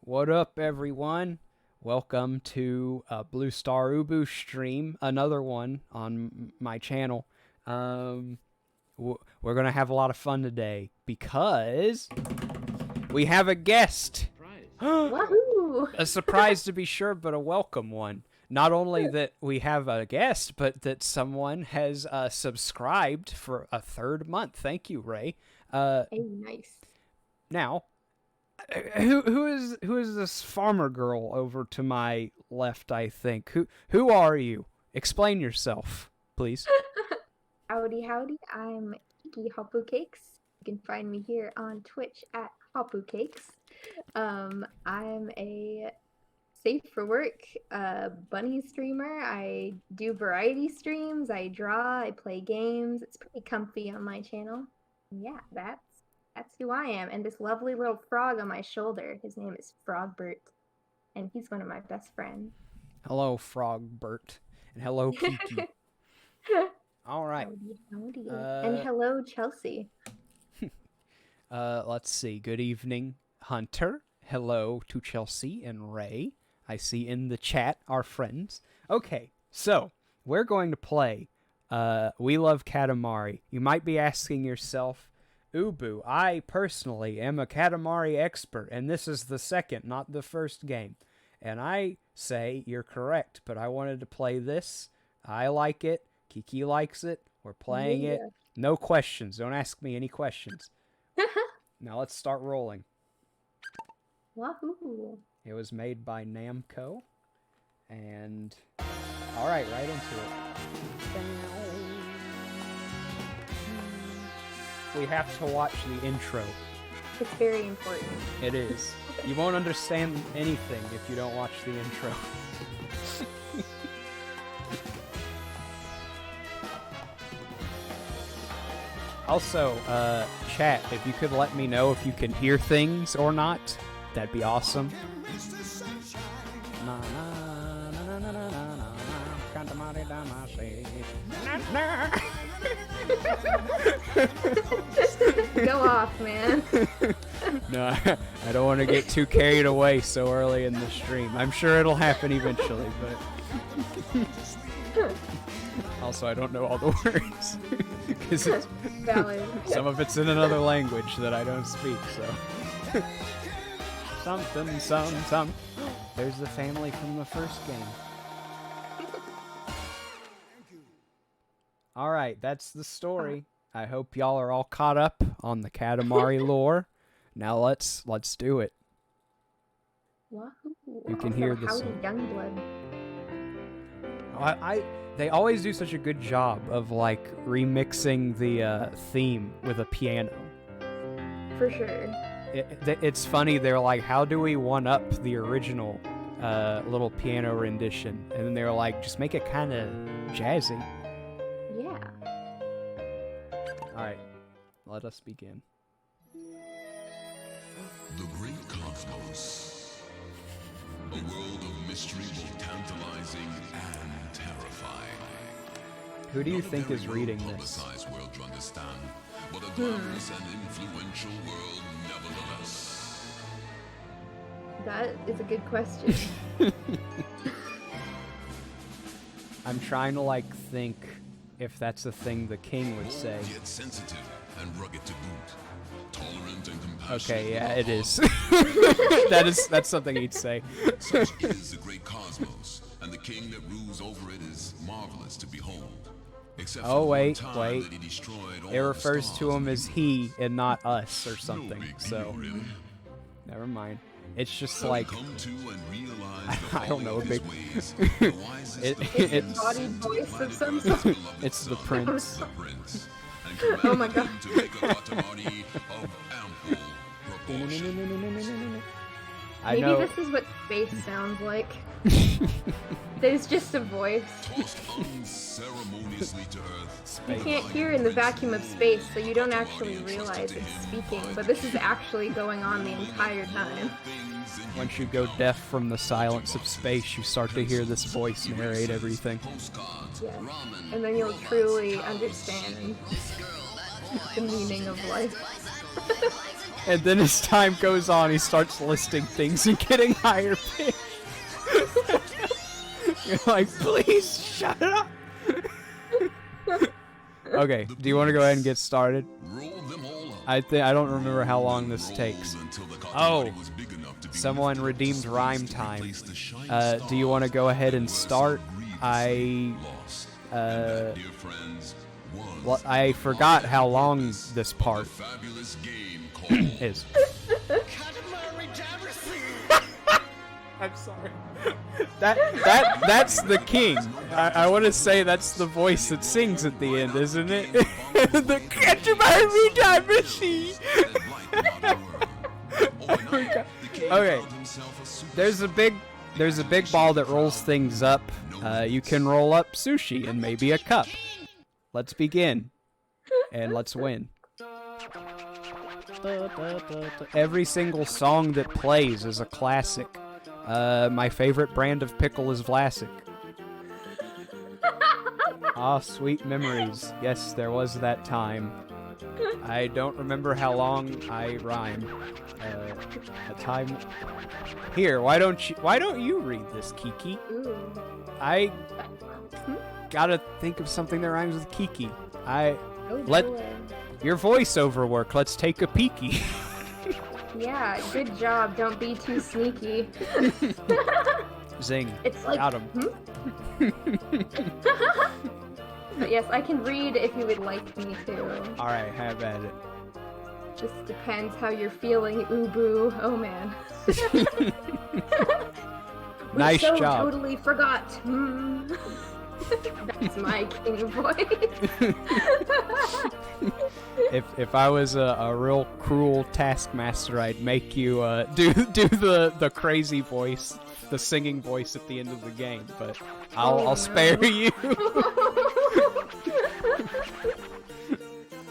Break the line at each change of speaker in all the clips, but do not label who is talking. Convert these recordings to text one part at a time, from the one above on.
What up, everyone? Welcome to Blue Star Ubu stream, another one on my channel. We're going to have a lot of fun today because we have a guest.
Wahoo!
A surprise to be sure, but a welcome one. Not only that we have a guest, but that someone has subscribed for a third month. Thank you, Ray.
Hey, nice.
Now, who is this farmer girl over to my left? I think. Who are you? Explain yourself, please.
Howdy, howdy. I'm Kiki Hoppucakes. You can find me here on Twitch at Hoppucakes. I'm a safe for work bunny streamer. I do variety streams. I draw. I play games. It's pretty comfy on my channel. Yeah, that's who I am. And this lovely little frog on my shoulder. His name is Frogbert, and he's one of my best friends.
Hello, Frogbert, and hello, Kiki. All right.
Howdy. And hello, Chelsea.
Let's see. Good evening, Hunter. Hello to Chelsea and Ray. I see in the chat our friends. Okay, so we're going to play We Love Katamari. You might be asking yourself, Ubu, I personally am a Katamari expert, and this is the second, not the first game. And I say you're correct, but I wanted to play this. I like it. Kiki likes it. We're playing it. No questions. Don't ask me any questions. Now let's start rolling.
Wahoo!
It was made by Namco. And alright, right into it. We have to watch the intro.
It's very important.
It is. You won't understand anything if you don't watch the intro. Also, chat, if you could let me know if you can hear things or not, that'd be awesome.
Go off, man.
No, I don't want to get too carried away so early in the stream. I'm sure it'll happen eventually, but... Also, I don't know all the words. Because
Valid.
some of it's in another language that I don't speak, so... Some. There's the family from the first game. Alright, that's the story. I hope y'all are all caught up on the Katamari lore. Now let's do it.
Wahoo!
You can hear the
Howdy
song.
Youngblood.
They always do such a good job of like remixing the theme with a piano.
For sure.
It's funny. They're like, how do we one up the original little piano rendition? And then they're like, just make it kind of jazzy.
Yeah.
All right, let us begin.
The great cosmos. A world of mystery, both tantalizing and terrifying.
Who do you think is reading this?
Publicized world to understand, but a glamorous and influential world nevertheless.
That is a good question.
I'm trying to like think if that's a thing the king would say.
Yet sensitive and rugged to boot. Tolerant and compassionate.
Okay, yeah, it is. That's something he'd say.
Such is the great cosmos, and the king that rules over it is marvelous to behold. Except
Oh,
for
wait.
that he destroyed all
It refers
the
to
stars
him as he and not us or something.
No big deal,
So,
really.
never mind. It's just
So
like
come to and realize
I don't know,
the folly
big.
of his ways, the wisest
It-
of
it's-
kings
Bodied voice of some
planet
sort.
Earth's beloved
It's the
son,
prince.
the prince, and
Oh my
commanded
God.
him to make a Katamari of ample proportion.
I
Maybe
know.
this is what space sounds like. There's just a voice.
Tossed unceremoniously to earth.
You can't hear in the vacuum of space, so you don't actually realize it's speaking, but this is actually going on the entire time.
Once you go deaf from the silence of space, you start to hear this voice narrate everything.
Yes. And then you'll truly understand the meaning of life.
And then as time goes on, he starts listing things and getting higher pitched. You're like, please shut up. Okay, do you want to go ahead and get started?
Roll them all up.
I don't remember how long this takes.
Until the
Oh,
Katamari was big enough to be
someone redeemed rhyme time.
place the shining
Do you want to go ahead and start? I
lost. Dear friends, was
I forgot how long this part
fabulous game called
is. I'm sorry. That's the king. I want to say that's the voice that sings at the end, isn't it? The Katamari time machine. Okay. There's a big ball that rolls things up. You can roll up sushi and maybe a cup. Let's begin, and let's win. Every single song that plays is a classic. My favorite brand of pickle is Vlasic. Ah, sweet memories. Yes, there was that time. I don't remember how long I rhyme. A time. Here, why don't you read this, Kiki?
Ooh.
gotta think of something that rhymes with Kiki.
Oh,
Let-
boy.
Your voiceover work. Let's take a peeky.
Yeah, good job. Don't be too sneaky.
Zing.
It's like...
Got him.
But yes, I can read if you would like me to.
Alright, have at it.
Just depends how you're feeling, Ubu. Oh man.
Nice
we
job.
Totally forgot. That's my king voice.
If I was a real cruel taskmaster, I'd make you do the crazy voice, the singing voice at the end of the game. But I'll spare you.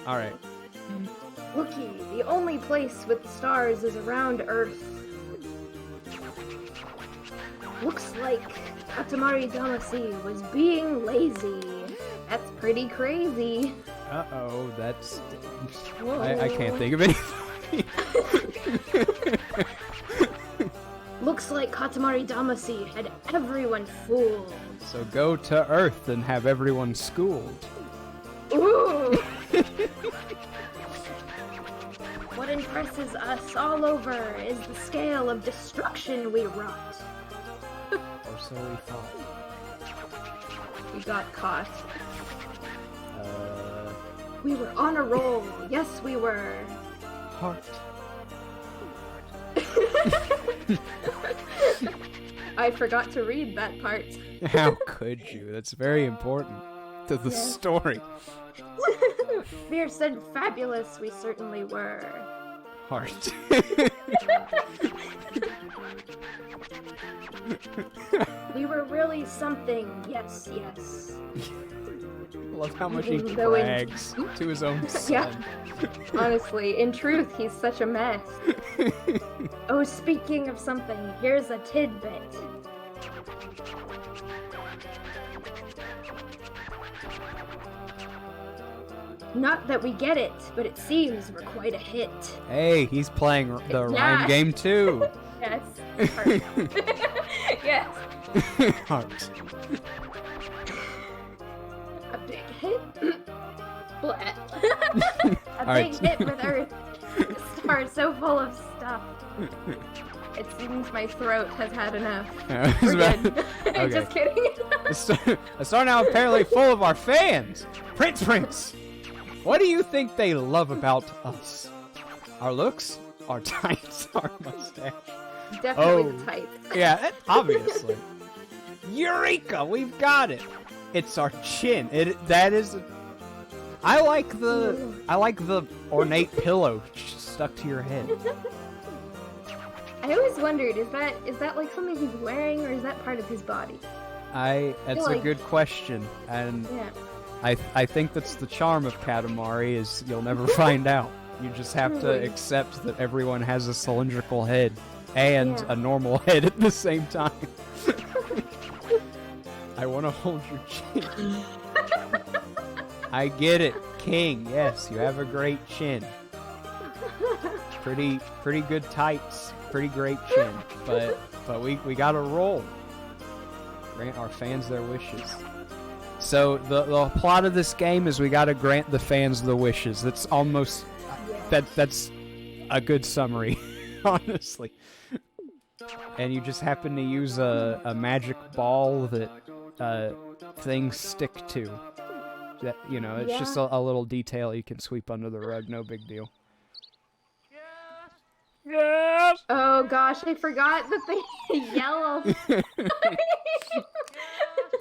All right.
Wookie, the only place with stars is around Earth. Looks like Katamari Damacy was being lazy. That's pretty crazy.
Uh-oh, that's...
Whoa.
I can't think of anything.
Looks like Katamari Damacy had everyone fooled.
So go to Earth and have everyone schooled.
Ooh! What impresses us all over is the scale of destruction we wrought.
Or so we thought.
We got caught. We were on a roll. Yes, we were.
Heart.
I forgot to read that part.
How could you? That's very important to the
Yes.
story.
Fierce and fabulous we certainly were.
Heart.
We were really something. Yes, yes.
Love how much he
Even though in-
brags to his own
Yeah.
son.
Honestly, in truth, he's such a mess. Oh, speaking of something, here's a tidbit. Not that we get it, but it seems we're quite a hit.
Hey, he's playing the
Yeah.
rhyme game too.
Yes. Heart. Yes.
Heart.
A big hit. Blah. A
Alright.
big hit with Earth. The star's so full of stuff. It seems my throat has had enough. We're good.
Okay.
Just kidding.
The star now apparently full of our fans. Prince. What do you think they love about us? Our looks? Our tights? Our mustache?
Definitely
Oh.
the type.
Yeah, obviously. Eureka! We've got it. It's our chin. That is. I like the ornate pillow stuck to your head.
I always wondered, is that like something he's wearing, or is that part of his body?
That's a
like-
good question, and
Yeah.
I think that's the charm of Katamari is you'll never find out. You just have to
Really?
accept that everyone has a cylindrical head and
Yeah.
a normal head at the same time. I want to hold your chin. I get it, King. Yes, you have a great chin. Pretty good tights. Pretty great chin. But we gotta roll. Grant our fans their wishes. So the plot of this game is we gotta grant the fans the wishes. That's almost that's a good summary, honestly. And you just happen to use a magic ball that things stick to. That it's just a little detail you can sweep under the rug. No big deal. Yes.
Oh gosh, I forgot that they yell.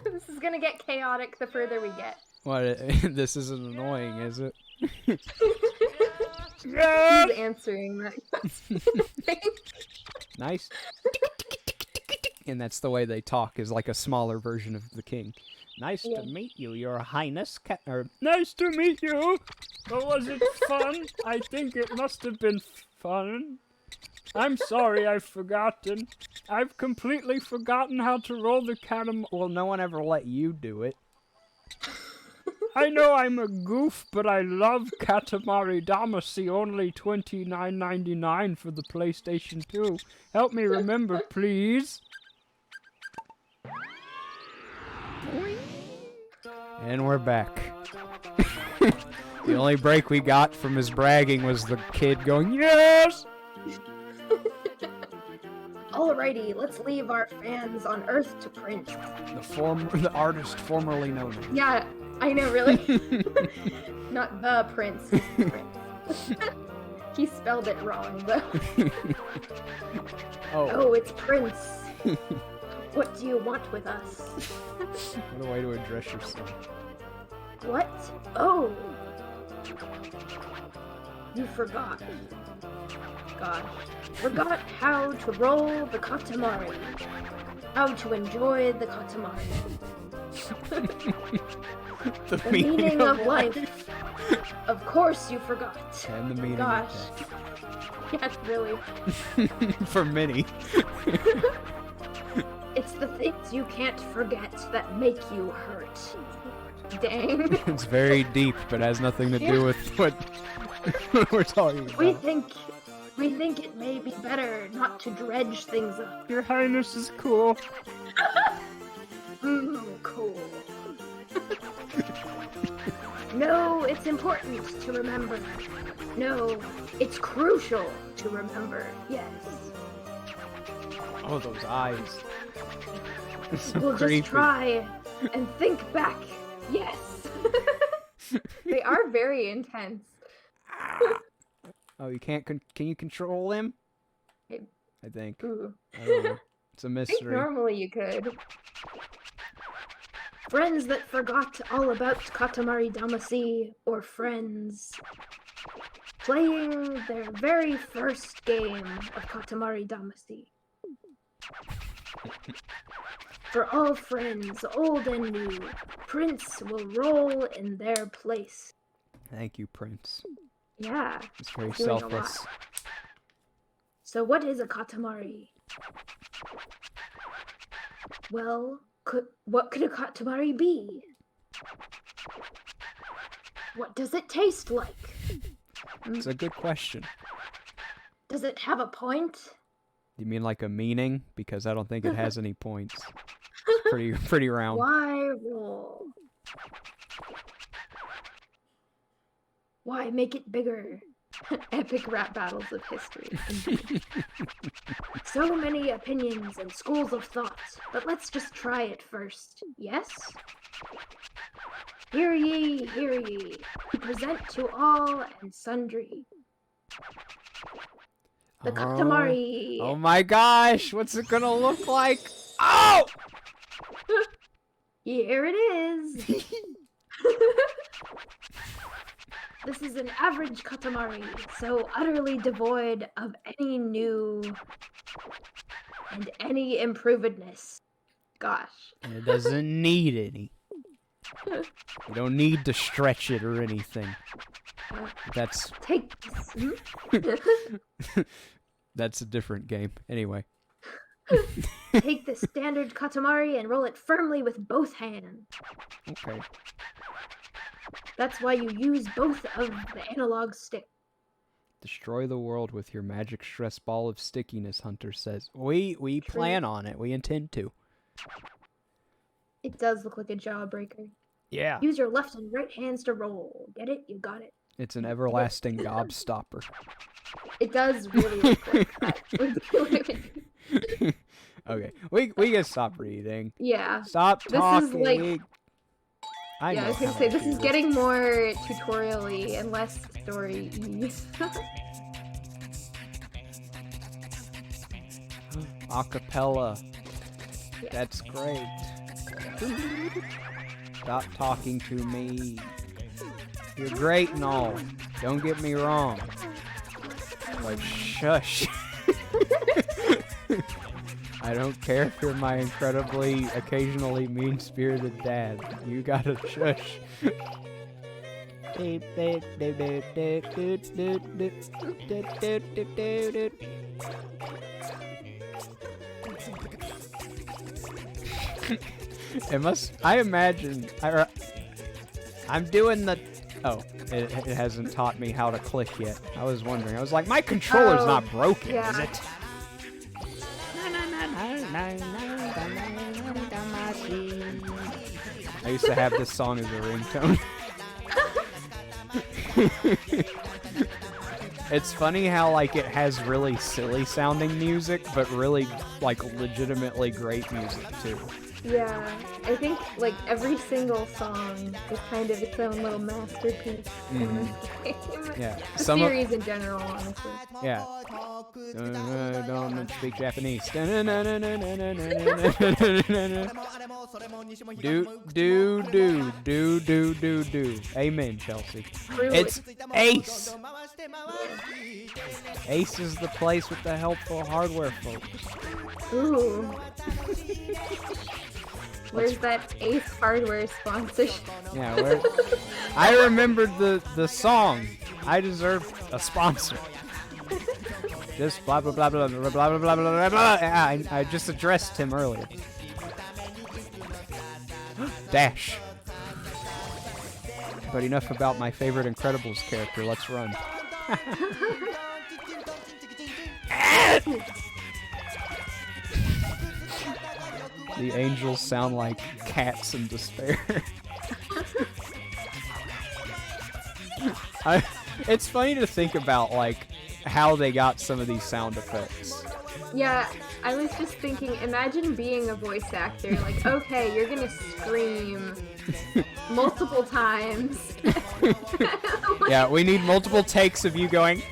This is gonna get chaotic the further we get.
What? This isn't annoying, is it?
Who's answering that question?
Nice. And that's the way they talk, is like a smaller version of the king. Nice
Yeah.
to meet you, your highness.
Nice to meet you. But was it fun? I think it must have been fun. I'm sorry, I've forgotten. I've completely forgotten how to roll the Katamari.
Well, no one ever let you do it.
I know I'm a goof, but I love Katamari Damacy, only $29.99 for the PlayStation 2. Help me remember, please.
And we're back. The only break we got from his bragging was the kid going, yes!
Alrighty, let's leave our fans on Earth to Prince.
The artist formerly known as.
Yeah, I know, really. Not the Prince. Prince. He spelled it wrong, though. Oh, it's Prince. What do you want with us?
What a way to address yourself.
What? Oh. You forgot. Gosh. Forgot how to roll the Katamari. How to enjoy the Katamari. The meaning of life. Of course you forgot.
And the meaning
Gosh.
of death.
Yes, really.
For many.
It's the things you can't forget that make you hurt. Dang.
It's very deep, but has nothing to do with what we're talking about.
We think it may be better not to dredge things up.
Your Highness is cool.
Cool. No, it's important to remember. No, it's crucial to remember. Yes.
Oh, those eyes. So
We'll
creepy.
just try and think back. Yes. They are very intense.
Oh, you can't. Can you control him?
Hey.
I think.
Ooh.
I don't know. It's a
I think
mystery.
normally you could. Friends that forgot all about Katamari Damacy, or friends playing their very first game of Katamari Damacy. For all friends, old and new, Prince will roll in their place.
Thank you, Prince.
Yeah.
It's very
Doing a lot.
selfless.
So what is a Katamari? Well, what could a Katamari be? What does it taste like?
It's a good question.
Does it have a point?
You mean like a meaning? Because I don't think it has any points. It's pretty round.
Why roll? Why make it bigger? Epic rap battles of history. Indeed. So many opinions and schools of thought, but let's just try it first. Yes? Hear ye, we present to all and sundry. The Katamari!
Oh my gosh, what's it gonna look like? Oh!
Here it is! This is an average Katamari, so utterly devoid of any new and any improvedness. Gosh.
And it doesn't need any. You don't need to stretch it or anything. That's
Take this.
that's a different game. Anyway.
Take the standard Katamari and roll it firmly with both hands.
Okay.
That's why you use both of the analog sticks.
Destroy the world with your magic stress ball of stickiness, Hunter says. We plan on it. We intend to.
It does look like a jawbreaker.
Yeah.
Use your left and right hands to roll. Get it? You got it.
It's an everlasting gobstopper.
It does really look like that.
Okay. We can stop reading.
Yeah.
Stop
This
talking.
is like...
I
Yeah, I was
know
gonna
how
say,
to
this
do
is getting more tutorial-y and less story-y.
Acapella. That's great. Stop talking to me. You're great and all. Don't get me wrong. But shush. I don't care if you're my incredibly, occasionally mean-spirited dad. You gotta shush. It must. I imagine. I'm doing the. Oh, it hasn't taught me how to click yet. I was wondering. I was like, my controller's not broken,
yeah.
is it? I used to have this song as a ringtone. It's funny how, like, it has really silly sounding music, but really, like, legitimately great music, too.
Yeah, I think like every single song is kind of its own little masterpiece in this game.
Yeah.
The
Some of-
series in general, honestly.
Yeah. Don't speak Japanese. Do. Amen, Chelsea.
Truly.
It's Ace. Ace is the place with the helpful hardware folks.
Ooh. Where's that Ace Hardware sponsorship?
Yeah, I remembered the song. I deserve a sponsor. Just blah blah blah blah blah blah blah blah blah blah. I just addressed him earlier. Dash. But enough about my favorite Incredibles character. Let's run. The angels sound like cats in despair. It's funny to think about, like, how they got some of these sound effects.
Yeah, I was just thinking, imagine being a voice actor. Like, okay, you're gonna scream multiple times.
Yeah, we need multiple takes of you going.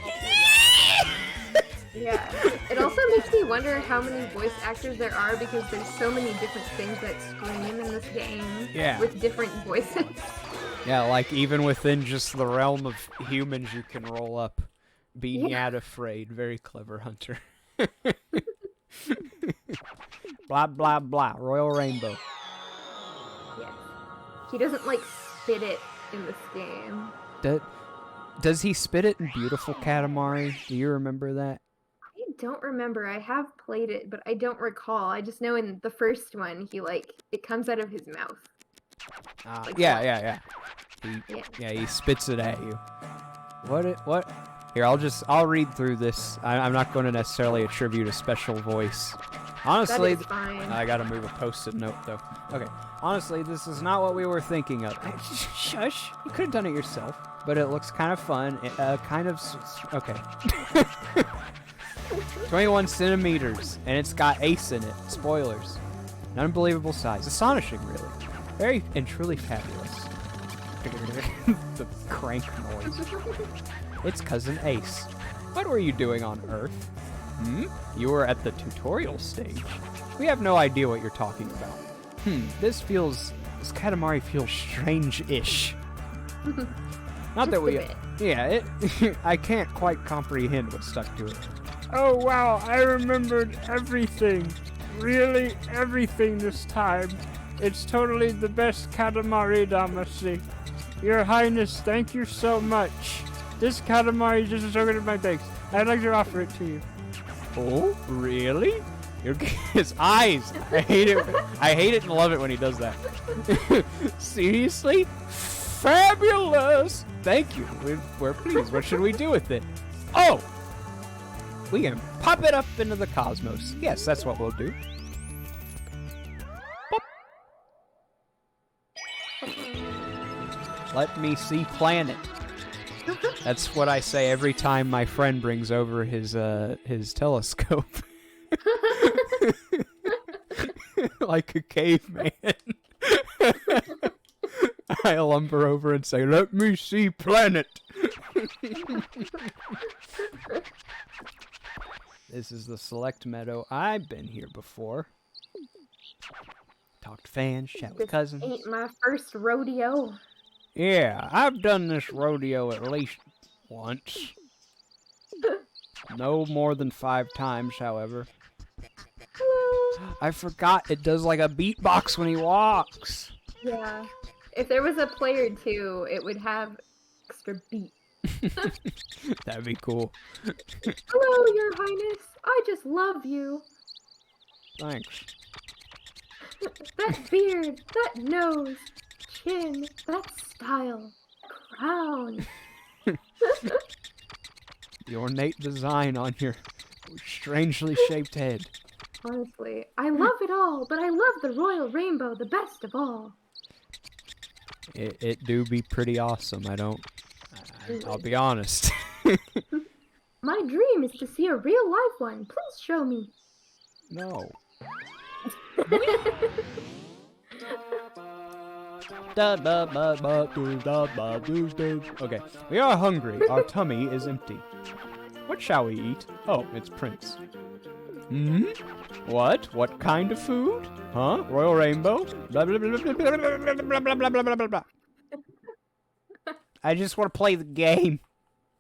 Yeah. It also makes me wonder how many voice actors there are because there's so many different things that scream in this game.
Yeah.
With different voices.
Yeah, like even within just the realm of humans, you can roll up. Be not afraid. Very clever, Hunter. Blah, blah, blah. Royal Rainbow.
Yeah. He doesn't, like, spit it in this game.
Does he spit it in Beautiful Katamari? Do you remember that?
I don't remember. I have played it, but I don't recall. I just know in the first one, he, like, it comes out of his mouth. Like
Yeah. He spits it at you. What? Here, I'll read through this. I'm not going to necessarily attribute a special voice. Honestly,
that is fine.
I gotta move a post-it note though. Okay, honestly, this is not what we were thinking of. Shush, you could have done it yourself. But it looks kind of fun. Okay. 21 centimeters, and it's got Ace in it. Spoilers. An unbelievable size. Astonishing, really. Very and truly fabulous. The crank noise. It's Cousin Ace. What were you doing on Earth? You were at the tutorial stage. We have no idea what you're talking about. This Katamari feels strange-ish. Not that we... Yeah, I can't quite comprehend what stuck to it.
Oh wow, I remembered everything. Really everything this time. It's totally the best Katamari Damacy. Your Highness, thank you so much. This Katamari just so good at my thanks. I'd like to offer it to you.
Oh, really? His eyes. I hate it and love it when he does that. Seriously? Fabulous! Thank you. We're pleased. What should we do with it? Oh! We can pop it up into the cosmos. Yes, that's what we'll do. Pop. Let me see planet. That's what I say every time my friend brings over his telescope. Like a caveman. I lumber over and say, "Let me see planet." This is the select meadow. I've been here before. Talk to fans, chat with cousins.
Ain't my first rodeo.
Yeah, I've done this rodeo at least once. No more than 5 times, however.
Hello.
I forgot it does like a beatbox when he walks.
Yeah. If there was a player 2, it would have extra beat.
That'd be cool.
Hello, Your Highness. I just love you.
Thanks.
That beard, that nose, chin, that style, crown.
The ornate design on your strangely shaped head.
Honestly, I love it all, but I love the royal rainbow the best of all.
It do be pretty awesome. I'll be honest.
My dream is to see a real life one. Please show me.
No. Okay, we are hungry. Our tummy is empty. What shall we eat? Oh, it's Prince. Hmm? What? What kind of food? Huh? Royal Rainbow? Blah, blah, blah, blah, blah, blah, blah, blah, blah, blah, blah, blah. I just want to play the game.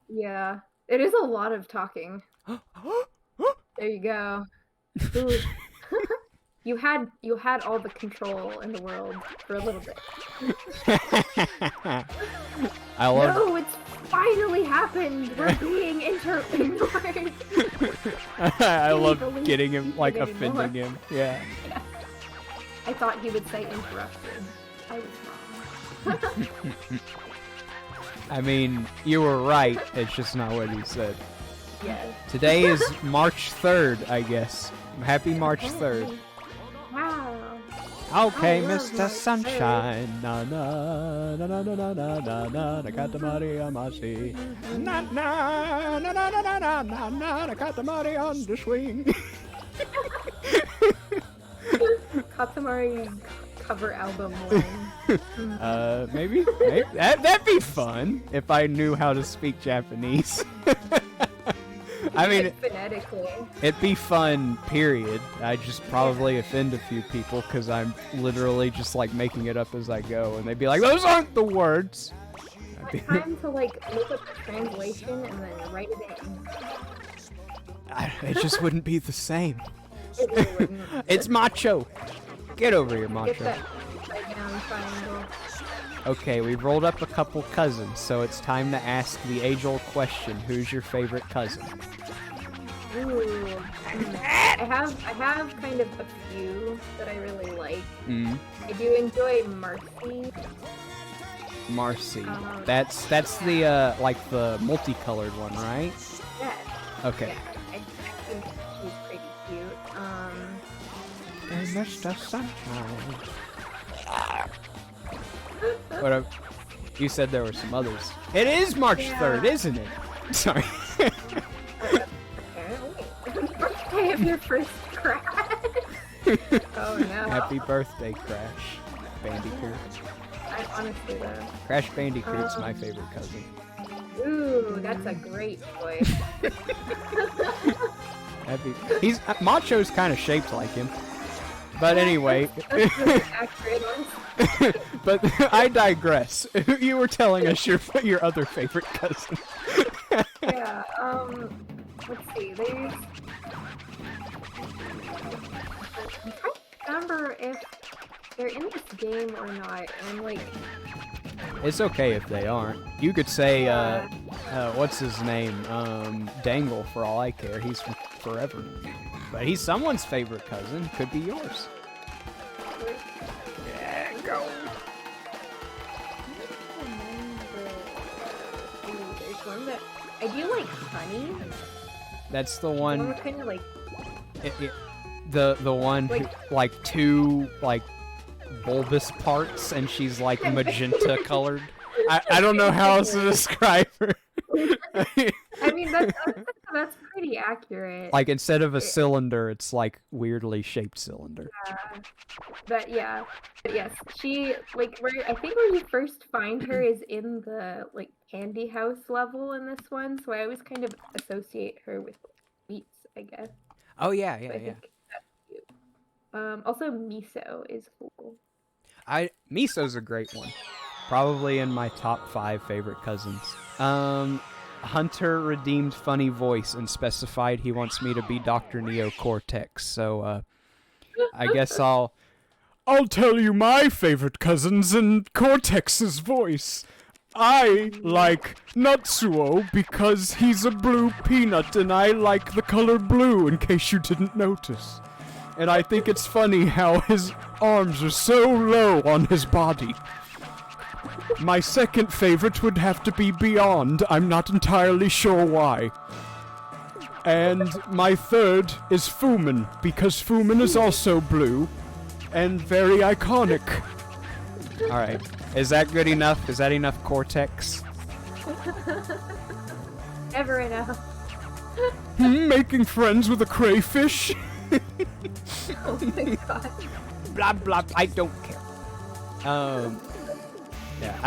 Yeah, it is a lot of talking. There you go. Ooh. You had all the control in the world for a little bit.
I love.
No, it's finally happened. We're being ignored.
I love
believe
getting him, like,
anymore.
offending him. Yeah.
I thought he would say interrupted. I was wrong.
I mean, you were right. It's just not what he said.
Yes.
Today is March 3rd, I guess. Happy March 3rd.
Wow.
Okay,
I love
Mr.
March
Sunshine. Na na na na na na na na na na Katamari amasi. Na na na na na na na na na na Katamari on the swing.
Katamari cover album one.
Maybe that'd be fun if I knew how to speak Japanese. I mean,
Phonetically.
it'd be fun, period. I'd just probably offend a few people because I'm literally just like making it up as I go, and they'd be like, "Those aren't the words."
Time to like look up the translation and then write it in.
It just wouldn't be the same.
It really wouldn't.
It's macho. Get over here,
Get
macho.
that upside down triangle.
Okay, we've rolled up a couple cousins, so it's time to ask the age-old question: who's your favorite cousin?
Ooh. I have kind of a few that I really like. I do enjoy Marcy.
Marcy. That's the like the multicolored one, right?
Yeah.
Okay.
Yeah, I think she's pretty cute.
Hey, Mr. Sunshine. What you said there were some others. It is March 3rd, isn't it? Sorry.
Apparently. Birthday of your first crash. Oh no.
Happy birthday, Crash Bandicoot.
I honestly though.
Crash Bandicoot's my favorite cousin.
Ooh, that's a great choice.
He's Macho's kind of shaped like him. But anyway,
That's really accurate.
but I digress. You were telling us your other favorite cousin.
Yeah, let's see, there's... I'm trying to remember if they're in this game or not, and like...
It's okay if they aren't. You could say, what's his name? Dangle, for all I care. He's from Forever. But he's someone's favorite cousin. Could be yours. Yeah, go.
Ooh, there's one that... I do like Honey.
That's the
One
one...
with kind of like...
The one
Like-
who, like, two, like, bulbous parts, and she's, like, magenta colored. I don't know how else to describe her.
I mean, that's pretty accurate.
Like, instead of a cylinder, it's, like, weirdly shaped cylinder.
But yes, she, like, I think where you first find her is in the, like, candy house level in this one, so I always kind of associate her with sweets, I guess.
Oh, yeah,
So I
yeah.
think that's cute. Also, Miso is cool.
Miso's a great one. Probably in my top 5 favorite cousins. Hunter redeemed funny voice and specified he wants me to be Dr. Neo Cortex, so, I guess I'll tell you my favorite cousins in Cortex's voice. I like Natsuo because he's a blue peanut and I like the color blue, in case you didn't notice. And I think it's funny how his arms are so low on his body. My second favorite would have to be Beyond. I'm not entirely sure why. And my third is Fumin, because Fumin is also blue and very iconic. All right. Is that good enough? Is that enough cortex?
Never enough.
Making friends with a crayfish?
Oh my god.
Blah blah. I don't care. Yeah,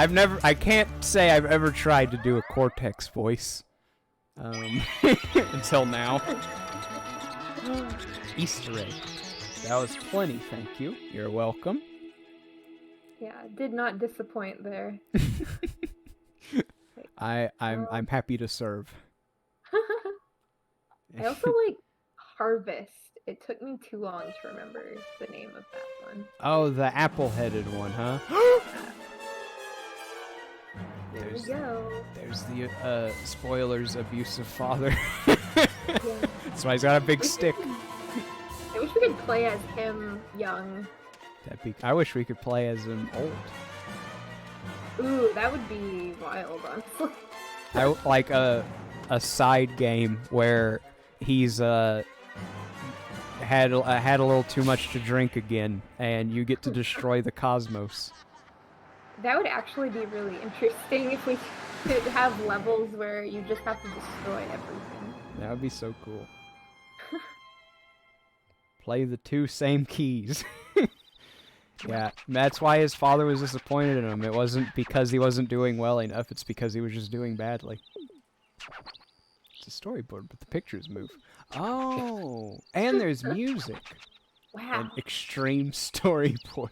I can't say I've ever tried to do a cortex voice. Until now. Easter egg. That was plenty, thank you. You're welcome.
Yeah, did not disappoint there.
I'm happy to serve.
I also like Harvest. It took me too long to remember the name of that one.
Oh, the apple-headed one, huh?
There we go.
There's the spoilers, abusive father.
Yeah.
That's why he's got a big stick.
I wish we could play as him young.
I wish we could play as him old.
Ooh, that would be wild, honestly.
I like a side game where he's had a little too much to drink again, and you get to destroy the cosmos.
That would actually be really interesting if we could have levels where you just have to destroy everything.
That would be so cool. Play the two same keys. Yeah, that's why his father was disappointed in him. It wasn't because he wasn't doing well enough, it's because he was just doing badly. It's a storyboard, but the pictures move. Oh, and there's music.
Wow.
An extreme storyboard.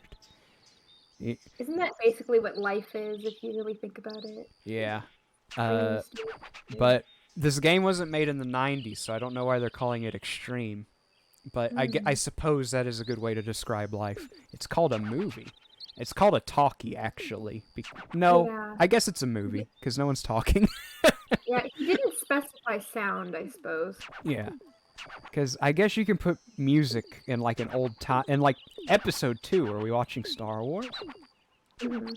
Isn't that basically what life is, if you really think about it?
Yeah. But this game wasn't made in the 90s, so I don't know why they're calling it extreme. But I suppose that is a good way to describe life. It's called a movie. It's called a talkie, actually.
Yeah.
I guess it's a movie, because no one's talking.
Yeah, he didn't specify sound, I suppose.
Yeah. Because I guess you can put music in, like, an old time... In, like, episode 2, are we watching Star Wars?
Mm-hmm.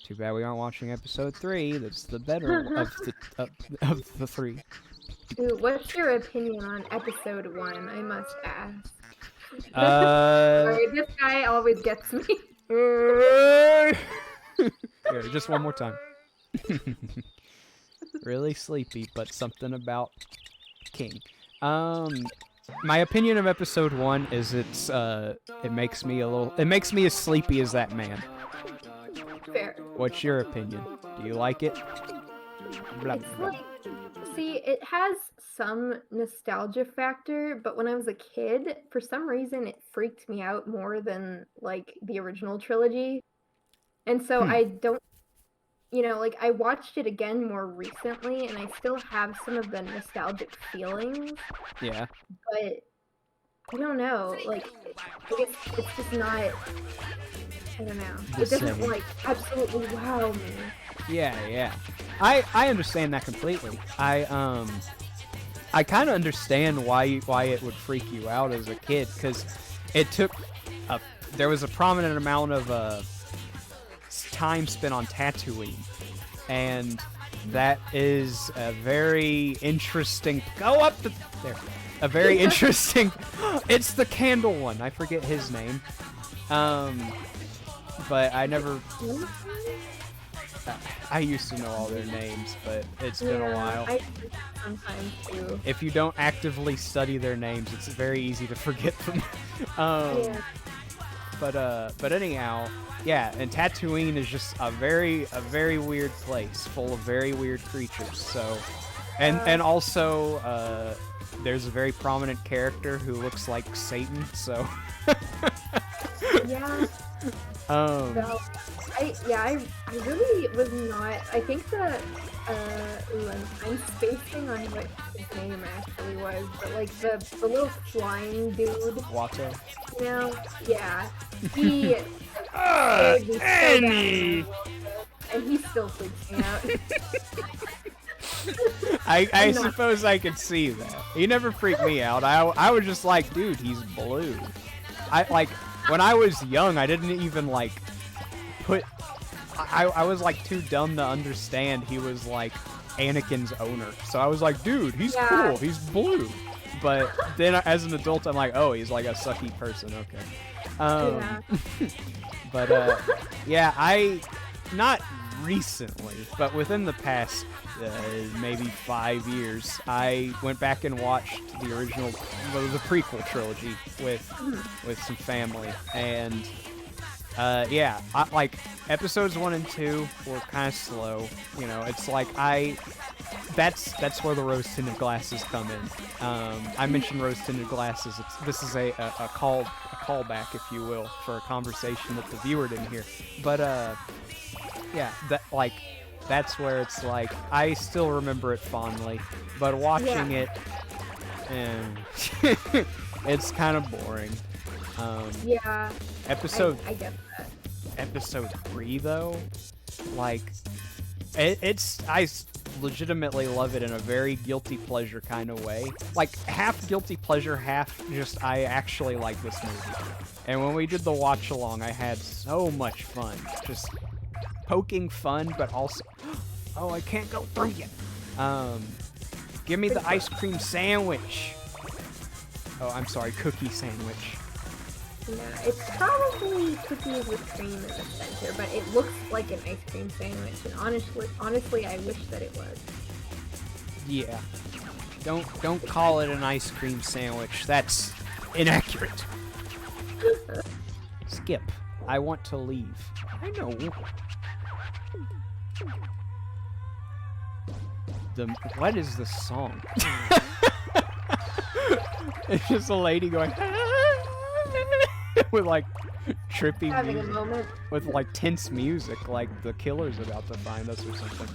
Too bad we aren't watching episode 3. That's the better of the 3.
Ooh, what's your opinion on episode 1, I must ask? Sorry, this guy always gets me.
Here, just one more time. Really sleepy, but something about King. My opinion of episode 1 is it makes me as sleepy as that man.
Fair.
What's your opinion? Do you like it? Blah,
It's
blah.
like, see, it has some nostalgia factor, but when I was a kid, for some reason, it freaked me out more than, like, the original trilogy. And so I don't, like, I watched it again more recently, and I still have some of the nostalgic feelings,
Yeah.
but I don't know, like, I guess it's just not, I don't know.
The
It doesn't,
same.
like, absolutely wow me.
Yeah. I understand that completely. I kind of understand why it would freak you out as a kid, because there was a prominent amount of time spent on Tatooine, and that is a very interesting. Go up there. A very interesting. It's the candle one. I forget his name. But I never. I used to know all their names, but it's been a while.
I sometimes too.
If you don't actively study their names, it's very easy to forget them.
Yeah.
But anyhow, yeah, and Tatooine is just a very weird place, full of very weird creatures. So, and also, there's a very prominent character who looks like Satan. So.
Yeah. Well, I really was not. I think that I'm spacing on what his name actually was, but like the little flying dude,
Watto.
yeah, he scared me so
Annie!
bad, and he still freaks me out.
I suppose I could see that. He never freaked me out. I was just like, dude, he's blue. When I was young, I didn't even like put. I was like too dumb to understand he was like Anakin's owner. So I was like, dude, he's cool. He's blue. But then as an adult, I'm like, oh, he's like a sucky person. Okay.
Yeah.
But yeah, not recently, but within the past maybe 5 years, I went back and watched the original, the prequel trilogy with some family, and yeah, like episodes 1 and 2 were kind of slow. You know, it's like that's where the rose-tinted glasses come in. I mentioned rose-tinted glasses. This is a callback, if you will, for a conversation that the viewer didn't hear. But yeah, that's where it's like I still remember it fondly, but watching it, it's kind of boring.
Yeah.
Episode
I get that.
Episode 3 though, like I legitimately love it in a very guilty pleasure kind of way. Like half guilty pleasure, half just I actually like this movie. And when we did the watch along, I had so much fun. Just poking fun, but also oh, I can't go through yet. Give me the ice cream sandwich. Oh, I'm sorry, cookie sandwich.
Yeah, it's probably cookies with cream in the center, but it looks like an ice cream sandwich, and honestly, I wish that it was.
Yeah. Don't call it an ice cream sandwich. That's inaccurate. Skip. I want to leave. I know. What is the song? It's just a lady going with like trippy
Having
music,
a moment.
with like tense music, like the killer's about to find us or something.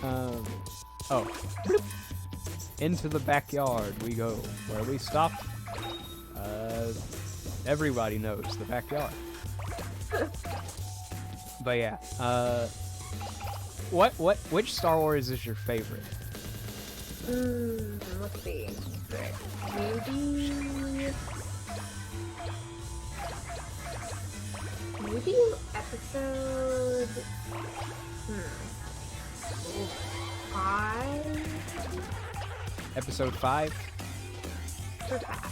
Oh, bloop. Into the backyard we go. Where we stop? Everybody knows the backyard. But yeah, which Star Wars is your favorite?
Let's see. Maybe episode 5?
Episode 5?
For that.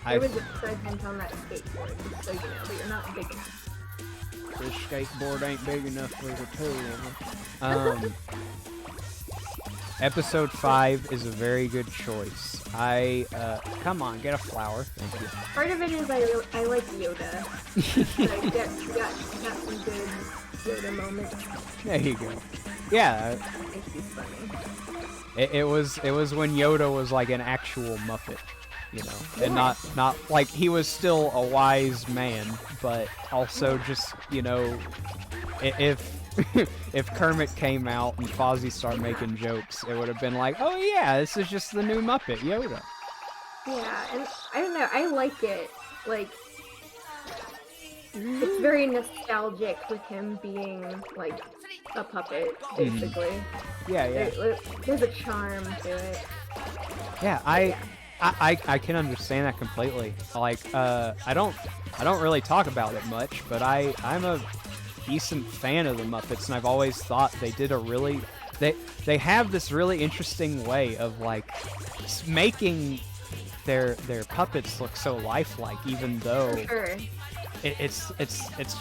There was a present on that skateboard, just so you know, but you're not big enough.
This skateboard ain't big enough for the two of them. Episode 5 is a very good choice. Come on, get a flower. Thank you.
Part of it is I like Yoda. I got some good Yoda moments.
There you go. Yeah.
I think he's funny.
It was when Yoda was like an actual Muppet, you know, and not like he was still a wise man, but also just, you know, if if Kermit came out and Fozzie started making jokes, it would have been like, oh yeah, this is just the new Muppet, Yoda.
Yeah, and I don't know, I like it. Like, it's very nostalgic with him being like a puppet, basically.
Yeah.
There's a charm to it.
Yeah, I can understand that completely. Like, I don't really talk about it much, but I'm a decent fan of the Muppets, and I've always thought they did a really they have this really interesting way of like making their puppets look so lifelike, even though
For sure.
it's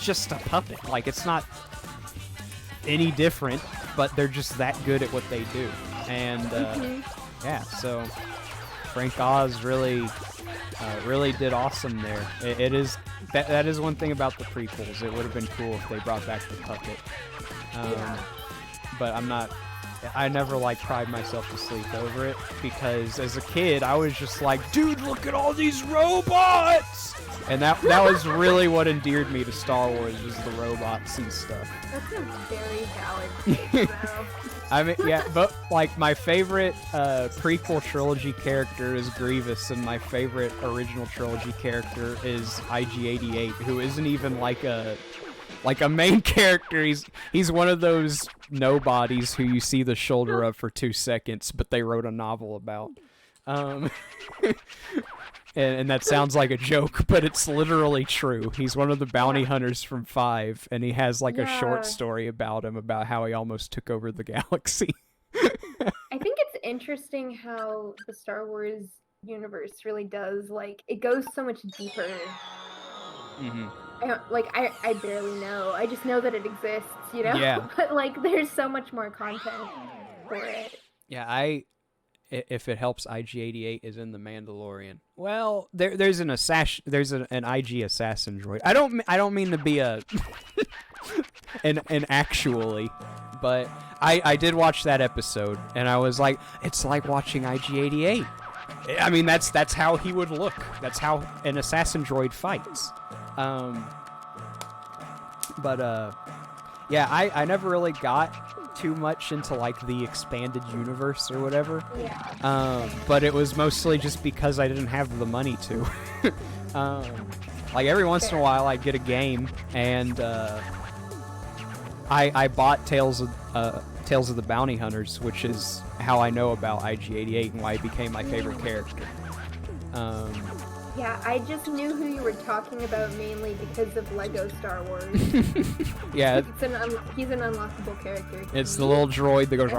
just a puppet. Like, it's not any different, but they're just that good at what they do. And yeah, so Frank Oz really did awesome there. It is that is one thing about the prequels. It would have been cool if they brought back the puppet. But I never like cried myself to sleep over it, because as a kid I was just like, dude, look at all these robots! And that was really what endeared me to Star Wars, was the robots and stuff.
That's a very valid take, though.
I mean, yeah, but like my favorite prequel trilogy character is Grievous, and my favorite original trilogy character is IG-88, who isn't even like a main character. He's one of those nobodies who you see the shoulder of for 2 seconds, but they wrote a novel about. And that sounds like a joke, but it's literally true. He's one of the bounty hunters from 5, and he has like a short story about him, about how he almost took over the galaxy.
I think it's interesting how the Star Wars universe really does, like, it goes so much deeper.
Mm-hmm.
I barely know. I just know that it exists, you know?
Yeah.
But, like, there's so much more content for it.
Yeah, if it helps, IG-88 is in The Mandalorian. Well, there's an IG assassin droid. I don't mean to be a an actually, but I did watch that episode and I was like, it's like watching IG-88. I mean, that's how he would look. That's how an assassin droid fights. Yeah, I never really got too much into like the expanded universe or whatever.
Yeah.
But it was mostly just because I didn't have the money to. Like every once in a while I'd get a game and I bought Tales of the Bounty Hunters, which is how I know about IG-88 and why he became my favorite character.
Yeah, I just knew who you were talking about mainly because of Lego Star Wars.
Yeah,
He's an unlockable character.
it's the little droid that goes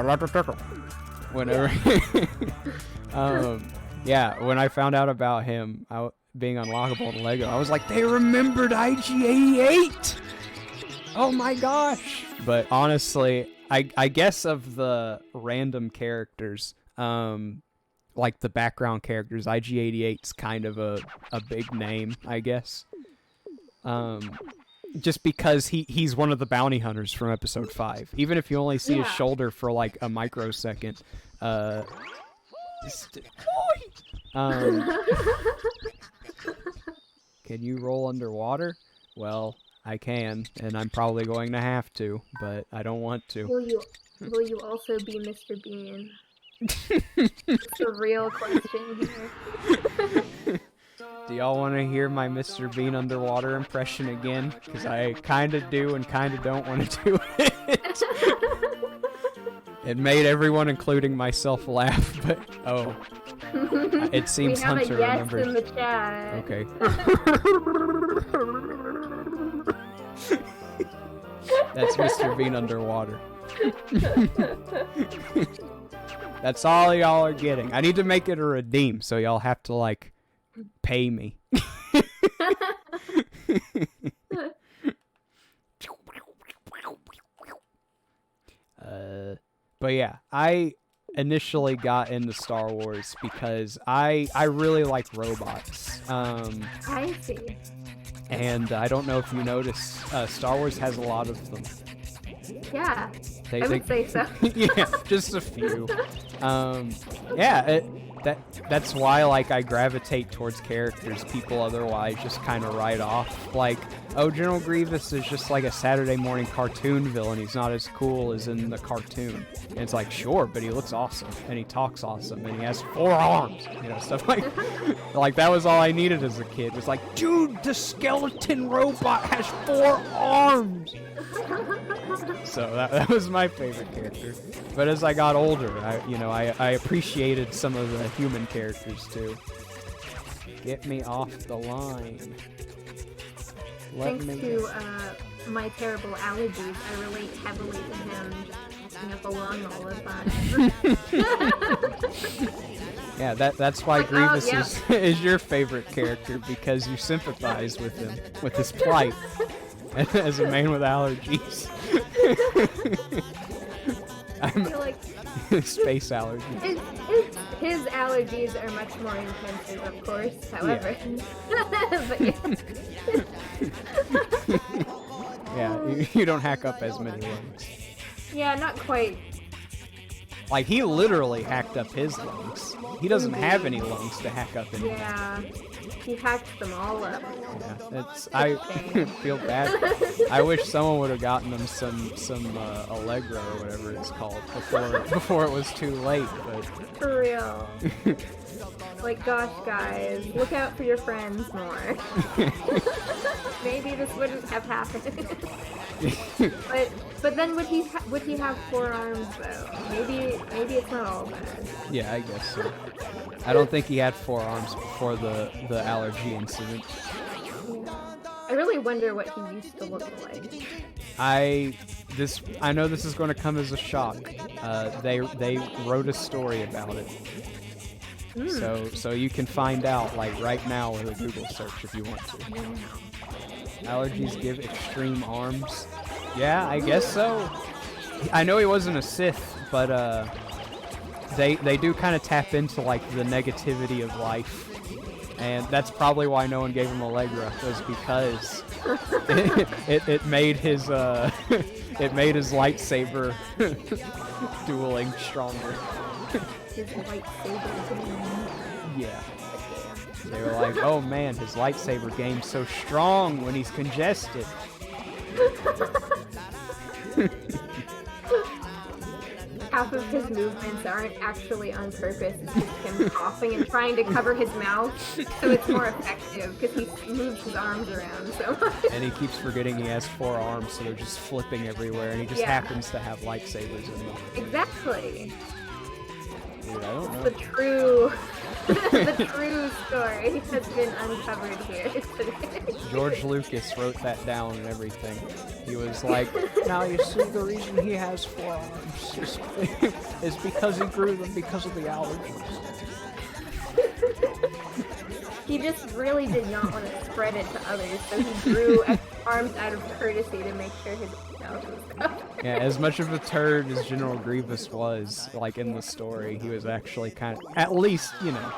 whenever. Yeah, when I found out about him being unlockable in Lego, I was like, they remembered IG-88. Oh my gosh! But honestly, I guess of the random characters, like the background characters, IG-88's kind of a big name, I guess. Just because he's one of the bounty hunters from episode 5. Even if you only see his shoulder for like a microsecond. Can you roll underwater? Well, I can, and I'm probably going to have to, but I don't want to.
Will you also be Mr. Bean? It's a real question here.
Do y'all want to hear my Mr. Bean underwater impression again? Because I kind of do and kind of don't want to do it. It made everyone, including myself, laugh, but it seems Hunter remembers.
We have a yes in the chat.
Okay. That's Mr. Bean underwater. That's all y'all are getting. I need to make it a redeem, so y'all have to, like, pay me. But yeah, I initially got into Star Wars because I really like robots.
I see.
And I don't know if you notice, Star Wars has a lot of them.
Yeah, I would say so.
Yeah, just a few. Yeah, that's why like I gravitate towards characters people otherwise just kind of write off. Like, oh, General Grievous is just like a Saturday morning cartoon villain. He's not as cool as in the cartoon. And it's like, sure, but he looks awesome and he talks awesome and he has 4 arms. You know, stuff like that was all I needed as a kid. It was like, dude, the skeleton robot has 4 arms. So that was my favorite character. But as I got older, I appreciated some of the human characters too. Get me off the line.
Thanks to my terrible allergies, I relate heavily to him acting up a lung all the time.
Yeah, that's why Grievous is your favorite character, because you sympathize with him, with his plight as a man with allergies.
I feel like
space allergies.
His allergies are much more intensive, of course, however. But
yeah, you don't hack up as many lungs.
Yeah, not quite.
Like, he literally hacked up his lungs. He doesn't have any lungs to hack up anymore.
Yeah, he hacked them all up.
Yeah, I feel bad. I wish someone would have gotten him some Allegro or whatever it's called before it was too late. But
for real. Like, gosh, guys, look out for your friends more. Maybe this wouldn't have happened. But then would he have 4 arms though? Maybe it's not all bad.
Yeah, I guess so. I don't think he had 4 arms before the allergy incident.
I really wonder what he used to look like.
I know this is going to come as a shock. They wrote a story about it. So you can find out like right now with a Google search if you want to. Allergies give extreme arms. Yeah, I guess so. I know he wasn't a Sith, but they do kind of tap into like the negativity of life, and that's probably why no one gave him Allegra, was because it made his it made his lightsaber dueling stronger.
His lightsaber.
Yeah. They were like, oh man, his lightsaber game's so strong when he's congested.
Half of his movements aren't actually on purpose. It's just him coughing and trying to cover his mouth, so it's more effective because he moves his arms around so much.
And he keeps forgetting he has 4 arms, so they're just flipping everywhere, and he just happens to have lightsabers in them.
Exactly.
Dude, I don't know.
The true story has been uncovered here today.
George Lucas wrote that down and everything. He was like, now you see the reason he has 4 arms is because he grew them because of the allergies.
He just really did not want to spread it to others, so he grew arms out of courtesy to make sure his mouth was covered.
Yeah, as much of a turd as General Grievous was, like in the story, he was actually kind of, at least, you know,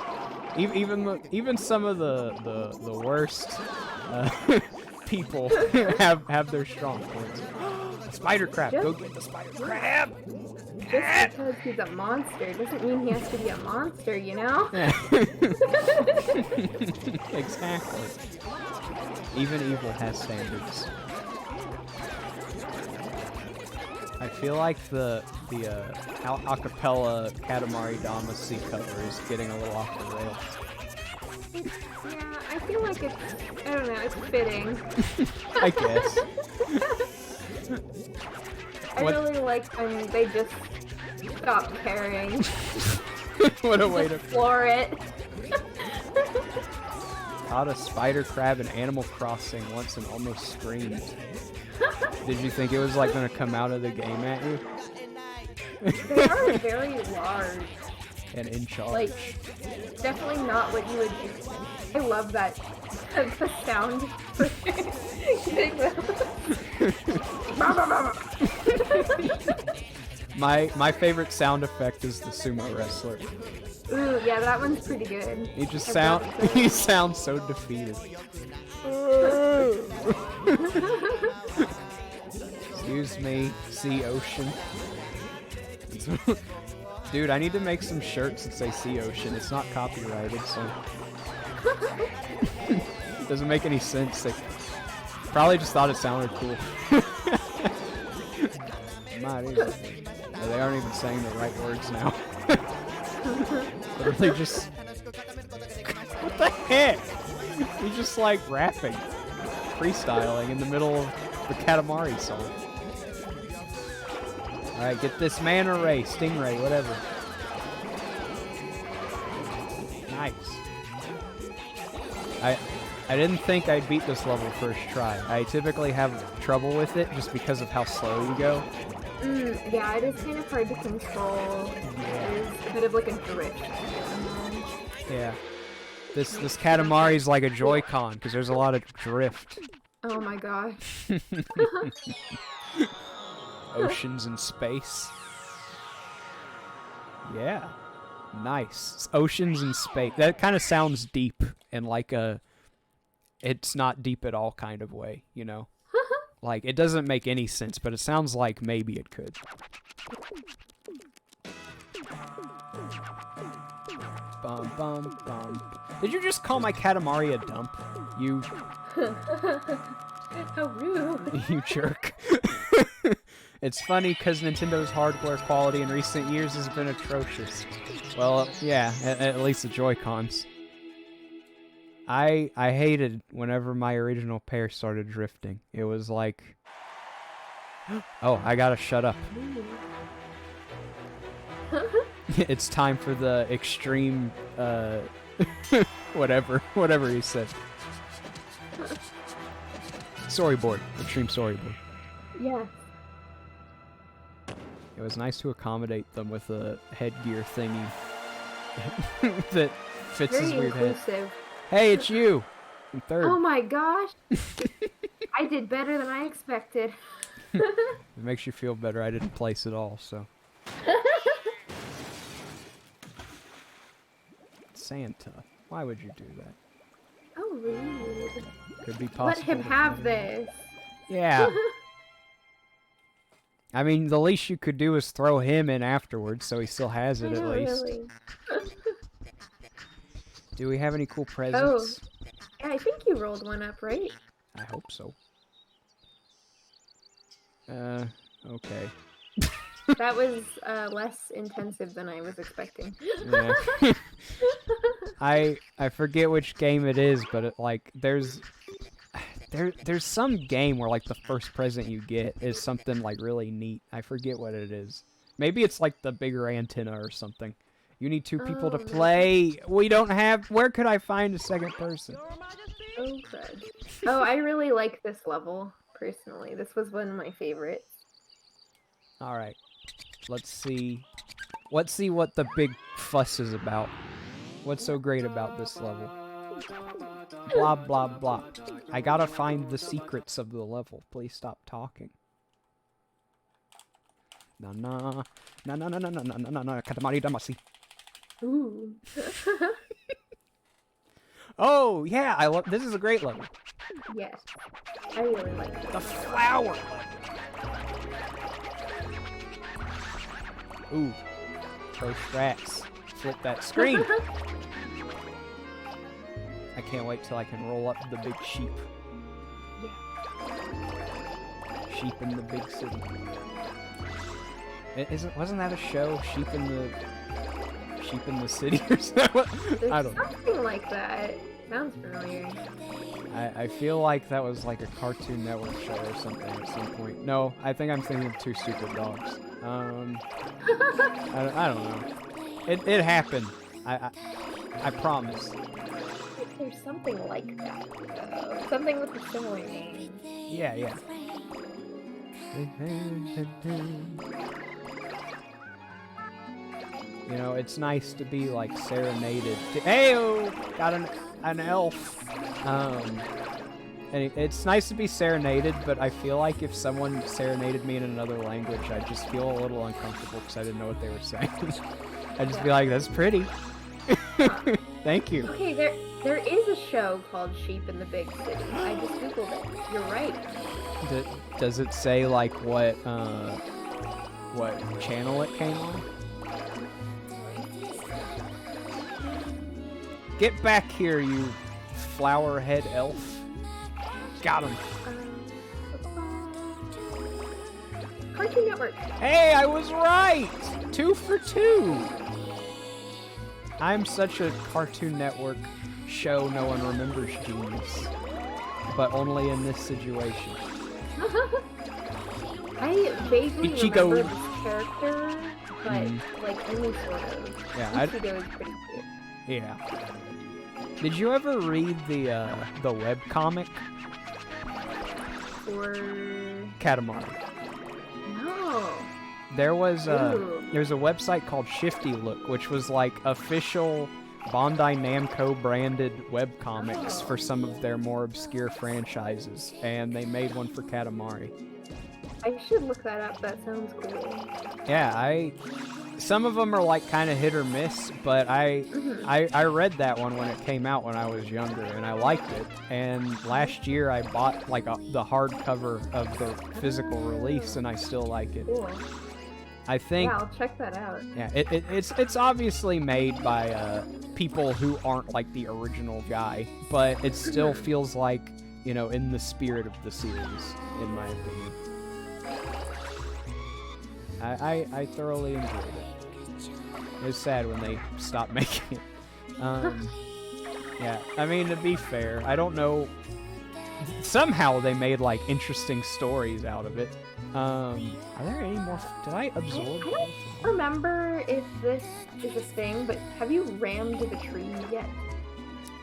even some of the worst people have their strong points. Spider crab, go get the spider crab.
Just because he's a monster doesn't mean he has to be a monster, you know?
Exactly. Even evil has standards. I feel like the acapella Katamari Damacy cover is getting a little off the rails.
Yeah, I feel like it's, I don't know, it's fitting.
I guess.
I really like when they just stop caring.
What a way to
floor it.
Caught a spider crab in Animal Crossing once and almost screamed. Did you think it was like gonna come out of the game at you?
They are very large.
And in charge.
Like, definitely not what you would expect. I love that. The sound for getting
My favorite sound effect is the sumo wrestler.
Ooh, yeah, that one's pretty good.
He just he sounds so defeated. Excuse me, sea ocean. Dude, I need to make some shirts that say sea ocean. It's not copyrighted, so it doesn't make any sense. They probably just thought it sounded cool. Might even. They aren't even saying the right words now. Literally just... What the heck? He's just like rapping, freestyling in the middle of the Katamari song. Alright, get this manta ray, stingray, whatever. Nice. I didn't think I'd beat this level first try. I typically have trouble with it just because of how slow you go.
Yeah, it is kind of hard to control. There's a bit of like a drift.
Yeah. This Katamari's like a Joy-Con because there's a lot of drift.
Oh my gosh.
Oceans and space. Yeah. Nice. Oceans and space. That kind of sounds deep in like a it's not deep at all kind of way, you know? Like, it doesn't make any sense, but it sounds like maybe it could. Bum, bum, bum. Did you just call my Katamari a dump? You...
How rude.
You jerk. It's funny because Nintendo's hardware quality in recent years has been atrocious. Well, yeah, at least the Joy-Cons. I hated whenever my original pair started drifting. It was like... Oh, I gotta shut up. It's time for the extreme, whatever he said. Storyboard. Extreme storyboard.
Yeah.
It was nice to accommodate them with a headgear thingy. that fits his
Very
weird head.
inclusive.
Hey, it's you. I'm third.
Oh my gosh. I did better than I expected.
It makes you feel better. I didn't place it all, so. Santa. Why would you do that?
Oh, rude.
Could be possible.
Let him
to
have
find-
this.
Yeah. I mean, the least you could do is throw him in afterwards, so he still has it
I
at
know,
least.
really.
Do we have any cool presents?
Yeah, I think you rolled one up, right?
I hope so. Okay.
That was less intensive than I was expecting.
Yeah. I forget which game it is, but it, like there's some game where like the first present you get is something like really neat. I forget what it is. Maybe it's like the bigger antenna or something. You need 2 people to
Oh,
play. We don't have. Where could I find a second person?
Oh, crud. Oh, I really like this level, personally. This was one of my favorites.
All right. Let's see. Let's see what the big fuss is about. What's so great about this level? Blah, blah, blah. I gotta find the secrets of the level. Please stop talking. Na na. Na na na na na na na na. Katamari damasi.
Ooh.
Oh, yeah. I love. This is a great level.
Yes. I really like it.
The flower. Ooh. Those strats. Flip that screen. I can't wait till I can roll up the big sheep. Sheep in the big city. Wasn't that a show? Sheep in the city or something? I don't know.
Something like that. Sounds familiar.
I feel like that was like a Cartoon Network show or something at some point. No, I think I'm thinking of Two Stupid Dogs. I don't know. It happened. I promise.
There's something like that, though. Something with a similar name.
Yeah, yeah. You know, it's nice to be like serenaded. Hey-oh! Got an elf. And it's nice to be serenaded, but I feel like if someone serenaded me in another language, I'd just feel a little uncomfortable because I didn't know what they were saying. I'd just be like, that's pretty. Thank you.
Okay, there is a show called Sheep in the Big City. I just googled it. You're right.
Does it say like what channel it came on? Get back here, you flower head elf. Got him.
Cartoon Network.
Hey, I was right! 2 for 2! I'm such a Cartoon Network show no one remembers genius. But only in this situation.
I vaguely
Ichigo.
remember this character, but like only sort of.
Yeah,
Ichigo is pretty cute.
Yeah. Did you ever read the webcomic?
Or
Katamari.
no.
There was
Ooh.
there's a website called Shifty Look, which was like official Bandai Namco branded webcomics for some of their more obscure franchises, and they made one for Katamari.
I should look that up. That sounds cool.
Yeah, some of them are like kind of hit or miss, but I read that one when it came out when I was younger, and I liked it. And last year I bought like the hardcover of the physical release, and I still like it.
Cool.
I think.
Yeah, I'll check that out.
Yeah, it's obviously made by people who aren't like the original guy, but it still feels like, you know, in the spirit of the series, in my opinion. I thoroughly enjoyed it. It was sad when they stopped making it. Yeah, I mean, to be fair, I don't know. Somehow they made like interesting stories out of it. Are there any more? Did I absorb?
I don't remember if this is a thing, but have you rammed the tree yet?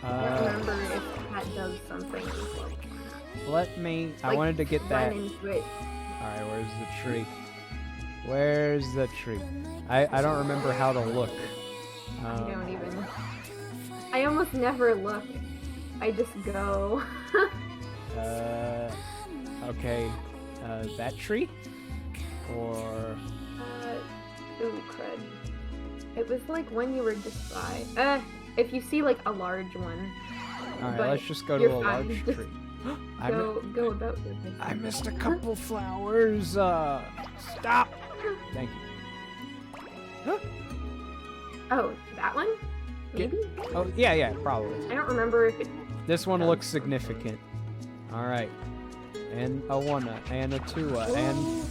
I don't remember if that does something.
Let me. I
Like,
wanted to get that.
Run into it.
All right, where's the tree? Where's the tree? I don't remember how to look.
I don't even. I almost never look. I just go.
Okay. That tree? Or...
Ooh, crud. It was like when you were just by. If you see like a large one.
Alright,
But
let's just go to
you're
a large
fine, just
tree.
Go about your business.
I missed a couple flowers. Stop. Thank you.
Oh, that one? Maybe?
Oh, yeah, probably.
I don't remember if it.
This one looks significant. Alright. And a one, and a two, and...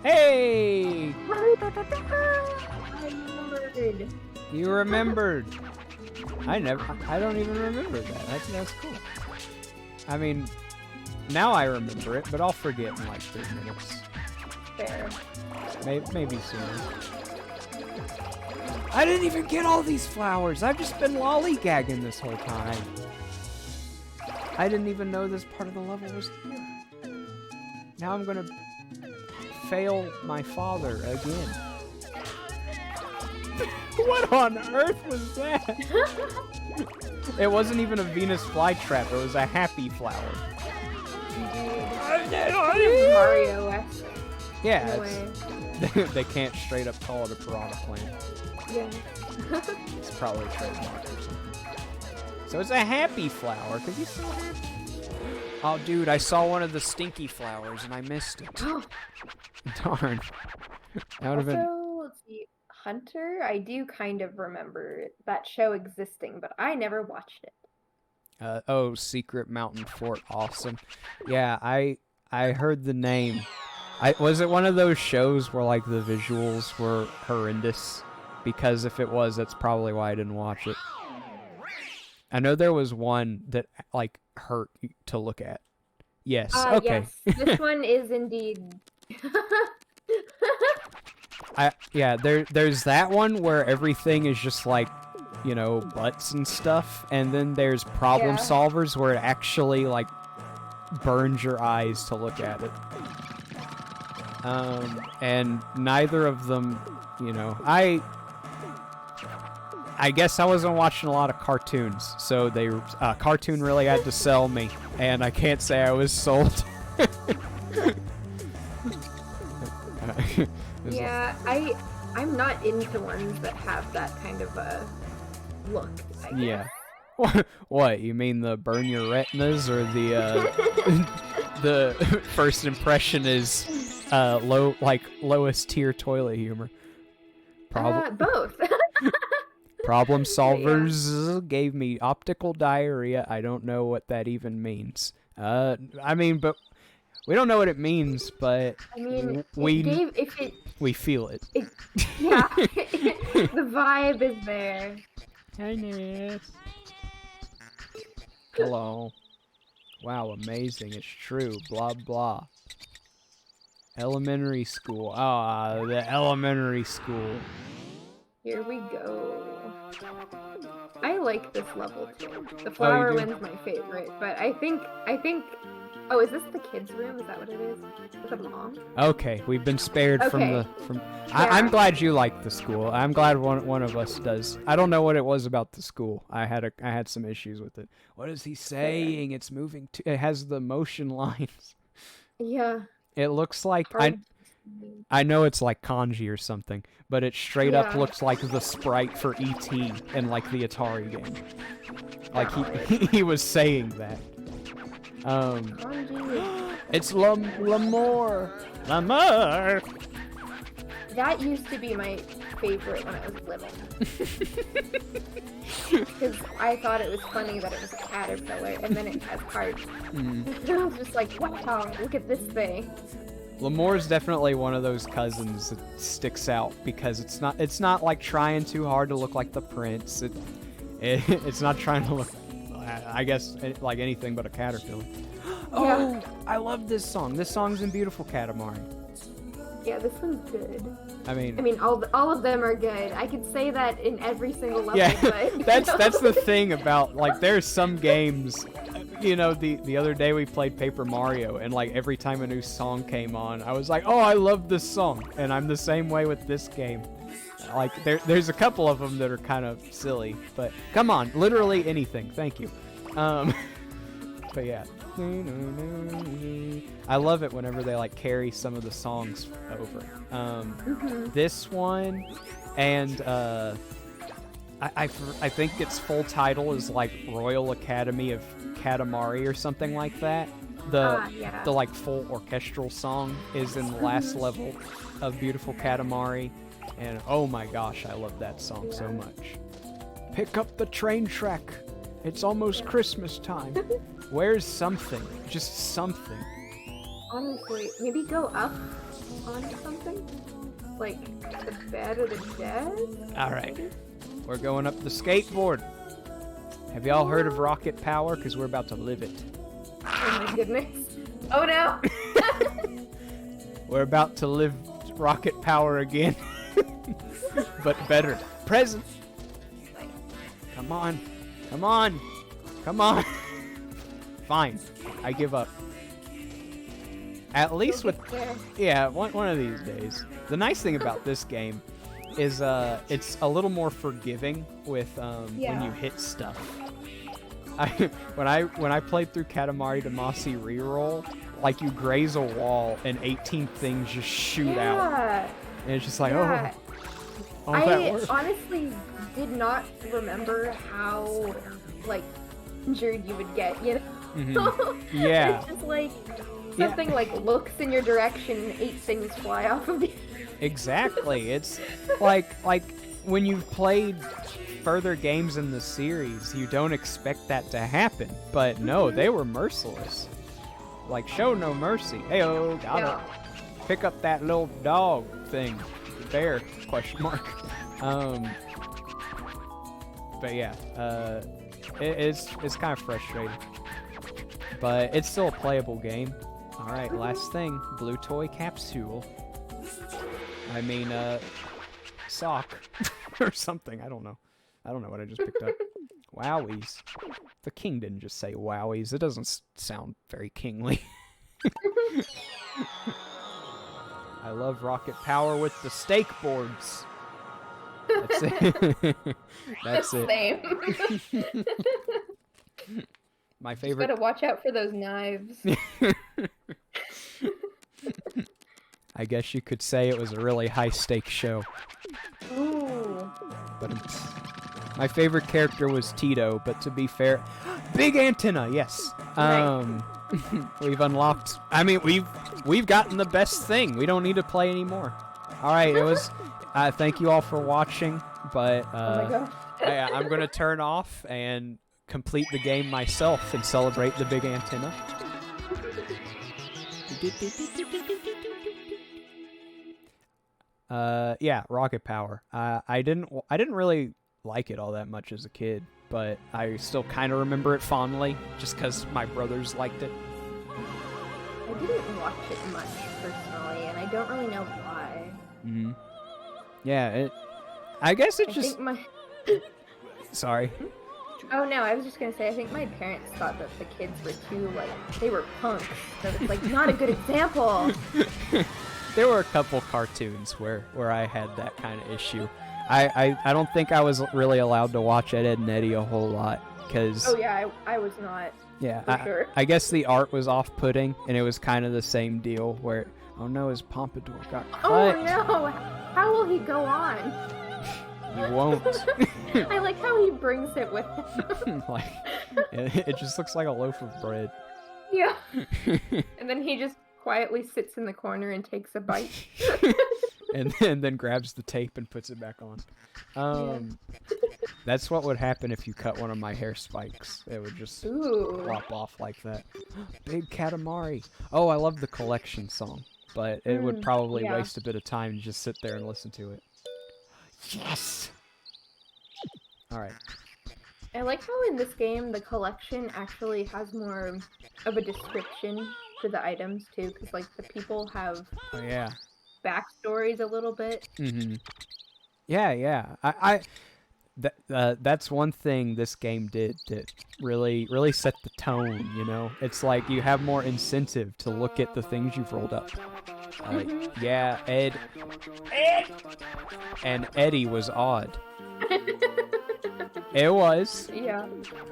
Hey!
I remembered.
You remembered. I don't even remember that. That's cool. I mean, now I remember it, but I'll forget in like 3 minutes.
Fair.
Maybe soon. I didn't even get all these flowers. I've just been lollygagging this whole time. I didn't even know this part of the level was here. Now I'm gonna fail my father again. What on earth was that? It wasn't even a Venus flytrap. It was a happy flower.
Mario-esque.
Yeah,
in a way.
they can't straight up call it a piranha plant.
Yeah.
It's probably a trademark or something. So it's a happy flower, because he's so happy. Oh, dude, I saw one of the stinky flowers and I missed it. Darn. That would have been...
Also, let's see, Hunter, I do kind of remember that show existing, but I never watched it.
Oh, Secret Mountain Fort, awesome. Yeah, I heard the name. Was it one of those shows where like the visuals were horrendous? Because if it was, that's probably why I didn't watch it. I know there was one that like hurt to look at. Yes. Okay.
Yes, this one is indeed.
There's that one where everything is just like, you know, butts and stuff, and then there's Problem Solvers where it actually like burns your eyes to look at it. And neither of them, you know, I guess I wasn't watching a lot of cartoons, so they Cartoon really had to sell me, and I can't say I was sold.
Yeah, I'm not into ones that have that kind of a look, I guess.
Yeah. What? You mean the burn your retinas, or the the first impression is lowest tier toilet humor?
Both.
Problem Solvers gave me optical diarrhea. I don't know what that even means. I mean, but we don't know what it means, but
I mean,
we feel it.
Yeah, the vibe is there.
Hi, Ness. Hello. Wow, amazing. It's true. Blah, blah. Elementary school. Ah, the elementary school.
Here we go. I like this level too. The flower one's my favorite, but I think. Oh, is this the kids' room? Is that what it is? With a mom?
Okay, we've been spared from.
Yeah.
I'm glad you like the school. I'm glad one of us does. I don't know what it was about the school. I had some issues with it. What is he saying? It's moving. It has the motion lines.
Yeah.
It looks like I know it's like kanji or something, but it straight up looks like the sprite for E.T. in like the Atari game. Like he was saying that. It's L'Amour. L'Amour.
That used to be my favorite when I was little. Because I thought it was funny that it was a caterpillar, and then it has hearts. And I was just like, wow, look at this thing.
L'Amour is definitely one of those cousins that sticks out because it's not like trying too hard to look like the prince. It's not trying to look, I guess, like anything but a caterpillar. Oh, I love this song. This song's in beautiful Katamari.
Yeah, this one's good.
I mean,
all of them are good. I could say that in every single level.
Yeah,
but,
that's the thing about, like, there's some games, you know, the other day we played Paper Mario, and like every time a new song came on, I was like, oh, I love this song, and I'm the same way with this game. Like, there's a couple of them that are kind of silly, but come on, literally anything. Thank you. But yeah. I love it whenever they like carry some of the songs over. This one, and I think its full title is like Royal Academy of Katamari or something like that. The like full orchestral song is in the last level of Beautiful Katamari, and oh my gosh, I love that song so much. Pick up the train track. It's almost Christmas time. Where's something? Just something.
Honestly, maybe go up on something? Like the bed or the dead?
Alright. We're going up the skateboard. Have y'all heard of rocket power? Because we're about to live it.
Oh my goodness. Oh no!
We're about to live rocket power again. But better. Present! Come on. Come on. Come on. Fine. I give up. At least with... Yeah, one of these days. The nice thing about this game is it's a little more forgiving with when you hit stuff. When I played through Katamari Damacy Reroll, like you graze a wall and 18 things just shoot out. And it's just like, oh
I honestly did not remember how like injured you would get, you know?
Yeah.
It's just like something like looks in your direction and 8 things fly off of you.
Exactly. It's like when you've played further games in the series, you don't expect that to happen. But no, they were merciless. Like, show no mercy. Heyo, got it. Pick up that little dog thing. Bear, question mark. But yeah, it's kind of frustrating. But it's still a playable game. Alright, last thing. Blue toy capsule. I mean, sock. Or something, I don't know. I don't know what I just picked up. Wowies. The king didn't just say wowies. It doesn't sound very kingly. I love rocket power with the steak boards. That's it. That's it.
Same.
My favorite.
Just gotta watch out for those knives.
I guess you could say it was a really high stakes show.
Ooh.
But my favorite character was Tito, but to be fair, big antenna, yes. We've unlocked. I mean, we've gotten the best thing. We don't need to play anymore. All right, it was. Thank you all for watching, but
Oh my gosh.
I'm gonna turn off and complete the game myself and celebrate the big antenna. Yeah, rocket power. I didn't really like it all that much as a kid, but I still kind of remember it fondly, just because my brothers liked it.
I didn't watch it much personally, and I don't really know why.
Yeah, I guess it
I
just.
think my.
Sorry.
Oh no, I was just gonna say I think my parents thought that the kids were too they were punks, so it's like not a good example.
There were a couple cartoons where I had that kind of issue. I don't think I was really allowed to watch Ed, Edd and Eddy a whole lot because.
Oh yeah, I was not.
Yeah,
sure.
I guess the art was off-putting, and it was kind of the same deal where, oh no, his pompadour got cut.
Oh no! How will he go on?
He won't.
I like how he brings it with him.
Like, it just looks like a loaf of bread.
Yeah. And then he just quietly sits in the corner and takes a bite.
and then grabs the tape and puts it back on. That's what would happen if you cut one of my hair spikes. It would just flop off like that. Big Katamari. Oh, I love the collection song, but it would probably waste a bit of time to just sit there and listen to it. Yes! Alright.
I like how in this game the collection actually has more of a description for the items too, because like the people have backstories a little bit.
Yeah. That's one thing this game did that really set the tone, you know? It's like you have more incentive to look at the things you've rolled up. Yeah, Ed. And Eddie was odd. It was.
Yeah.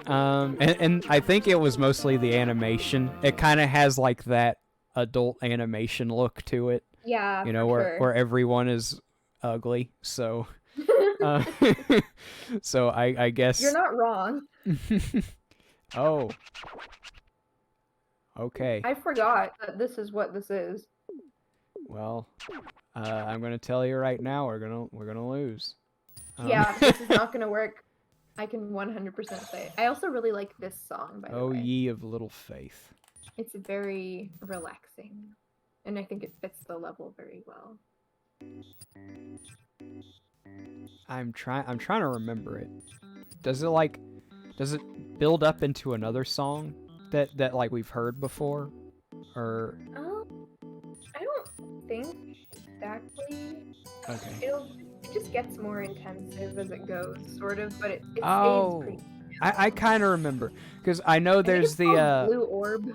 And I think it was mostly the animation. It kind of has like that adult animation look to it.
Yeah,
You know,
for
where
sure.
everyone is ugly. So, uh, so I guess.
You're not wrong.
Oh. Okay.
I forgot that this is what this is.
Well, I'm gonna tell you right now, we're gonna lose.
Yeah, this is not gonna work. I can 100% say. I also really like this song, by the
Oh,
way.
ye of little faith.
It's very relaxing, and I think it fits the level very well.
I'm trying to remember it. Does it build up into another song that like we've heard before, or
I don't think exactly.
okay?
It just gets more intensive as it goes, sort of, but it
Oh,
stays pretty.
I kind of remember because I know
I think
there's
it's
the
called Blue Orb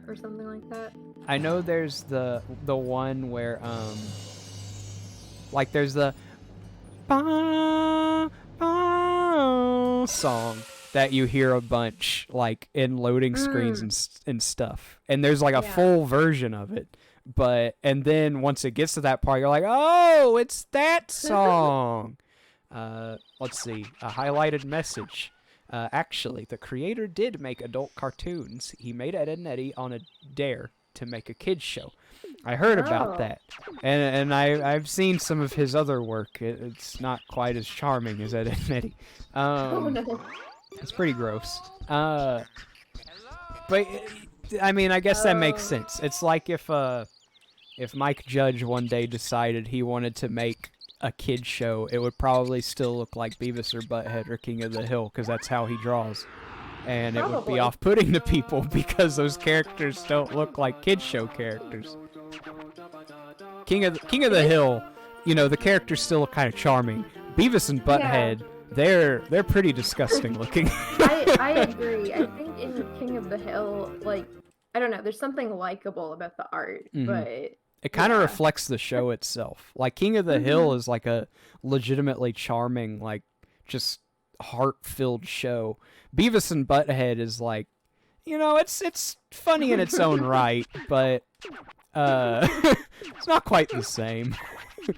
or something like that.
I know there's the one where like there's the ba, ba song that you hear a bunch like in loading screens and stuff, and there's like a full version of it, and then once it gets to that part you're like, oh, it's that song. Let's see, a highlighted message. Actually, the creator did make adult cartoons. He made Ed and Eddie on a dare to make a kids show. I heard about that, and I've seen some of his other work. It's not quite as charming as Ed and Eddie.
Oh no.
It's pretty gross. But I mean, I guess that makes sense. It's like if Mike Judge one day decided he wanted to make a kid show, it would probably still look like Beavis or Butthead or King of the Hill, because that's how he draws. And it would be off-putting to people because those characters don't look like kid show characters. King of the Hill, you know, the characters still look kind of charming. Beavis and Butthead, they're pretty disgusting looking.
I agree. I think in King of the Hill, like, I don't know, there's something likable about the art, but
it kind of reflects the show itself. Like King of the Hill is like a legitimately charming, like just heart-filled show. Beavis and Butthead is like, you know, it's funny in its own right, but it's not quite the same.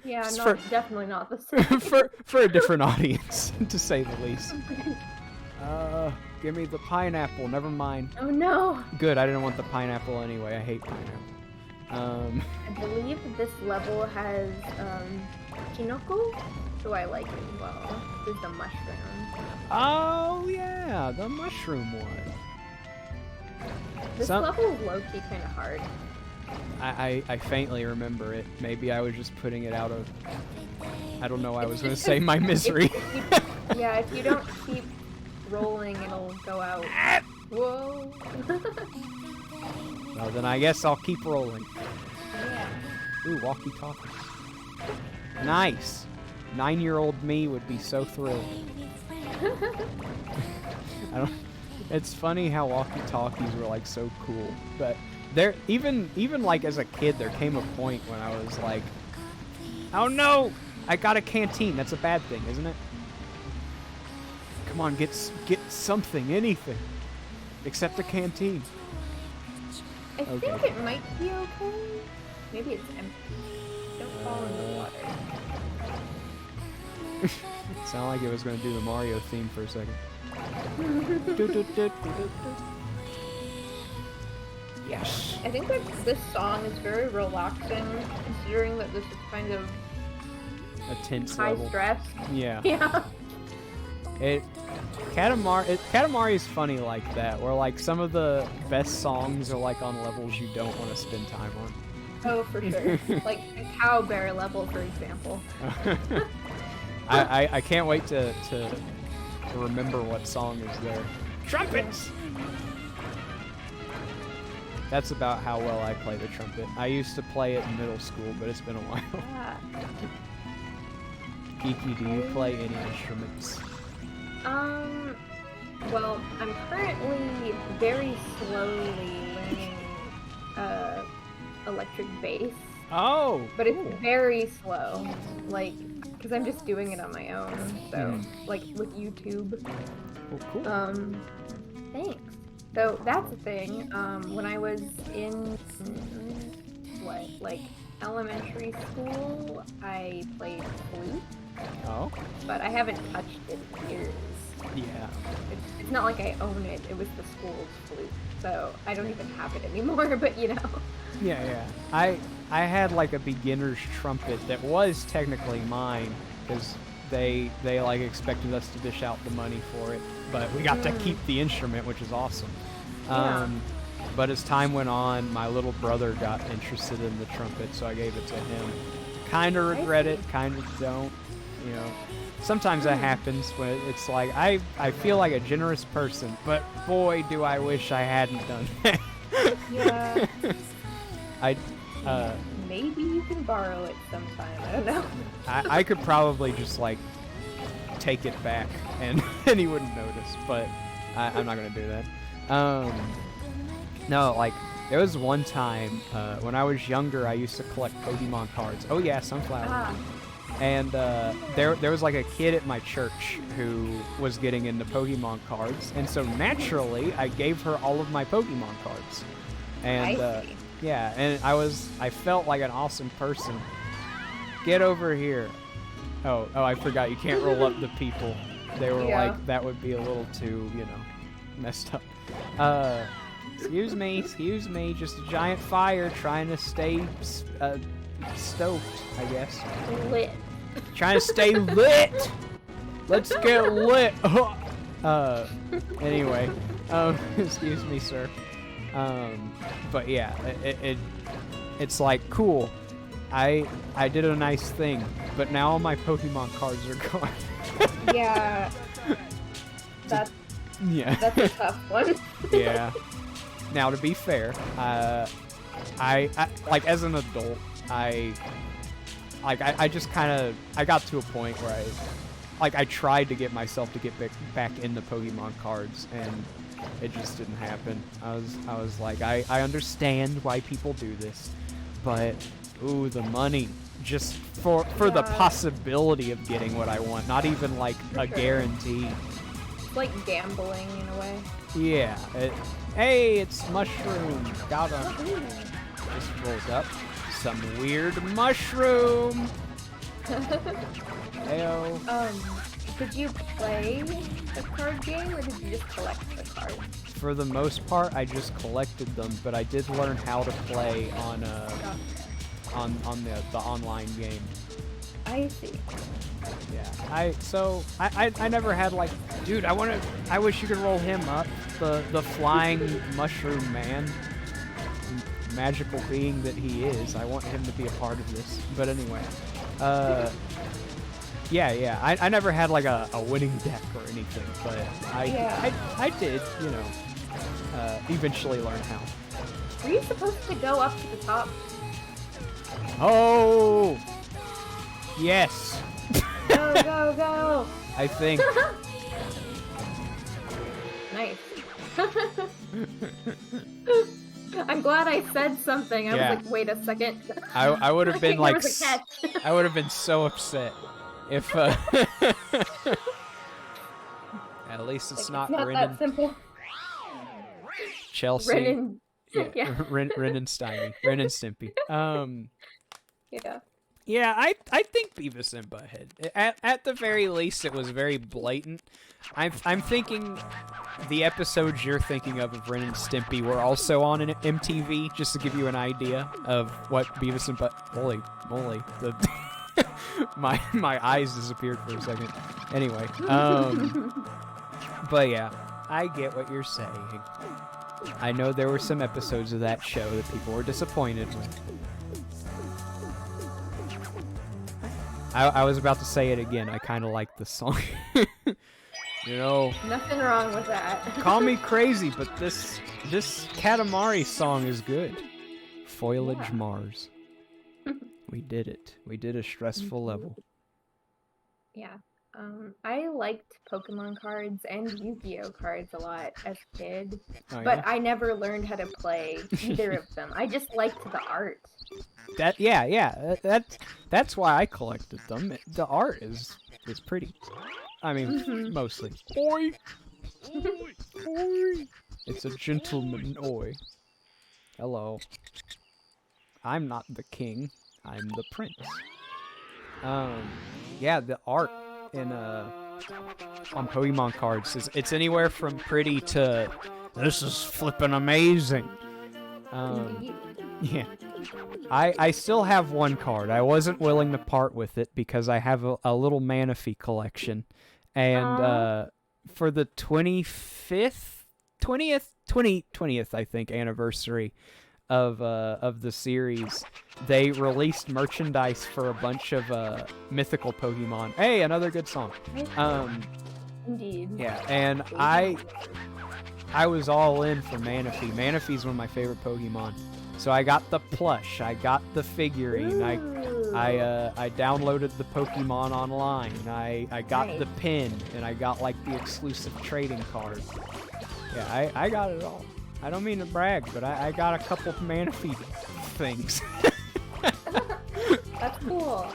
Yeah, definitely not the same.
for a different audience, to say the least. Give me the pineapple. Never mind.
Oh no.
Good. I didn't want the pineapple anyway. I hate pineapple.
I believe this level has Kinoko, who I like as well. Is the mushroom.
Oh yeah, the mushroom one.
This level is low-key kind of hard.
I faintly remember it. Maybe I was just putting it out of, I don't know, I was going to say my misery.
If you don't keep rolling, it'll go out. Whoa.
Well, then I guess I'll keep rolling.
Yeah.
Ooh, walkie-talkies. Nice. 9-year-old me would be so thrilled. It's funny how walkie-talkies were like so cool, but there even like as a kid there came a point when I was like, oh no, I got a canteen. That's a bad thing, isn't it? Come on, get something, anything, except a canteen.
I think it might be okay. Maybe it's empty. Don't fall in the water.
Sounded like it was going to do the Mario theme for a second. Yes.
I think that this song is very relaxing, considering that this is kind of
A tense
high
level.
stress.
Yeah.
Yeah.
Katamari is funny like that, where like some of the best songs are like on levels you don't want to spend time on.
Oh, for sure. Like the Cow Bear level, for example.
I can't wait to remember what song is there.
Trumpets!
That's about how well I play the trumpet. I used to play it in middle school, but it's been a while.
Yeah.
Kiki, do you play any instruments?
Well, I'm currently very slowly learning electric bass,
Oh,
but
cool.
it's very slow. Like, because I'm just doing it on my own. So, like with YouTube.
Oh, cool.
Thanks. So that's the thing. When I was in like elementary school, I played flute,
Oh,
but I haven't touched it in years.
yeah.
It's not like I own it. It was the school's flute, so I don't even have it anymore. But you know.
Yeah. I had like a beginner's trumpet that was technically mine because they like expected us to dish out the money for it, but we got to keep the instrument, which is awesome.
Yeah.
But as time went on, my little brother got interested in the trumpet, so I gave it to him. Kind of regret it, kind of don't. You know, sometimes that happens when it's like I feel like a generous person, but boy, do I wish I hadn't done that.
Yeah.
Maybe
you can borrow it sometime. I don't know.
I could probably just like take it back and he wouldn't notice, but I'm not gonna do that. No, like there was one time when I was younger, I used to collect Pokemon cards. Oh yeah, Sunflower. And there was like a kid at my church who was getting into Pokemon cards, and so naturally I gave her all of my Pokemon cards. And
I see.
yeah, and I felt like an awesome person. Get over here. Oh, I forgot you can't roll up the people. They were like, that would be a little too, messed up. Excuse me, just a giant fire trying to stay stoked, I guess.
Lit.
Trying to stay lit! Let's get lit! Anyway, excuse me, sir. But yeah, it's like, cool. I did a nice thing, but now all my Pokemon cards are gone.
Yeah. That's a tough one.
Yeah. Now, to be fair, I like as an adult, I just kind of I got to a point where I tried to get myself to get back into Pokemon cards, and it just didn't happen. I was like, I understand why people do this, but ooh, the money just for the possibility of getting what I want, not even like a guarantee.
It's like gambling in a way.
Yeah. Hey, it's mushroom. Got him. Just rolled up some weird mushroom. Heyo.
Did you play the card game, or did you just collect the cards?
For the most part, I just collected them, but I did learn how to play on the online game.
I see.
Yeah. I never had like, dude, I wish you could roll him up, the flying mushroom man, magical being that he is. I want him to be a part of this. But anyway, yeah. I never had like a winning deck or anything, but I did, eventually learn how.
Were you supposed to go up to the top?
Oh, yes.
Go!
I think.
Nice. I'm glad I said something. I was like, wait a second.
I would have been
There
like,
was a catch.
I would have been so upset if. At least it's not
not
Ren
that
and
simple.
Chelsea.
Ren
Ren and Stimpy. Ren and Stimpy.
Yeah.
Yeah, I think Beavis and Butthead. At the very least, it was very blatant. I'm thinking the episodes you're thinking of Ren and Stimpy were also on an MTV, just to give you an idea of what Beavis and Holy moly, my eyes disappeared for a second. Anyway, but yeah, I get what you're saying. I know there were some episodes of that show that people were disappointed with. I was about to say it again. I kind of like the song.
Nothing wrong with that.
Call me crazy, but this Katamari song is good. Foliage Mars. We did it. We did a stressful level.
Yeah. I liked Pokemon cards and Yu-Gi-Oh cards a lot as a kid,
Oh,
but
yeah?
I never learned how to play either of them. I just liked the art.
That's why I collected them. The art is pretty. I mean,
Mhm.
mostly. Oi, oi. It's a gentleman, oi. Hello. I'm not the king. I'm the prince. Yeah, the art in on Pokemon cards it's anywhere from pretty to this is flippin' amazing.
Indeed.
Yeah. I still have one card. I wasn't willing to part with it because I have a little Manaphy collection. And
Aw.
for the 20th, I think, anniversary of the series, they released merchandise for a bunch of mythical Pokemon. Hey, another good song.
Indeed.
Yeah, and I was all in for Manaphy. Manaphy's one of my favorite Pokemon. So I got the plush, I got the figurine, I downloaded the Pokemon online, I got
Nice.
the pin, and I got like the exclusive trading card. Yeah, I got it all. I don't mean to brag, but I got a couple of Manaphy things.
That's cool.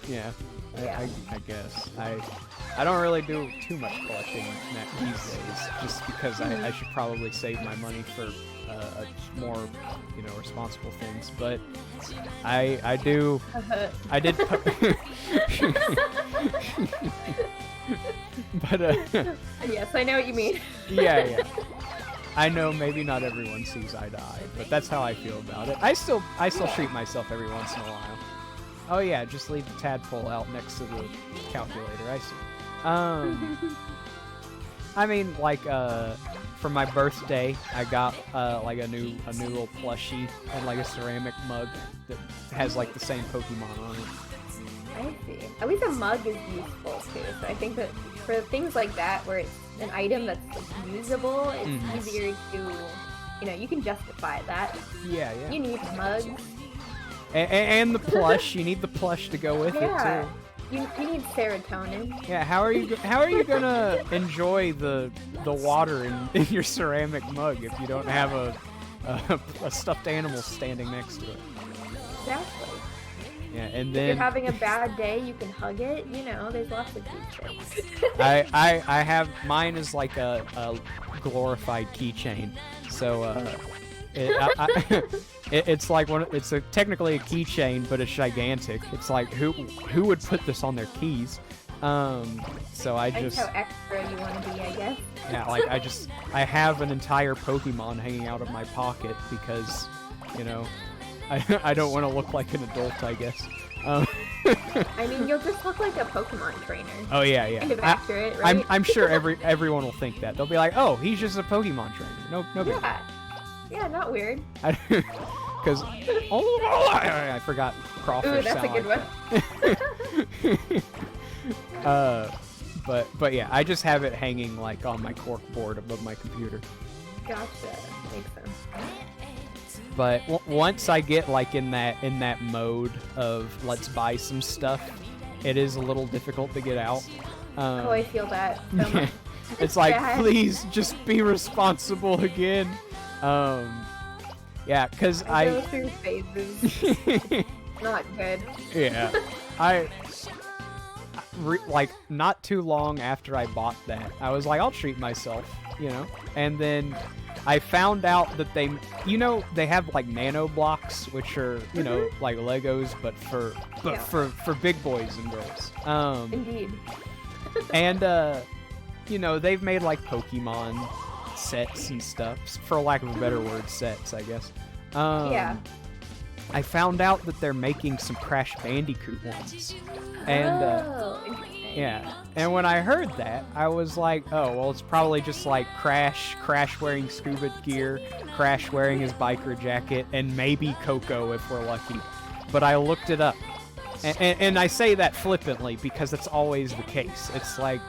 Yeah,
Yeah.
I guess. I don't really do too much collecting these days, just because I should probably save my money for more, responsible things. But I do. I did. But
Yes, I know what you mean.
yeah. I know maybe not everyone sees eye to eye, but that's how I feel about it. I still treat myself every once in a while. Oh yeah, just leave the tadpole out next to the calculator. I see. I mean, like, for my birthday, I got like a new little plushie and like a ceramic mug that has like the same Pokemon on it.
I see. At least a mug is useful too. So I think that for things like that, where it's an item that's like, usable, it's easier to, you can justify that.
Yeah.
You need mugs.
And the plush. You need the plush to go with it
Yeah.
too.
You need serotonin.
Yeah, how are you gonna enjoy the water in your ceramic mug if you don't have a stuffed animal standing next to it?
Exactly.
Yeah, and
If
then
you're having a bad day, you can hug it. There's lots of cute things.
I have mine is like a glorified keychain, so it's like it's technically a keychain, but it's gigantic. It's like who would put this on their keys? So I
That's
just
how extra you want to be, I guess.
yeah, like I have an entire Pokemon hanging out of my pocket because I don't want to look like an adult, I guess.
I mean, you'll just look like a Pokemon trainer.
Oh yeah.
Kind of accurate, right?
I'm sure everyone will think that. They'll be like, oh, he's just a Pokemon trainer. No big.
Yeah, not weird.
Because I forgot crawfish.
Ooh, that's a
sound
good
one. But yeah, I just have it hanging like on my cork board above my computer.
Gotcha. Makes sense.
But once I get like in that mode of let's buy some stuff, it is a little difficult to get out.
Oh, I feel that so much.
It's like,
bad.
please just be responsible again. Yeah, because
I go through phases. Not good.
Yeah, like not too long after I bought that, I was like, I'll treat myself, and then I found out that they have like nano blocks, which are like Legos, but for big boys and girls.
Indeed.
And they've made like Pokemon sets and stuff, for lack of a better word, sets, I guess.
Yeah.
I found out that they're making some Crash Bandicoot ones, and
Interesting.
yeah. And when I heard that, I was like, oh, well, it's probably just like Crash wearing scuba gear, Crash wearing his biker jacket, and maybe Coco if we're lucky. But I looked it up, and I say that flippantly because it's always the case. It's like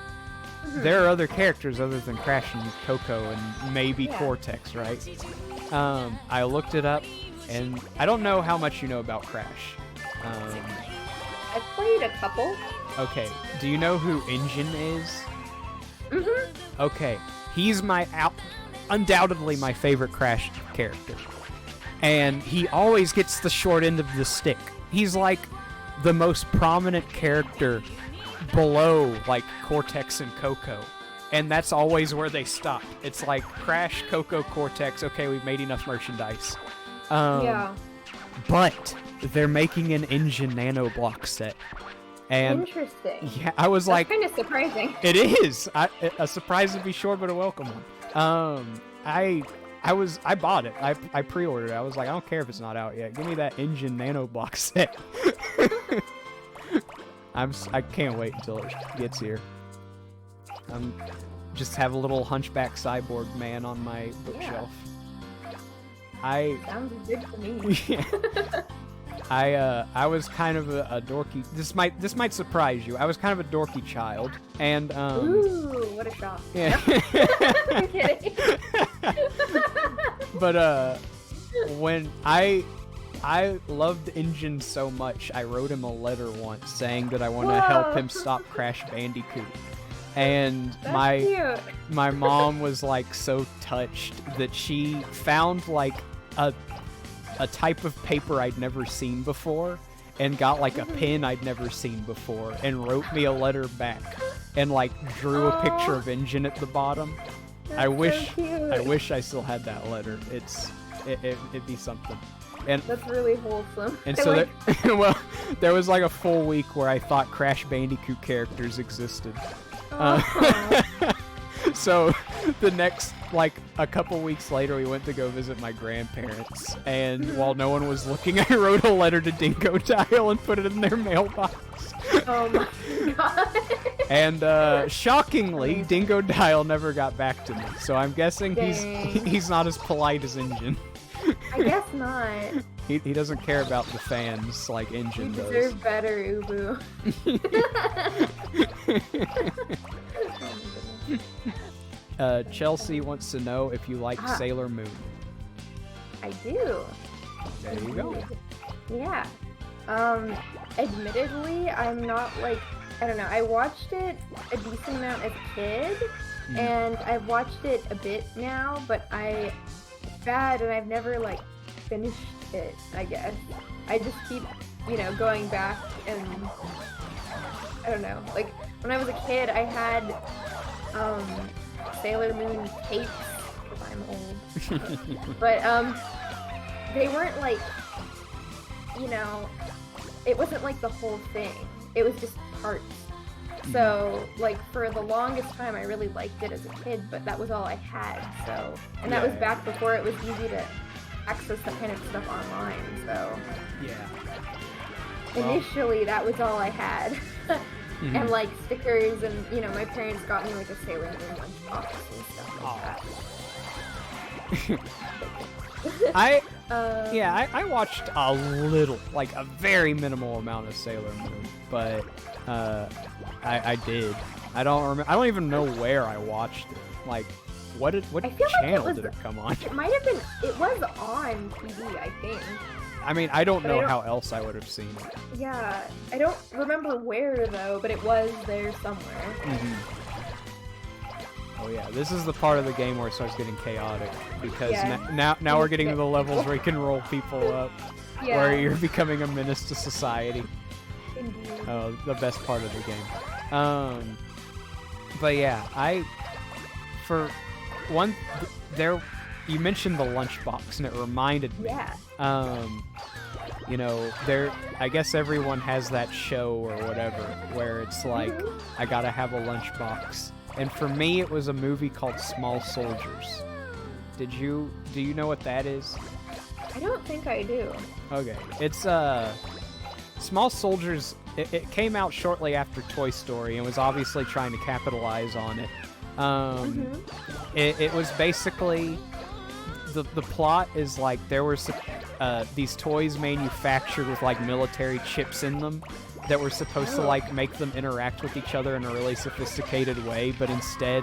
there are other characters other than Crash and Coco and maybe Cortex, right? I looked it up, and I don't know how much you know about Crash.
I've played a couple.
Okay, do you know who Engine is?
Mm-hmm.
Okay, he's undoubtedly my favorite Crash character. And he always gets the short end of the stick. He's like the most prominent character below like Cortex and Coco. And that's always where they stop. It's like Crash, Coco, Cortex, okay, we've made enough merchandise.
Yeah.
But they're making an Engine Nano Block set. And
Interesting.
yeah, I was like,
kind of surprising.
it is a surprise to be sure, but a welcome one. I bought it. I pre-ordered it. I was like, I don't care if it's not out yet. Give me that Engine Nano Block set. I can't wait until it gets here. Just have a little hunchback cyborg man on my bookshelf.
Sounds good to me.
Yeah. I was kind of a dorky. This might surprise you. I was kind of a dorky child, and
Ooh, what a shock!
Yeah.
I'm kidding.
But when I loved Engine so much, I wrote him a letter once saying that I want to help him stop Crash Bandicoot. And
That's cute.
my mom was like so touched that she found like a type of paper I'd never seen before and got like a pen I'd never seen before and wrote me a letter back and like drew a picture of Engine at the bottom.
That's
I wish
so cute.
I wish I still had that letter. It'd be something. And
That's really wholesome.
and
I
so
like,
there was like a full week where I thought Crash Bandicoot characters existed. So the next, like a couple weeks later, we went to go visit my grandparents, and while no one was looking, I wrote a letter to Dingo Dial and put it in their mailbox.
oh my god.
And shockingly, Dingo Dial never got back to me, so I'm guessing
Dang.
he's not as polite as Engine.
I guess not.
He doesn't care about the fans like
You
Engine does.
deserve better, Ubu.
Chelsea wants to know if you like Sailor Moon.
I do.
There you go.
Yeah. Admittedly, I'm not like, I don't know, I watched it a decent amount as a kid, and I've watched it a bit now, but it's bad, and I've never, like, finished it, I guess. I just keep, going back, and, I don't know, like, when I was a kid, I had, Sailor Moon tapes, because I'm old, but, they weren't, like, it wasn't like the whole thing. It was just parts. So, like, for the longest time, I really liked it as a kid, but that was all I had, so... And that was back before it was easy to access that kind of stuff online, so...
Yeah.
Initially, that was all I had. And, like, stickers, and, my parents got me, like, a Sailor Moon lunchbox and stuff like that.
I watched a little, like a very minimal amount of Sailor Moon, but I did. I don't even know where I watched it. Like, what channel did it come on?
It might have been. It was on TV, I think.
I mean, I don't know how else I would have seen it.
Yeah, I don't remember where though, but it was there somewhere.
Oh yeah, this is the part of the game where it starts getting chaotic, because now we're getting to the levels where you can roll people up, where you're becoming a menace to society.
Indeed.
Oh, the best part of the game. But yeah, you mentioned the lunchbox, and it reminded me.
Yeah.
I guess everyone has that show or whatever, where it's like, I gotta have a lunchbox. And for me, it was a movie called Small Soldiers. Do you know what that is?
I don't think I do.
Okay. It's, Small Soldiers, it came out shortly after Toy Story and was obviously trying to capitalize on it. It was basically, the plot is like, there were these toys manufactured with like military chips in them that were supposed to like make them interact with each other in a really sophisticated way, but instead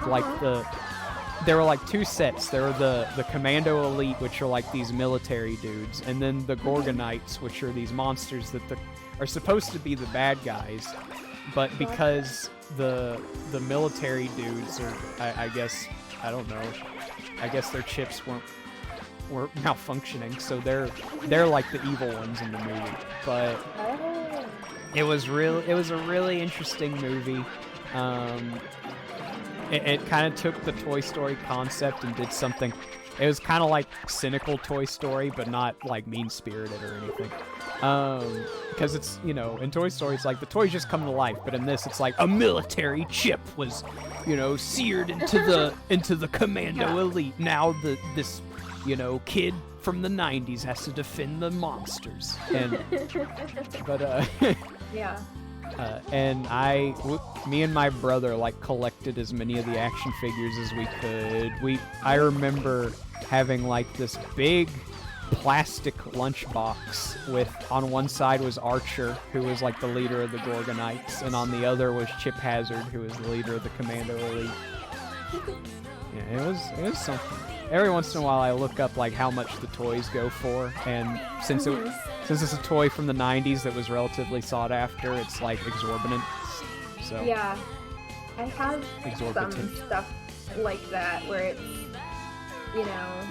there were like two sets. There were the Commando Elite, which are like these military dudes, and then the Gorgonites, which are these monsters that are supposed to be the bad guys. but because the military dudes are, I guess, I don't know, I guess their chips were malfunctioning, so they're like the evil ones in the movie. But it was a really interesting movie. It kind of took the Toy Story concept and did something. It was kind of like cynical Toy Story, but not like mean-spirited or anything. Because it's, you know, in Toy Story, it's like the toys just come to life, but in this, it's like a military chip was, you know, seared into the commando elite. Now this, you know, kid from the 90s has to defend the monsters. And but
Yeah.
and me and my brother like collected as many of the action figures as we could. I remember having like this big plastic lunchbox with, on one side was Archer, who was like the leader of the Gorgonites, and on the other was Chip Hazard, who was the leader of the Commando Elite. Yeah, it was something. Every once in a while I look up like how much the toys go for, and since it's a toy from the 90s that was relatively sought after, it's like exorbitant. So
Yeah. I have
Exorbitant.
some stuff like that where it's, you know,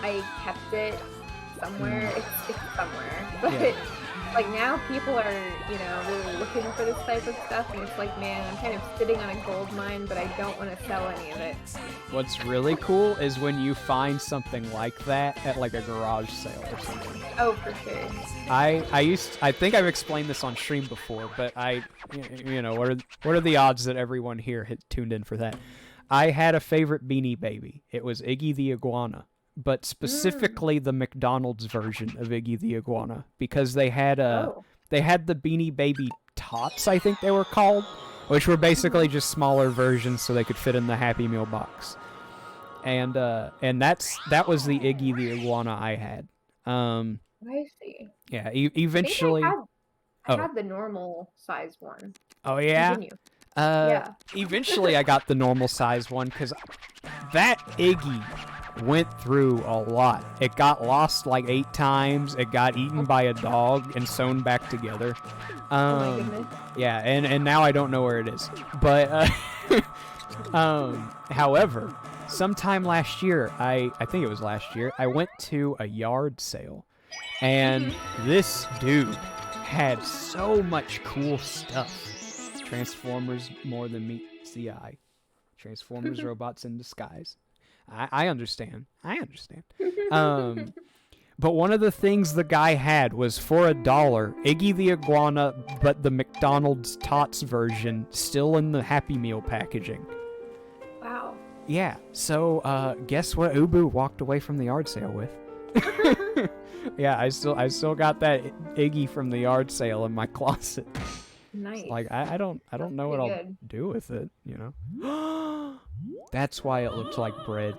I kept it somewhere. It's somewhere. But
Yeah.
like now people are, you know, really looking for this type of stuff, and it's like, man, I'm kind of sitting on a gold mine, but I don't want to sell any of it.
What's really cool is when you find something like that at like a garage sale or something.
Oh, for sure.
I think I've explained this on stream before, but you know, what are the odds that everyone here had tuned in for that? I had a favorite Beanie Baby. It was Iggy the Iguana, but specifically the McDonald's version of Iggy the Iguana, because they had the Beanie Baby Tots, I think they were called, which were basically just smaller versions so they could fit in the Happy Meal box. And that was the Iggy the Iguana I had.
I see.
Yeah, eventually.
I had the normal size one.
Oh yeah.
Continue.
Yeah. Eventually, I got the normal size one because that Iggy went through a lot. It got lost like 8 times. It got eaten by a dog and sewn back together.
Oh my goodness.
Yeah, and now I don't know where it is. But however, sometime last year, I think it was last year, I went to a yard sale, and this dude had so much cool stuff. Transformers more than meets the eye. Transformers robots in disguise. I understand. But one of the things the guy had was, for $1, Iggy the Iguana, but the McDonald's Tots version, still in the Happy Meal packaging.
Wow.
Yeah, so guess what Ubu walked away from the yard sale with? Yeah, I still got that Iggy from the yard sale in my closet.
Nice.
Like I don't know what I'll
good.
do with it, you know. That's why it looked like bread.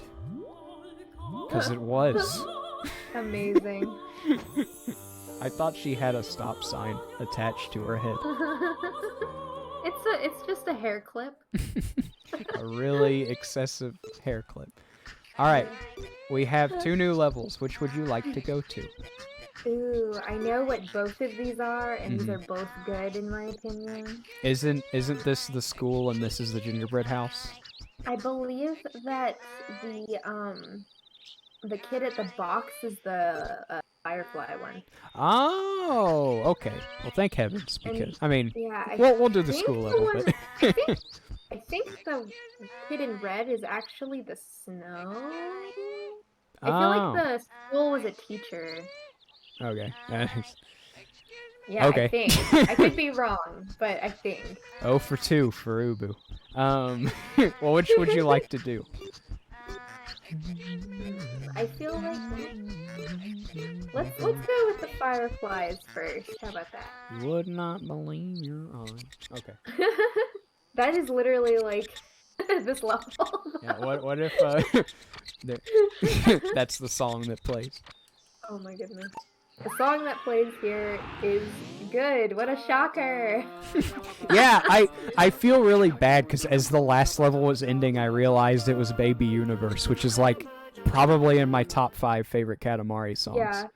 Because it was.
Amazing.
I thought she had a stop sign attached to her head.
It's just a hair clip.
A really excessive hair clip. Alright, we have 2 new levels. Which would you like to go to?
Ooh, I know what both of these are, and these are both good in my opinion.
Isn't this the school and this is the gingerbread house?
I believe that the kid at the box is the Firefly one.
Oh, okay. Well, thank heavens, because I mean,
Yeah,
we'll do the
think
school
the
level,
one-
but
I think the kid in red is actually the snow. I feel like the school was a teacher.
okay.
Yeah,
Okay.
I think. I could be wrong, but I think.
0 for 2 for Ubu. Well, which would you like to do?
I feel like let's go with the fireflies first. How about that?
You would not believe your eyes. Okay.
That is literally like this level.
Yeah. What if that's the song that plays?
Oh my goodness. The song that plays here is good. What a shocker.
Yeah, I feel really bad because as the last level was ending, I realized it was Baby Universe, which is like probably in my top 5 favorite Katamari songs.
Yeah,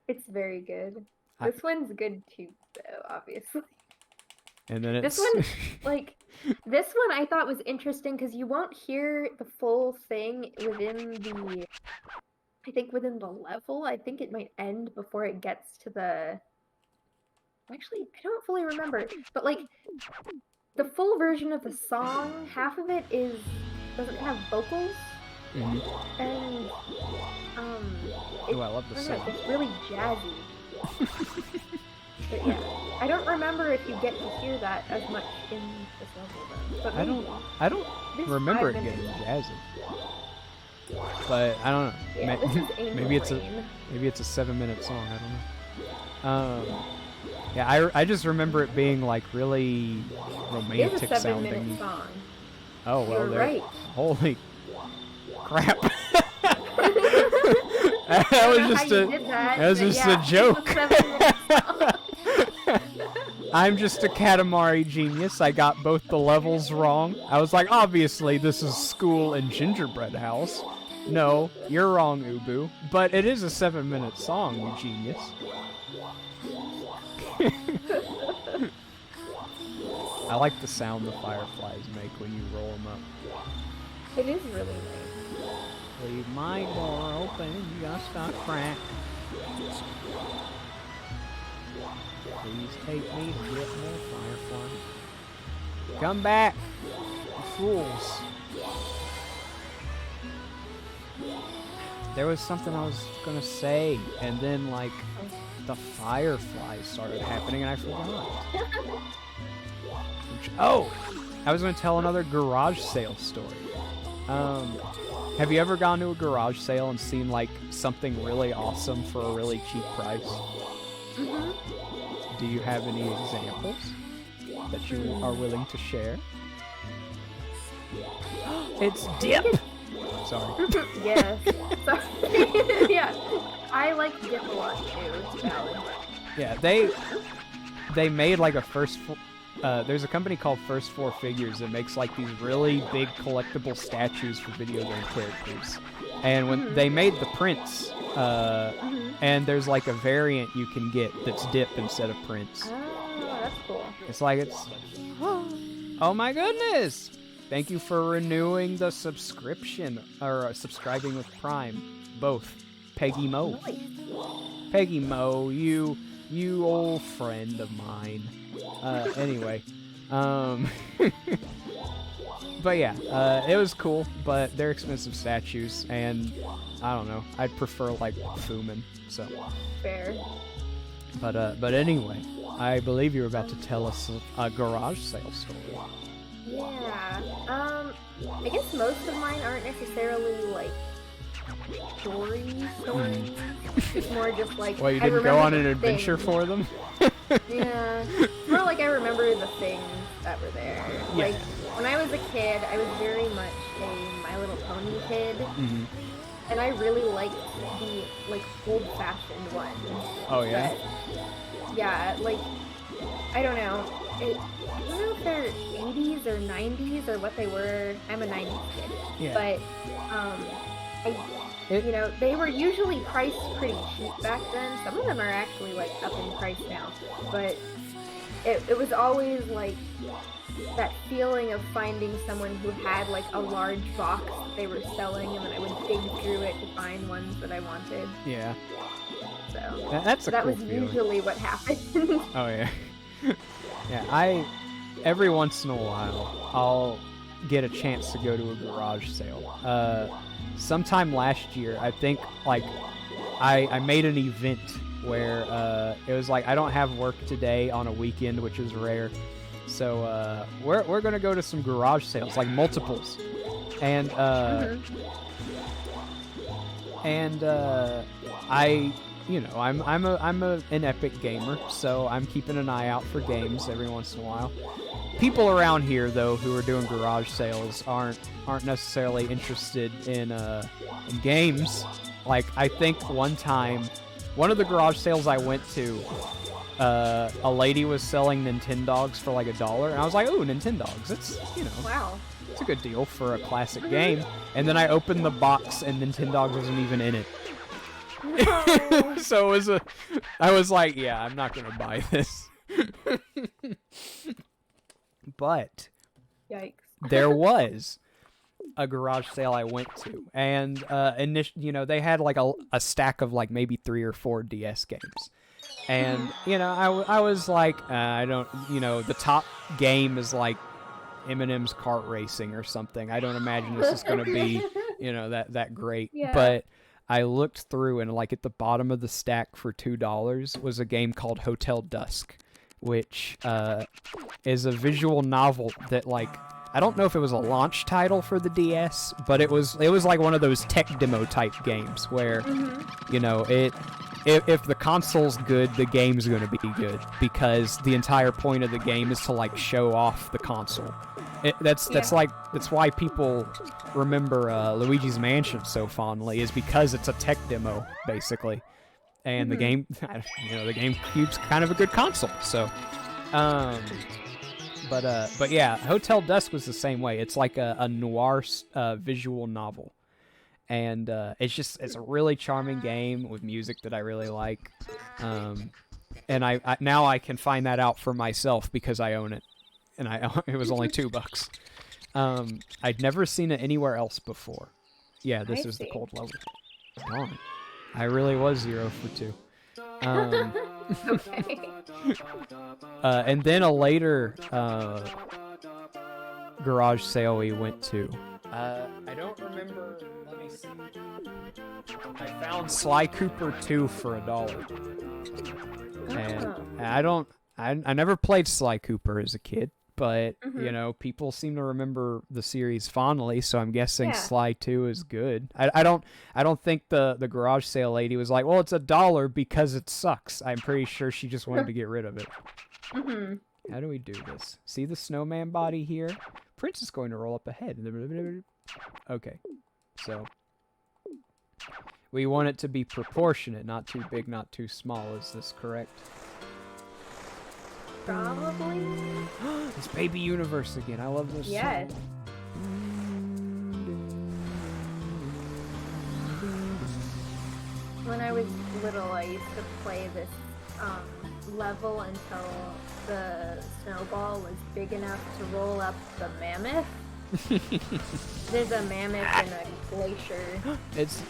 it's very good. This one's good too, though, obviously.
and then it's
This one, like, this one I thought was interesting because you won't hear the full thing within the level. I think it might end before it gets to the. Actually, I don't fully remember, but like, the full version of the song, half of it doesn't have vocals,
Mhm.
and
Oh, I love the
I don't know,
song.
it's really jazzy. But yeah, I don't remember if you get to hear that as much in this level though. But
I don't
this
remember it
5
getting
minutes-
jazzy. But I don't know.
Yeah, this is Angel
maybe it's
Rain.
maybe it's a 7-minute song. I don't know. Yeah, I just remember it being like really
It is
romantic
a 7
sounding.
minute song.
Oh well,
You're
there.
right.
Holy crap!
I
that was
don't know
just
how
a
you did that,
that was
but
just
yeah,
a joke.
it's a 7-minute song.
I'm just a Katamari genius. I got both the levels wrong. I was like, obviously this is school and gingerbread house. No, you're wrong, Ubu. But it is a 7-minute song, you genius. I like the sound the fireflies make when you roll them up.
It is really nice.
Leave my door open just a crack. Please take me to get more fireflies. Come back, you fools. There was something I was gonna say, and then like the fireflies started happening, and I forgot. Oh, I was gonna tell another garage sale story. Have you ever gone to a garage sale and seen like something really awesome for a really cheap price?
Mhm.
Do you have any examples that you are willing to share? It's dip. Sorry.
Yes. So, yeah, I like dip a lot too. It's valid.
Yeah, they made like a there's a company called First Four Figures that makes like these really big collectible statues for video game characters. And when they made the prints, and there's like a variant you can get that's dip instead of prints.
Oh, that's cool.
It's like oh my goodness! Thank you for renewing the subscription or subscribing with Prime, both. Peggy Mo.
Nice.
Peggy Mo, you old friend of mine. Anyway, but yeah, it was cool, but they're expensive statues, and I don't know, I'd prefer like Fumin, so.
Fair.
But anyway, I believe you were about to tell us a garage sale story.
Yeah. I guess most of mine aren't necessarily like stories. It's more just like
Well, you
I
didn't go
remember
on an
the
adventure
things.
for them?
Yeah. It's more like I remember the things that were there.
Yeah.
Like when I was a kid, I was very much a My Little Pony kid,
Mm-hmm.
and I really liked the like old-fashioned ones.
Oh yeah?
But, yeah, like I don't know. I don't know if they're 80s or 90s or what they were. I'm a 90s kid.
Yeah.
But you know, they were usually priced pretty cheap back then. Some of them are actually like up in price now. But it was always like that feeling of finding someone who had like a large box that they were selling, and then I would dig through it to find ones that I wanted.
Yeah.
So
That's a
that
cool
was
feeling.
usually what happened.
Oh yeah. Yeah, every once in a while I'll get a chance to go to a garage sale. Sometime last year, I think like I made an event where it was like I don't have work today on a weekend, which is rare. So we're gonna go to some garage sales, like multiples. And I'm an epic gamer, so I'm keeping an eye out for games every once in a while. People around here, though, who are doing garage sales aren't necessarily interested in games. Like I think one time, one of the garage sales I went to, a lady was selling Nintendogs for like $1, and I was like, "Ooh, Nintendogs! It's
Wow.
it's a good deal for a classic game." And then I opened the box, and Nintendogs wasn't even in it.
No.
So I was like, yeah, I'm not gonna buy this. but
Yikes.
there was a garage sale I went to, and they had like a stack of like maybe 3 or 4 DS games, and I was like, I don't, the top game is like Eminem's kart racing or something. I don't imagine this is going to be that great.
Yeah.
But I looked through, and like at the bottom of the stack for $2 was a game called Hotel Dusk, which is a visual novel that, like, I don't know if it was a launch title for the DS, but it was like one of those tech demo type games where if the console's good, the game's going to be good, because the entire point of the game is to like show off the console. That's why people remember Luigi's Mansion so fondly, is because it's a tech demo basically, and the GameCube's kind of a good console. So, but yeah, Hotel Dusk was the same way. It's like a noir visual novel, and it's a really charming game with music that I really like, and I now I can find that out for myself because I own it. And it was only $2. I'd never seen it anywhere else before. Yeah, this is the cold level. Darn. I really was 0 for 2.
Okay.
And then a later garage sale we went to. I don't remember. Let me see. I found Sly Cooper 2 for $1. And I never played Sly Cooper as a kid. But, people seem to remember the series fondly, so I'm guessing Sly 2 is good. I don't think the garage sale lady was like, well, it's $1 because it sucks. I'm pretty sure she just wanted to get rid of it.
Mm-hmm.
How do we do this? See the snowman body here? Prince is going to roll up ahead. Okay, so we want it to be proportionate, not too big, not too small. Is this correct?
Probably.
It's Baby Universe again. I love this
Yes.
song.
When I was little, I used to play this level until the snowball was big enough to roll up the mammoth. There's a mammoth in a glacier.
It's.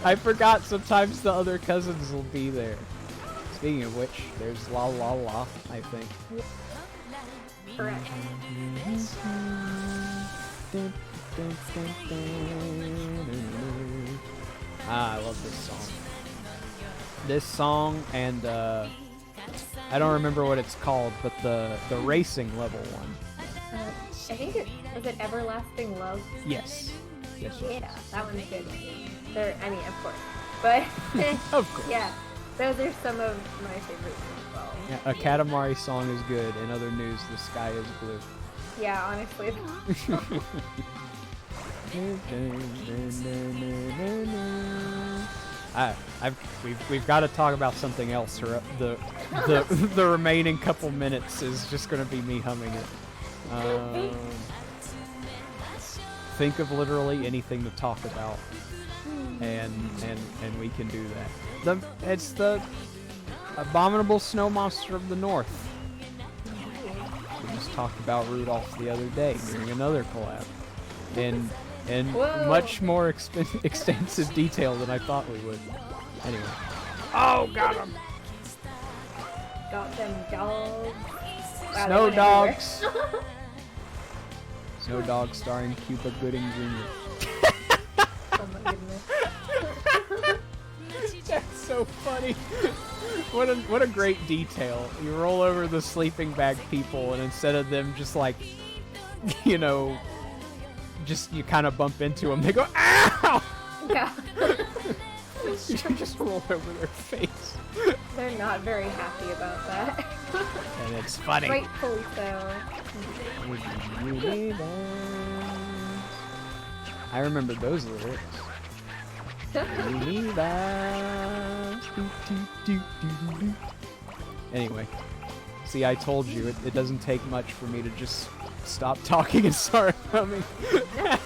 I forgot sometimes the other cousins will be there. Speaking of which, there's La La La, I think.
Correct.
I love this song. This song and I don't remember what it's called, but the racing level one.
I think was it Everlasting Love?
Yes. Yes.
Yeah, that one's good. Of course. But
Of course.
yeah, those are some of my favorites as well.
Yeah, a Katamari song is good. In other news, the sky is blue.
Yeah, honestly.
We've got to talk about something else. Or the remaining couple minutes is just going to be me humming it. Think of literally anything to talk about, and we can do that. It's the abominable snow monster of the north. We just talked about Rudolph the other day during another collab, in much more extensive detail than I thought we would. Anyway. Oh, got him!
Got them dogs. Wow,
Snow Dogs. Snow Dogs starring Cuba Gooding Jr.
Oh my goodness.
That's so funny. What a great detail. You roll over the sleeping bag people, and instead of them just like, just you kind of bump into them, they go, ow!
Yeah.
You just roll over their face.
They're not very happy about that.
And it's funny.
Rightfully so.
I remember those lyrics. Anyway, see, I told you, it doesn't take much for me to just stop talking and start humming.
I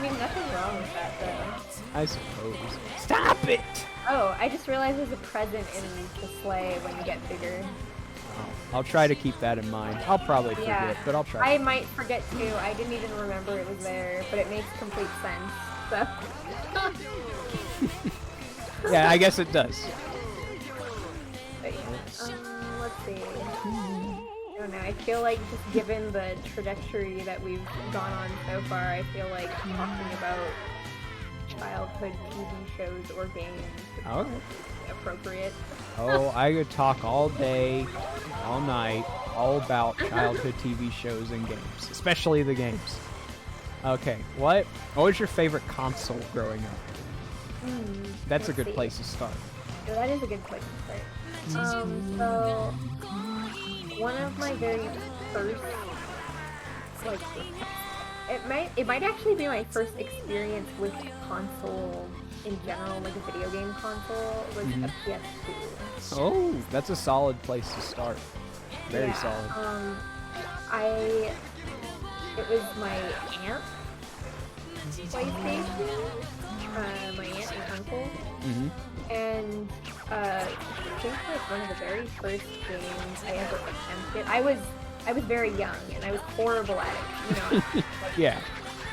mean, nothing wrong with that, though.
I suppose. Stop it!
Oh, I just realized there's a present in the sleigh when you get bigger.
I'll try to keep that in mind. I'll probably forget,
Yeah.
but I'll try.
I might forget too. I didn't even remember it was there, but it makes complete sense. So.
Yeah, I guess it does.
But, let's see. I don't know. I feel like just given the trajectory that we've gone on so far, I feel like talking about childhood TV shows or games is
Okay.
appropriate.
Oh, I could talk all day, all night, all about childhood TV shows and games, especially the games. Okay, what was your favorite console growing up? That's a
Let's
good
see.
place to start.
So that is a good place to start. So one of my very first, like, it might actually be my first experience with console in general, like a video game console, was a PS2.
Oh, that's a solid place to start. Very
Yeah,
solid.
It was my aunt's PlayStation, my aunt and uncle, and I think like one of the very first games I ever attempted. I was very young and I was horrible at it. You know, like,
Yeah.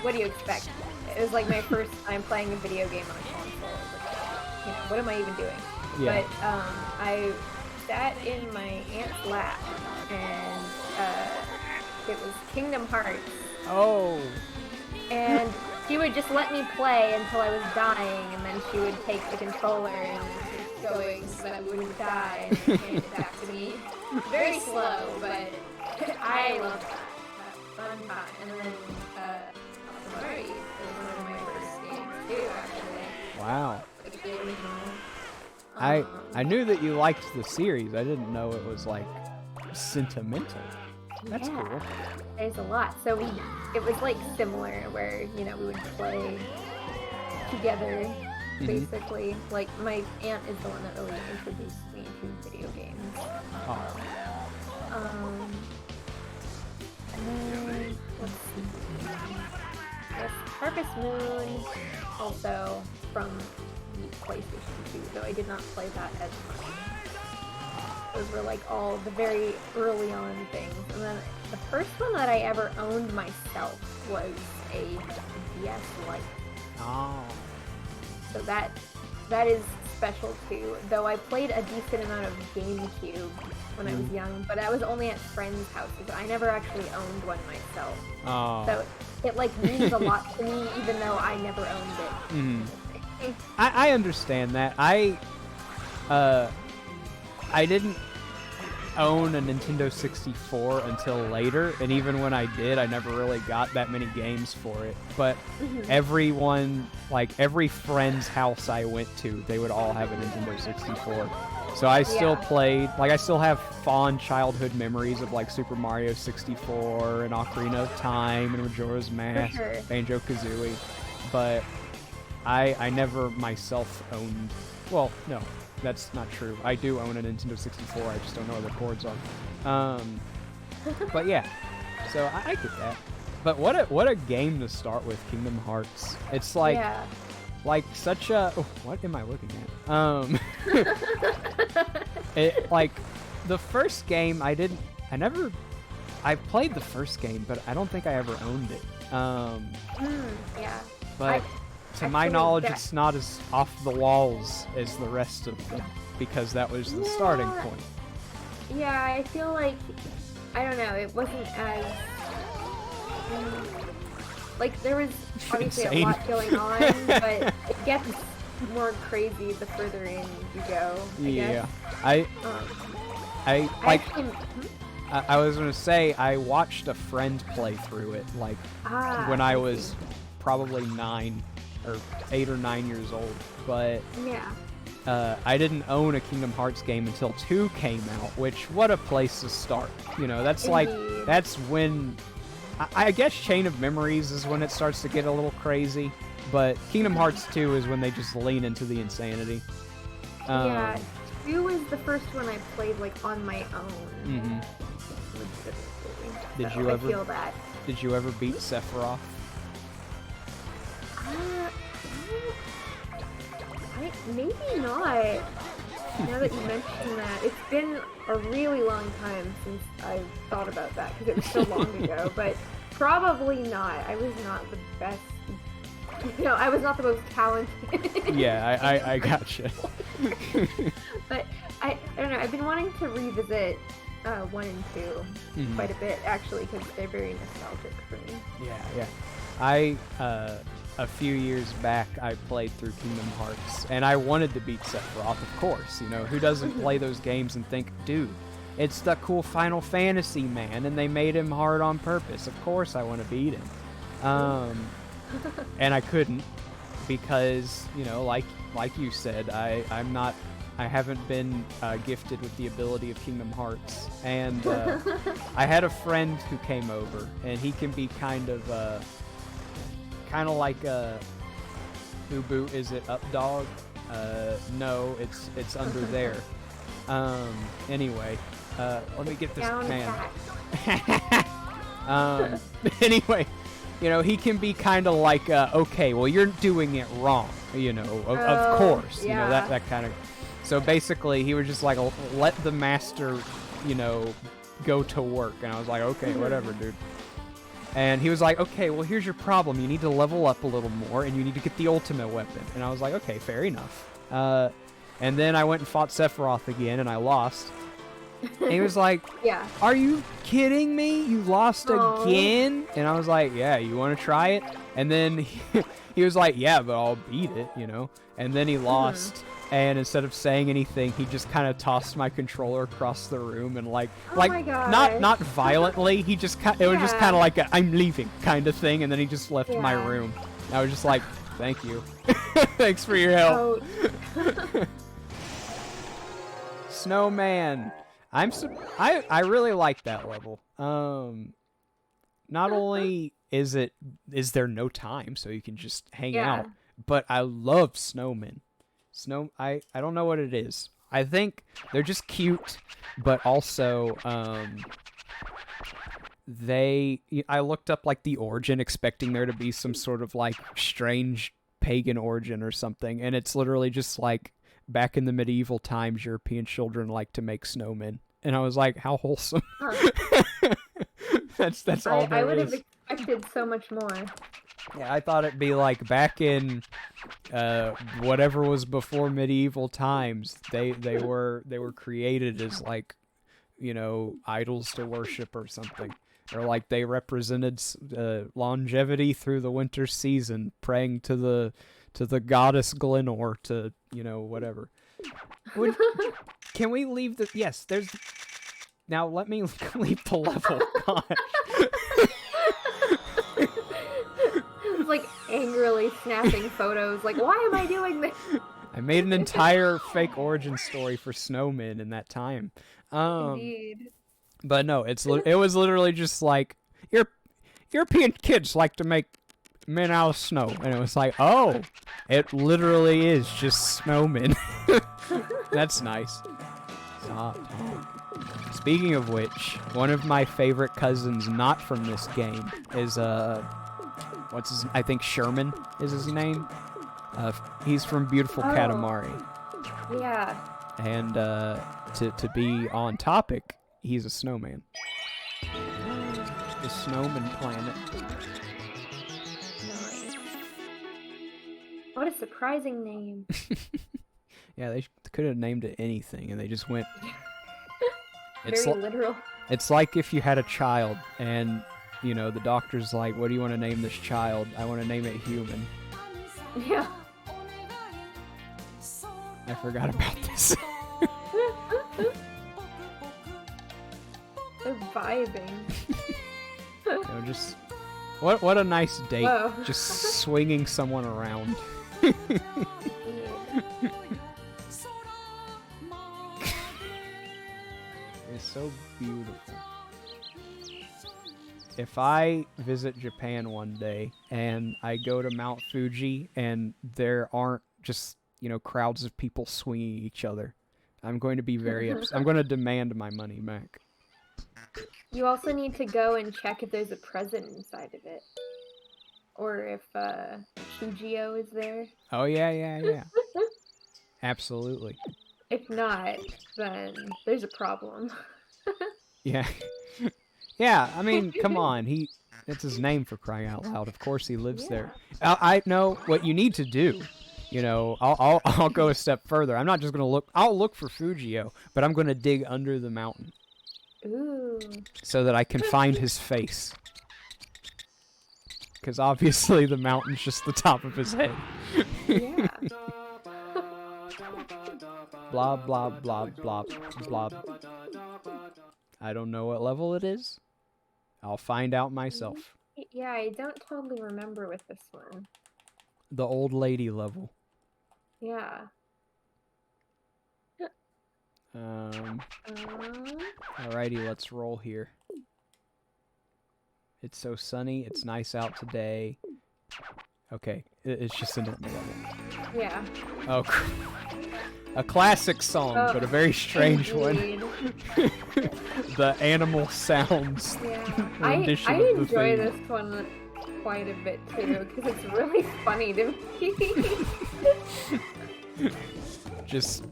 what do you expect? It was like my first time playing a video game on a console. I was like, you know, what am I even doing?
Yeah.
But I sat in my aunt's lap and it was Kingdom Hearts.
Oh.
And she would just let me play until I was dying, and then she would take the controller and keep going so that I wouldn't die and then hand it back to me. Very slow, but I loved that fun time. And then Katamari was one of my first games too, actually.
Wow.
Like the original.
I knew that you liked the series. I didn't know it was like sentimental. That's
Yeah.
cool.
There's a lot. So it was like similar where, you know, we would play together, basically. Like, my aunt is the one that really introduced me to video games.
Oh.
And then, let's see. Yes, Harvest Moon, also from the PlayStation 2, though I did not play that as much. Those were like all the very early on things. And then the first one that I ever owned myself was a DS Lite.
Oh.
So that is special too. Though I played a decent amount of GameCube when I was young, but I was only at friends' houses. I never actually owned one myself.
Oh.
So it like means a lot to me, even though I never owned it.
I understand that. I didn't own a Nintendo 64 until later, and even when I did, I never really got that many games for it. But everyone, like every friend's house I went to, they would all have a Nintendo 64. So I still played, like I still have fond childhood memories of like Super Mario 64 and Ocarina of Time and Majora's Mask,
sure.
Banjo-Kazooie. But I never myself owned, well, no. That's not true. I do own a Nintendo 64. I just don't know where the cords are. But yeah, so I get that. But what a game to start with, Kingdom Hearts. It's like such a. Oh, what am I looking at? It like the first game I played the first game, but I don't think I ever owned it.
Yeah.
But to my knowledge, it's not as off the walls as the rest of them, because that was the starting point.
Yeah, I feel like, I don't know, it wasn't as, like, there was obviously
Insane.
a lot going on, but it gets more crazy the further in you go, I guess.
I like.
actually-
I was gonna say I watched a friend play through it, like when I was probably 8 or 9 years old, but
Yeah.
I didn't own a Kingdom Hearts game until 2 came out, which, what a place to start. You know, that's like,
Indeed.
that's when, I guess Chain of Memories is when it starts to get a little crazy, but Kingdom Hearts 2 is when they just lean into the insanity.
Yeah, 2 was the first one I played, like, on my own.
Did
So
you
I
ever-
feel that.
Did you ever beat Sephiroth?
Maybe not. Now that you mention that, it's been a really long time since I thought about that because it was so long ago. But probably not. I was not the best. No, I was not the most talented.
Yeah, I gotcha.
But I don't know. I've been wanting to revisit 1 and 2 quite a bit actually because they're very nostalgic for me.
Yeah. I a few years back I played through Kingdom Hearts, and I wanted to beat Sephiroth, of course. You know, who doesn't play those games and think, dude, it's the cool Final Fantasy man, and they made him hard on purpose. Of course I want to beat him. And I couldn't because, you know, like you said, I haven't been gifted with the ability of Kingdom Hearts, and I had a friend who came over, and he can be kind of like Ubu. Is it up dog? No, it's under there. Anyway, let me get this
Down
pan. Anyway, you know, he can be kind of like, okay, well, you're doing it wrong, you know, of course, you know, that kind of. So basically, he was just like, let the master, you know, go to work. And I was like, okay, whatever, dude. And he was like, okay, well, here's your problem. You need to level up a little more, and you need to get the ultimate weapon. And I was like, okay, fair enough. And then I went and fought Sephiroth again, and I lost. And he was like,
Yeah.
are you kidding me? You lost again? And I was like, yeah, you want to try it? And then he was like, yeah, but I'll beat it, you know? And then he lost. And instead of saying anything, he just kind of tossed my controller across the room and
my gosh.
not violently. He just it was just kind of like a, I'm leaving kind of thing, and then he just left my room. And I was just like, thank you, thanks for your help. Snowman. I really like that level. Not only is there no time, so you can just hang out, but I love snowmen. I don't know what it is. I think they're just cute, but also I looked up like the origin, expecting there to be some sort of like strange pagan origin or something, and it's literally just like back in the medieval times, European children like to make snowmen, and I was like, how wholesome. That's all there is.
I would have expected so much more.
Yeah, I thought it'd be like back in whatever was before medieval times. They were created as like, you know, idols to worship or something, or like they represented longevity through the winter season, praying to the goddess Glenor to, you know, whatever. Can we leave the? Yes, there's. Now let me leave the level. God.
Like angrily snapping photos, like, why am I doing this?
I made an entire fake origin story for snowmen in that time.
Indeed.
But no, it was literally just like, European kids like to make men out of snow, and it was like, oh, it literally is just snowmen. That's nice. Stop. Speaking of which, one of my favorite cousins not from this game is I think Sherman is his name. He's from beautiful Katamari.
Yeah.
And to be on topic, he's a snowman. The Snowman Planet.
Nice. What a surprising name.
Yeah, they could have named it anything, and they just went.
Very literal.
It's like if you had a child, and you know the doctor's like, "What do you want to name this child?" I want to name it Human.
Yeah.
I forgot about this.
They're vibing.
You know, just what a nice date.
Whoa.
Just swinging someone around. It's so beautiful. If I visit Japan one day and I go to Mount Fuji and there aren't just, you know, crowds of people swinging each other, I'm going to be very upset. I'm going to demand my money back.
You also need to go and check if there's a present inside of it. Or if Chujio is there.
Oh, yeah. Absolutely.
If not, then there's a problem.
Yeah. Yeah, I mean, come on. It's his name, for crying out loud. Of course he lives there. I know what you need to do. You know, I'll go a step further. I'm not just going to look. I'll look for Fujio, but I'm going to dig under the mountain.
Ooh.
So that I can find his face. Because obviously the mountain's just the top of his head.
Yeah.
Blah, blah, blah, blah, blah. I don't know what level it is. I'll find out myself.
Yeah, I don't totally remember with this one.
The old lady level.
Yeah.
Alrighty, let's roll here. It's so sunny. It's nice out today. Okay, it's just a normal level.
Yeah.
Oh, a classic song, but a very strange
indeed.
one. The animal sounds.
Yeah.
rendition
I
of the
enjoy
theme.
this one quite a bit too, because it's really funny to me.
Just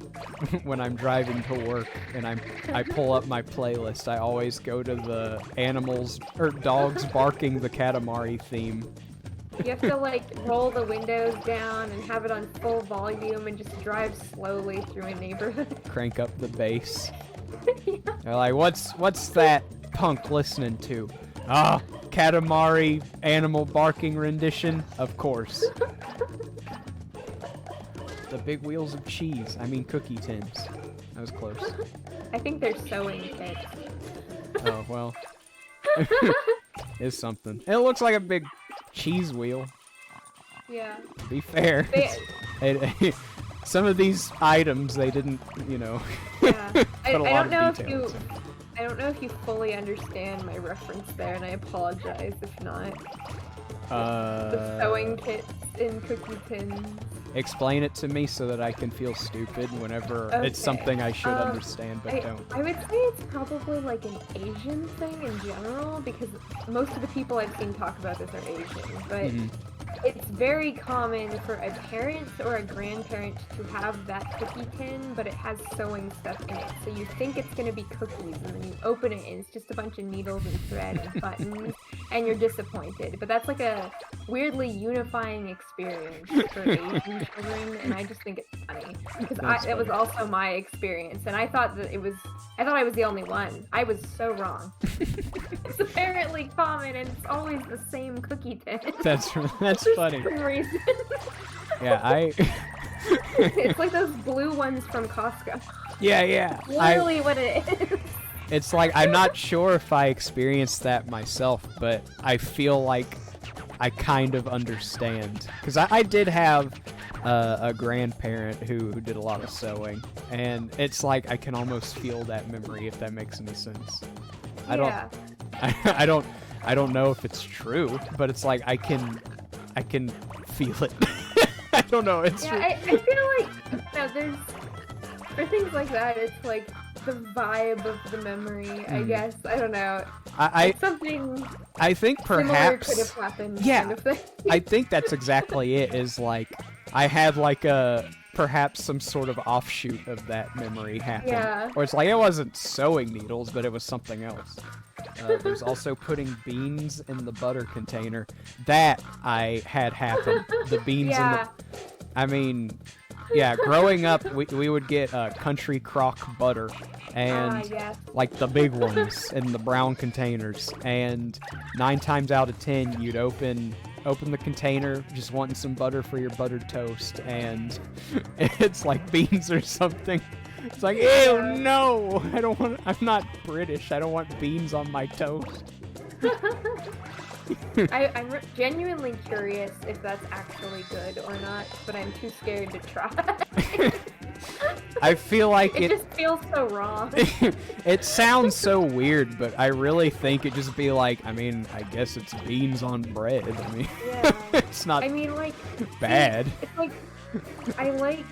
when I'm driving to work and I pull up my playlist, I always go to the animals or dogs barking the Katamari theme.
You have to like roll the windows down and have it on full volume and just drive slowly through a neighborhood.
Crank up the bass.
Yeah.
They're like, what's that punk listening to? Ah, Katamari animal barking rendition? Of course. The big wheels of cheese. I mean cookie tins. That was close.
I think they're sewing kits.
Oh, well. It's something. It looks like a big cheese wheel.
Yeah.
To be fair.
They,
Some of these items, they didn't, you know,
yeah. I
put a lot
don't know
of
if
detail
you
into it.
I don't know if you fully understand my reference there, and I apologize if not. The sewing kits in cookie tins.
Explain it to me so that I can feel stupid whenever it's
Okay.
something I should understand but don't.
I would say it's probably like an Asian thing in general, because most of the people I've seen talk about this are Asian, but
Mhm.
it's very common for a parent or a grandparent to have that cookie tin, but it has sewing stuff in it. So you think it's going to be cookies, and then you open it and it's just a bunch of needles and thread and buttons, and you're disappointed. But that's like a weirdly unifying experience for Asian children, and I just think it's funny. Because that was also my experience, and I thought I was the only one. I was so wrong. It's apparently common, and it's always the same cookie tin.
That's funny.
For some reason.
Yeah,
It's like those blue ones from Costco.
yeah.
Literally what it is.
It's like, I'm not sure if I experienced that myself, but I feel like I kind of understand. Because I did have a grandparent who did a lot of sewing, and it's like I can almost feel that memory, if that makes any sense. I don't know if it's true, but it's like I can feel it. I don't know. It's
I feel like for things like that, it's like the vibe of the memory. I guess I don't know. It's something.
I think perhaps
similar could have happened.
Yeah.
Kind of thing.
I think that's exactly it. Is like I had like perhaps some sort of offshoot of that memory happen.
Yeah.
Or it's like it wasn't sewing needles, but it was something else. There's also putting beans in the butter container. That I had happen. The beans in the... I mean, yeah, growing up, we would get country crock butter. And
yes.
like the big ones in the brown containers. And 9 times out of 10, you'd open the container just wanting some butter for your buttered toast, and it's like beans or something. It's like, ew, no! I'm not British. I don't want beans on my toast.
I'm genuinely curious if that's actually good or not, but I'm too scared to try.
I feel like
it just feels so wrong.
It sounds so weird, but I really think it'd just be like, I mean, I guess it's beans on bread. I mean,
Yeah.
it's not
like
bad.
See, it's like I like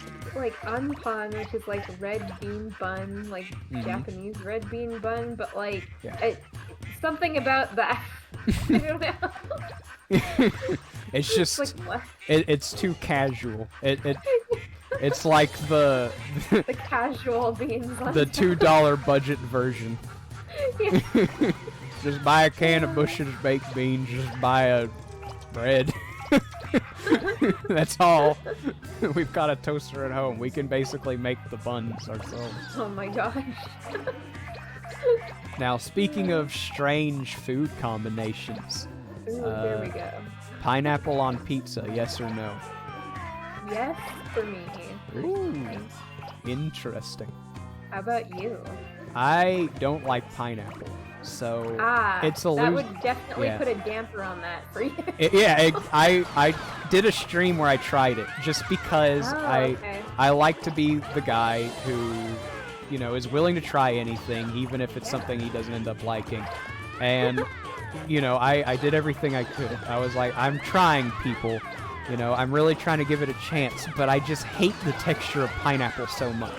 unpan, which is like red bean bun, like Japanese red bean bun, but like something about that. I don't know.
It's just
like what?
it's too casual. It's like the
The casual beans on
the
top.
$2 budget version.
Yeah.
Just buy a can of Bush's baked beans. Just buy a bread. That's all. We've got a toaster at home. We can basically make the buns ourselves.
Oh my gosh.
Now, speaking of strange food combinations,
Ooh, there we go.
pineapple on pizza, yes or no?
Yes, for me.
Ooh, interesting.
How about you?
I don't like pineapple, so it's a
that
lose.
would definitely
Yeah.
put a damper on that for you.
I did a stream where I tried it just because
Oh, okay.
I like to be the guy who, you know, is willing to try anything, even if it's something he doesn't end up liking. And, you know, I did everything I could. I was like, I'm trying, people. You know, I'm really trying to give it a chance, but I just hate the texture of pineapple so much.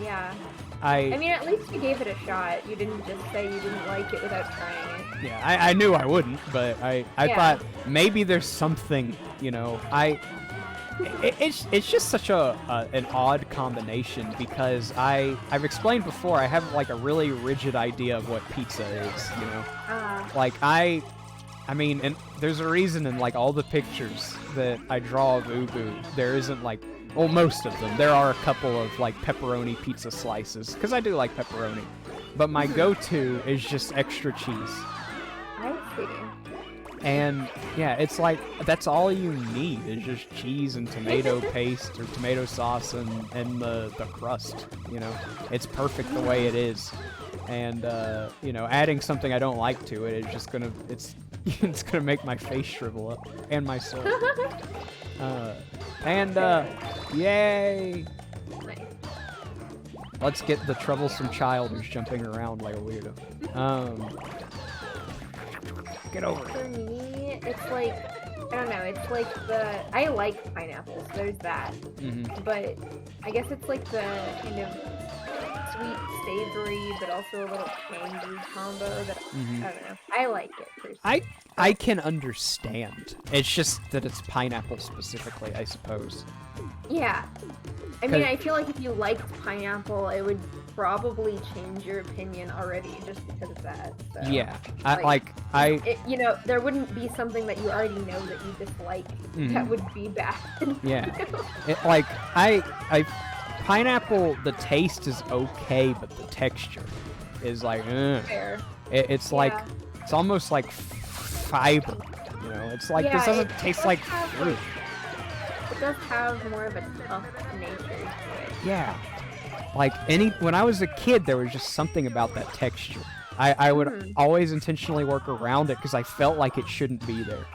Yeah.
I
I mean, at least you gave it a shot. You didn't just say you didn't like it without trying it.
Yeah, I knew I wouldn't, but I
Yeah.
thought maybe there's something, you know, it's just such an odd combination because I've explained before, I have like a really rigid idea of what pizza is, you know. Like I mean, and there's a reason in like all the pictures that I draw of Ubu, there isn't like, well, most of them. There are a couple of like pepperoni pizza slices because I do like pepperoni, but my go-to is just extra cheese.
I see.
And yeah, it's like that's all you need is just cheese and tomato paste or tomato sauce and the crust. You know, it's perfect the way it is. And you know, adding something I don't like to it is just gonna it's gonna make my face shrivel up and my soul. Yay!
Nice.
Let's get the troublesome child who's jumping around like a weirdo. Get over it.
For me, it's like, I don't know, it's like I like pineapples, there's that.
Mm-hmm.
But I guess it's like the kind of sweet, savory, but also a little tangy combo that,
Mm-hmm.
I don't know. I like it, personally.
I can understand. It's just that it's pineapple specifically, I suppose.
Yeah. I mean, I feel like if you liked pineapple, it would probably change your opinion already just because of that. So,
Yeah,
you know, there wouldn't be something that you already know that you dislike that would be bad.
yeah. Pineapple, the taste is okay, but the texture is like,
Fair.
It's like,
Yeah.
it's almost like fiber. You know, it's like,
Yeah,
this doesn't
it
taste
does
like
have,
fruit.
It does have more of a tough nature to it.
Yeah. Like when I was a kid, there was just something about that texture. I would always intentionally work around it because I felt like it shouldn't be there.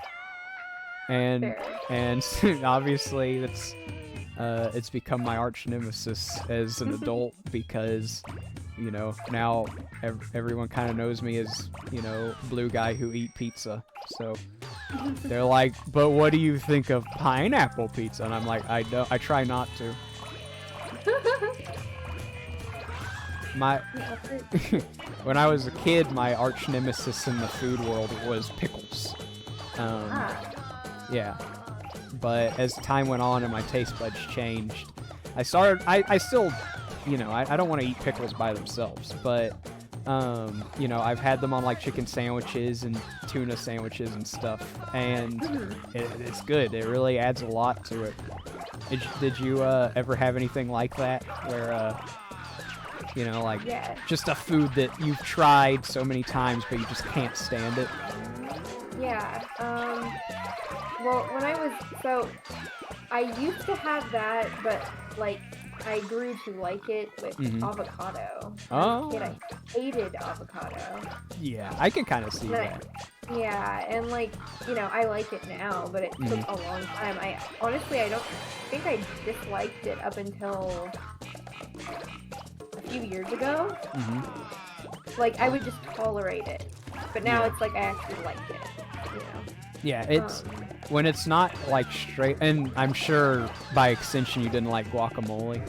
And
Fair.
and obviously it's become my arch nemesis as an adult because, you know, now everyone kind of knows me as, you know, blue guy who eat pizza. So they're like, but what do you think of pineapple pizza? And I'm like, I try not to. When I was a kid, my arch nemesis in the food world was pickles. Yeah. But as time went on and my taste buds changed, I still, you know, I don't want to eat pickles by themselves, but, you know, I've had them on like chicken sandwiches and tuna sandwiches and stuff, and it's good. It really adds a lot to it. Did you ever have anything like that where, you know, like just a food that you've tried so many times but you just can't stand it?
Yeah. Well, I used to have that, but like I grew to like it with avocado.
Oh.
As a kid, I hated avocado.
Yeah, I can kind of see
But
that.
yeah, and like, you know, I like it now, but it took a long time. I don't think I disliked it up until a few years ago. Like, I would just tolerate it, but now it's like I actually like it, you know.
Yeah, it's when it's not like straight, and I'm sure by extension you didn't like guacamole.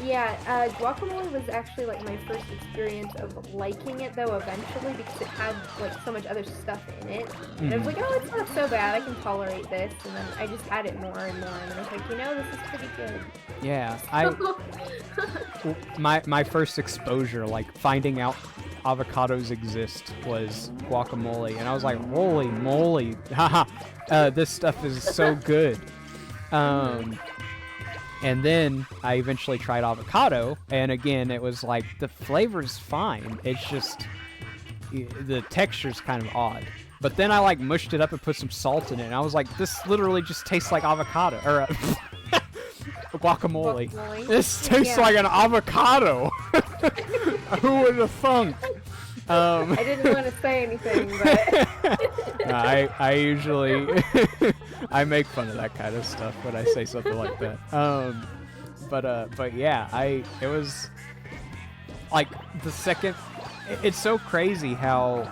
Guacamole was actually like my first experience of liking it though eventually because it had like so much other stuff in it. And I was like, oh, it's not so bad. I can tolerate this. And then I just had it more and more, and I was like, this is pretty good.
Yeah, my first exposure, like finding out avocados exist, was guacamole, and I was like, holy moly, haha, this stuff is so good. And then I eventually tried avocado, and again, it was like, the flavor's fine, it's just, the texture's kind of odd. But then I like mushed it up and put some salt in it, and I was like, this literally just tastes like avocado, or guacamole. This tastes like an avocado. Who would have thunk?
I didn't want to say anything, but
I usually I make fun of that kind of stuff when I say something like that. But yeah, it was like the second. It's so crazy how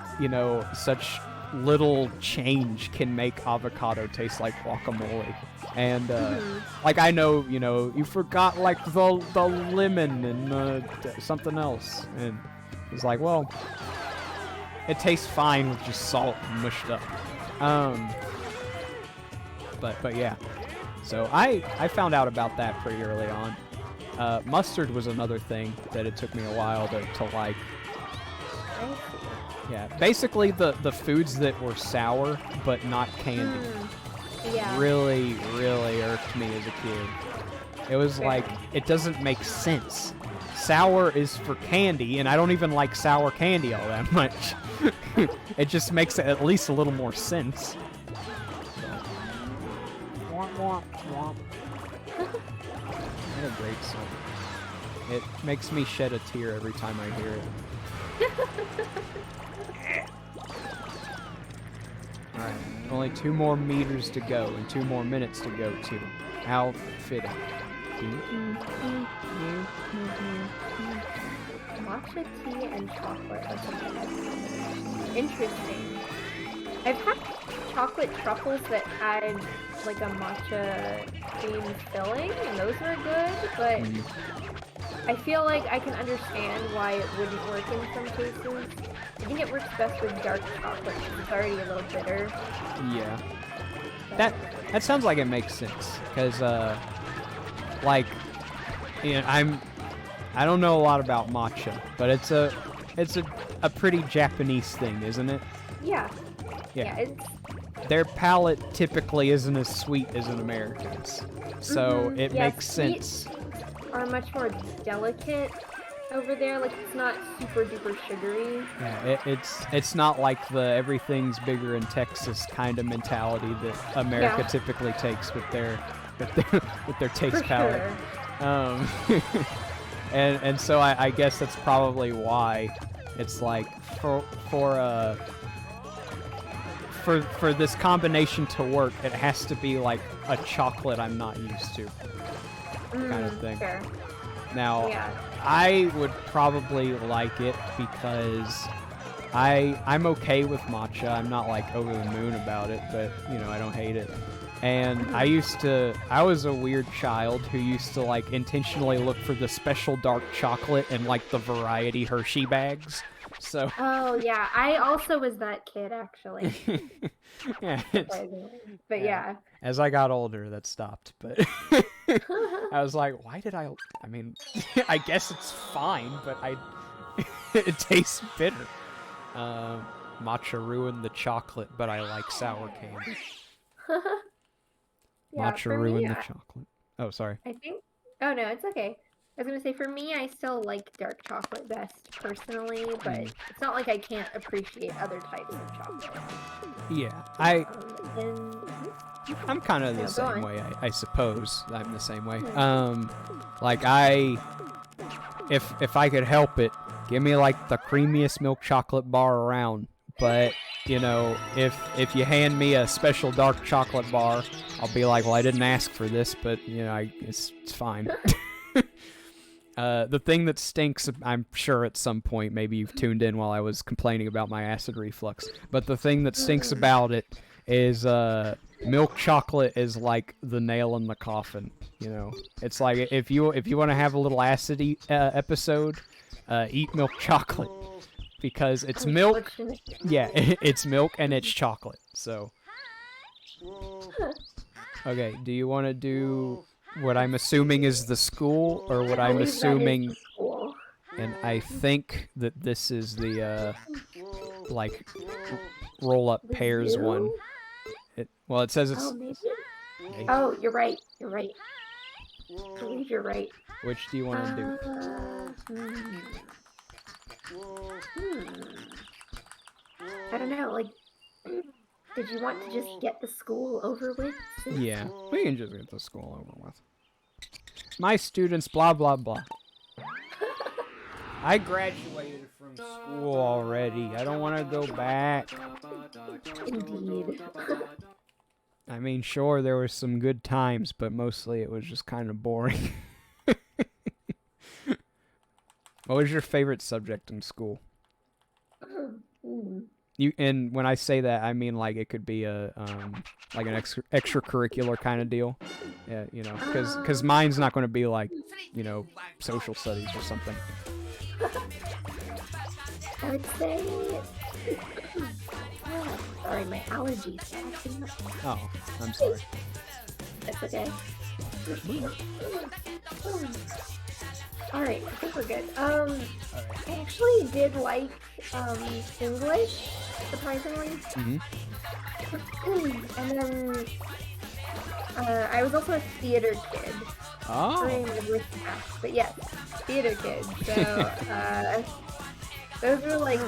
such little change can make avocado taste like guacamole. And like I know you forgot like the lemon and something else, and it's like, well, it tastes fine with just salt and mushed up. But yeah, so I found out about that pretty early on. Mustard was another thing that it took me a while to like. Yeah, basically the foods that were sour but not candy.
Yeah.
Really irked me as a kid. It was like, it doesn't make sense. Sour is for candy, and I don't even like sour candy all that much. It just makes it at least a little more sense. What a great song. It makes me shed a tear every time I hear it. Alright, only 2 more meters to go and 2 more minutes to go too. How fitting.
Matcha tea and chocolate. Interesting. I've had chocolate truffles that had like a matcha cream filling, and those were good, but I feel like I can understand why it wouldn't work in some cases. I think it works best with dark chocolate because it's already a little bitter.
Yeah. That sounds like it makes sense, because like, I don't know a lot about matcha, but it's a pretty Japanese thing, isn't it?
Yeah.
Yeah. Their palate typically isn't as sweet as an American's, so it makes sense.
Are much more delicate over there, like it's not super duper sugary.
Yeah, it's not like the everything's bigger in Texas kind of mentality that America typically takes with their taste palette.
Sure.
And so I guess that's probably why it's like for this combination to work, it has to be like a chocolate I'm not used to, kind of thing.
Fair.
Now, I would probably like it because I'm okay with matcha. I'm not like over the moon about it, but I don't hate it. And I was a weird child who used to like intentionally look for the special dark chocolate and like the variety Hershey bags. So.
Oh yeah, I also was that kid actually.
Yeah.
But yeah.
As I got older, that stopped, but I was like, why did I mean, I guess it's fine, but it tastes bitter. Matcha ruined the chocolate, but I like sour candy. Matcha ruined the chocolate. Oh, sorry.
I think. Oh no, it's okay. I was gonna say, for me, I still like dark chocolate best personally, but it's not like I can't appreciate other types of chocolate.
Yeah, I'm kind of the same way, I suppose. I'm the same way. Like if I could help it, give me like the creamiest milk chocolate bar around. But if you hand me a special dark chocolate bar, I'll be like, well, I didn't ask for this, but it's fine. The thing that stinks, I'm sure at some point, maybe you've tuned in while I was complaining about my acid reflux, but the thing that stinks about it is milk chocolate is like the nail in the coffin. You know, it's like if you want to have a little acid episode, eat milk chocolate because it's milk. Yeah, it's milk and it's chocolate. So, okay. Do you want to do what I'm assuming is the school, or what I'm assuming? And I think that this is the like roll-up pairs one. Well, it says it's.
Oh, maybe. Oh, you're right. You're right. I believe you're right.
Which do you want to do?
I don't know. Like, did you want to just get the school over with?
Yeah, we can just get the school over with. My students, blah blah blah. I graduated from school already. I don't want to go back.
Indeed.
I mean, sure, there were some good times, but mostly it was just kind of boring. What was your favorite subject in school? And when I say that, I mean like it could be a like an extracurricular kind of deal. Yeah, you know, because mine's not going to be like, you know, social studies or something.
I would say. Oh, sorry, my allergies.
Oh, I'm sorry.
That's okay. Alright, I think we're good. I actually did like English, surprisingly. And then I was also a theater kid.
Oh.
But yes, theater kid. So those were like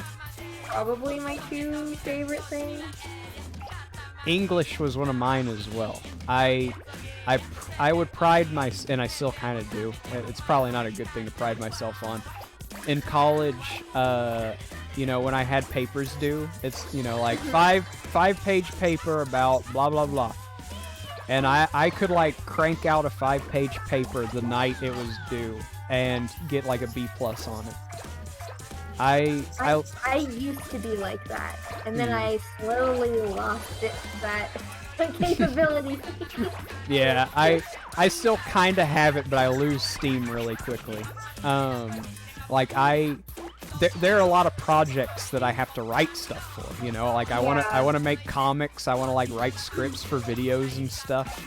probably my two favorite things.
English was one of mine as well. I would pride and I still kind of do. It's probably not a good thing to pride myself on. In college, you know, when I had papers due, it's, you know, like five-page paper about blah blah blah, and I could like crank out a 5-page paper the night it was due and get like a B+ on it. I
used to be like that, and then I slowly lost that capability.
Yeah, I still kind of have it, but I lose steam really quickly. Like there are a lot of projects that I have to write stuff for. You know, like I wanna make comics. I wanna like write scripts for videos and stuff.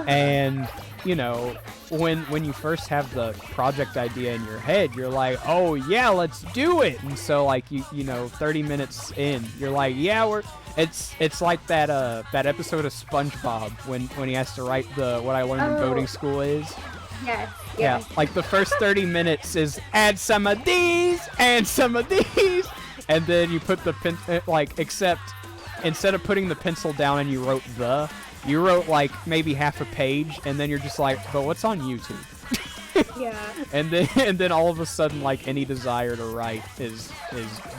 And you know, when you first have the project idea in your head, you're like, oh yeah, let's do it. And so like you know, 30 minutes in, you're like, yeah, it's like that episode of SpongeBob when he has to write what I learned in boating school is.
Yes.
Yeah, like the first 30 minutes is add some of these, and some of these, and then you put the except instead of putting the pencil down and you wrote like maybe half a page, and then you're just like, but what's on YouTube?
Yeah.
and then all of a sudden, like any desire to write is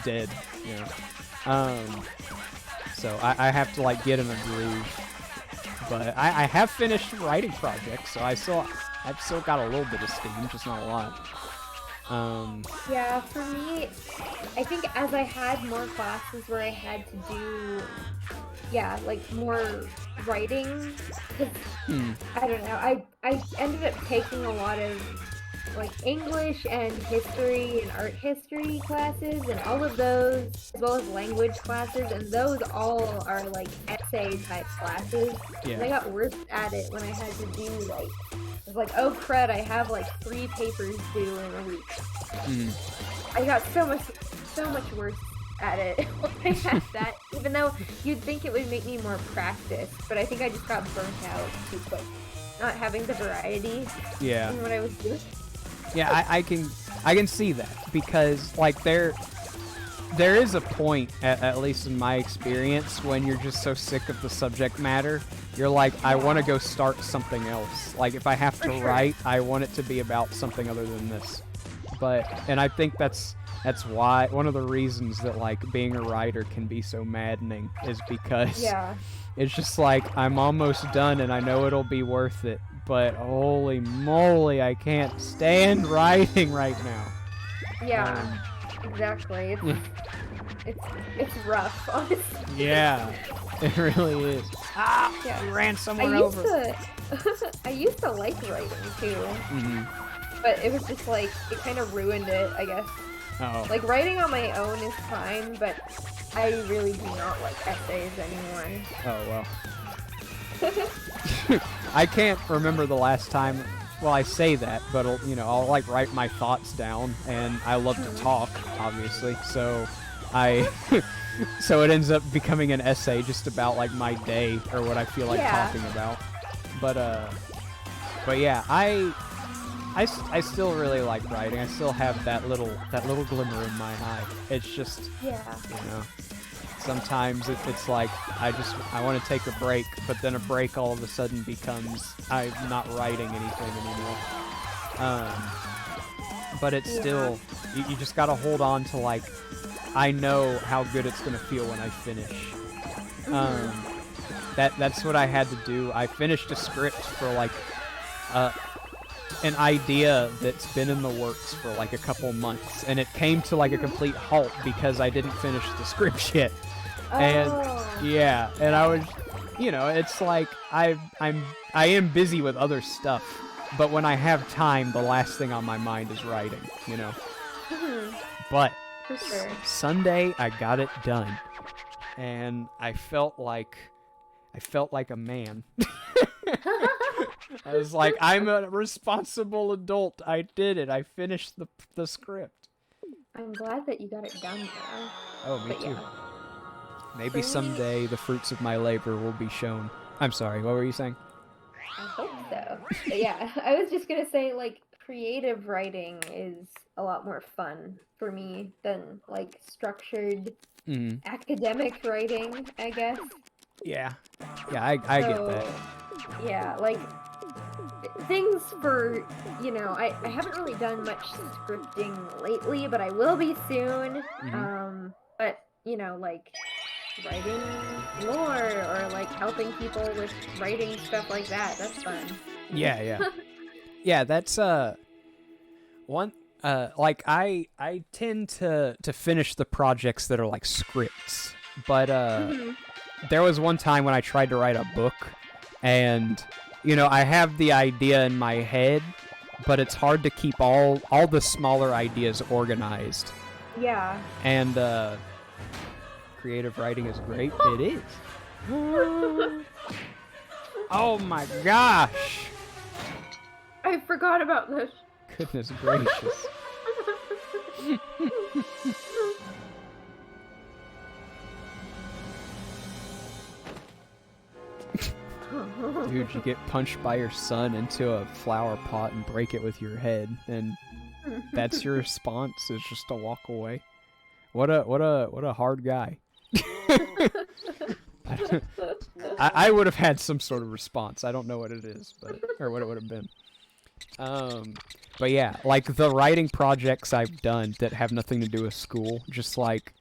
dead. You know. So I have to like get in a groove. But I have finished writing projects, so I've still got a little bit of steam, just not a lot.
Yeah, for me, I think as I had more classes where I had to do, like more writing, I don't know, I ended up taking a lot of like English and history and art history classes, and all of those, as well as language classes, and those all are like essay type classes.
Yeah.
And I got worse at it when I had to do like, it was like, oh crud, I have like 3 papers due in a week. I got so much worse at it when I had that, even though you'd think it would make me more practice, but I think I just got burnt out too quick, not having the variety in what I was doing.
Yeah, I can see that, because like there is a point, at least in my experience, when you're just so sick of the subject matter, you're like, I want to go start something else. Like if I have to write, I want it to be about something other than this. And I think that's why one of the reasons that like being a writer can be so maddening is because it's just like I'm almost done and I know it'll be worth it, but holy moly, I can't stand writing right now.
Yeah, exactly. it's rough, honestly.
Yeah, it really is. Ah,
Yeah.
you ran
I
someone
used
over.
to I used to like writing too, but it was just like it kind of ruined it, I guess.
Oh.
Like writing on my own is fine, but I really do not like essays anymore.
Oh well. I can't remember the last time. Well, I say that, but I'll like write my thoughts down, and I love to talk, obviously. So so it ends up becoming an essay just about like my day or what I feel like talking about. But yeah, I still really like writing. I still have that little glimmer in my eye. It's just sometimes it's like I want to take a break, but then a break all of a sudden becomes I'm not writing anything anymore. But it's still you just gotta hold on to like I know how good it's gonna feel when I finish. That's what I had to do. I finished a script for like an idea that's been in the works for like a couple months, and it came to like a complete halt because I didn't finish the script yet. And and I was, it's like I am busy with other stuff, but when I have time, the last thing on my mind is writing, But
For sure.
Sunday I got it done, and I felt like a man. I was like, I'm a responsible adult. I did it. I finished the script.
I'm glad that you got it done now.
Oh, me
But
too.
yeah.
Maybe someday the fruits of my labor will be shown. I'm sorry, what were you saying?
I hope so. But yeah, I was just gonna say, like, creative writing is a lot more fun for me than, like, structured academic writing, I guess.
Yeah. Yeah, I get that.
Yeah, like, things for, I haven't really done much scripting lately, but I will be soon. But, like, writing lore or, like, helping people with writing stuff like that, that's fun.
Yeah. Yeah, that's, one, like, I tend to finish the projects that are, like, scripts, but, there was one time when I tried to write a book, and, I have the idea in my head, but it's hard to keep all the smaller ideas organized.
Yeah.
And, creative writing is great. It is. Oh my gosh!
I forgot about this.
Goodness gracious. Dude, you get punched by your son into a flower pot and break it with your head, and that's your response is just to walk away. What a hard guy. I would have had some sort of response. I don't know what it is, or what it would have been. But yeah, like the writing projects I've done that have nothing to do with school, just like,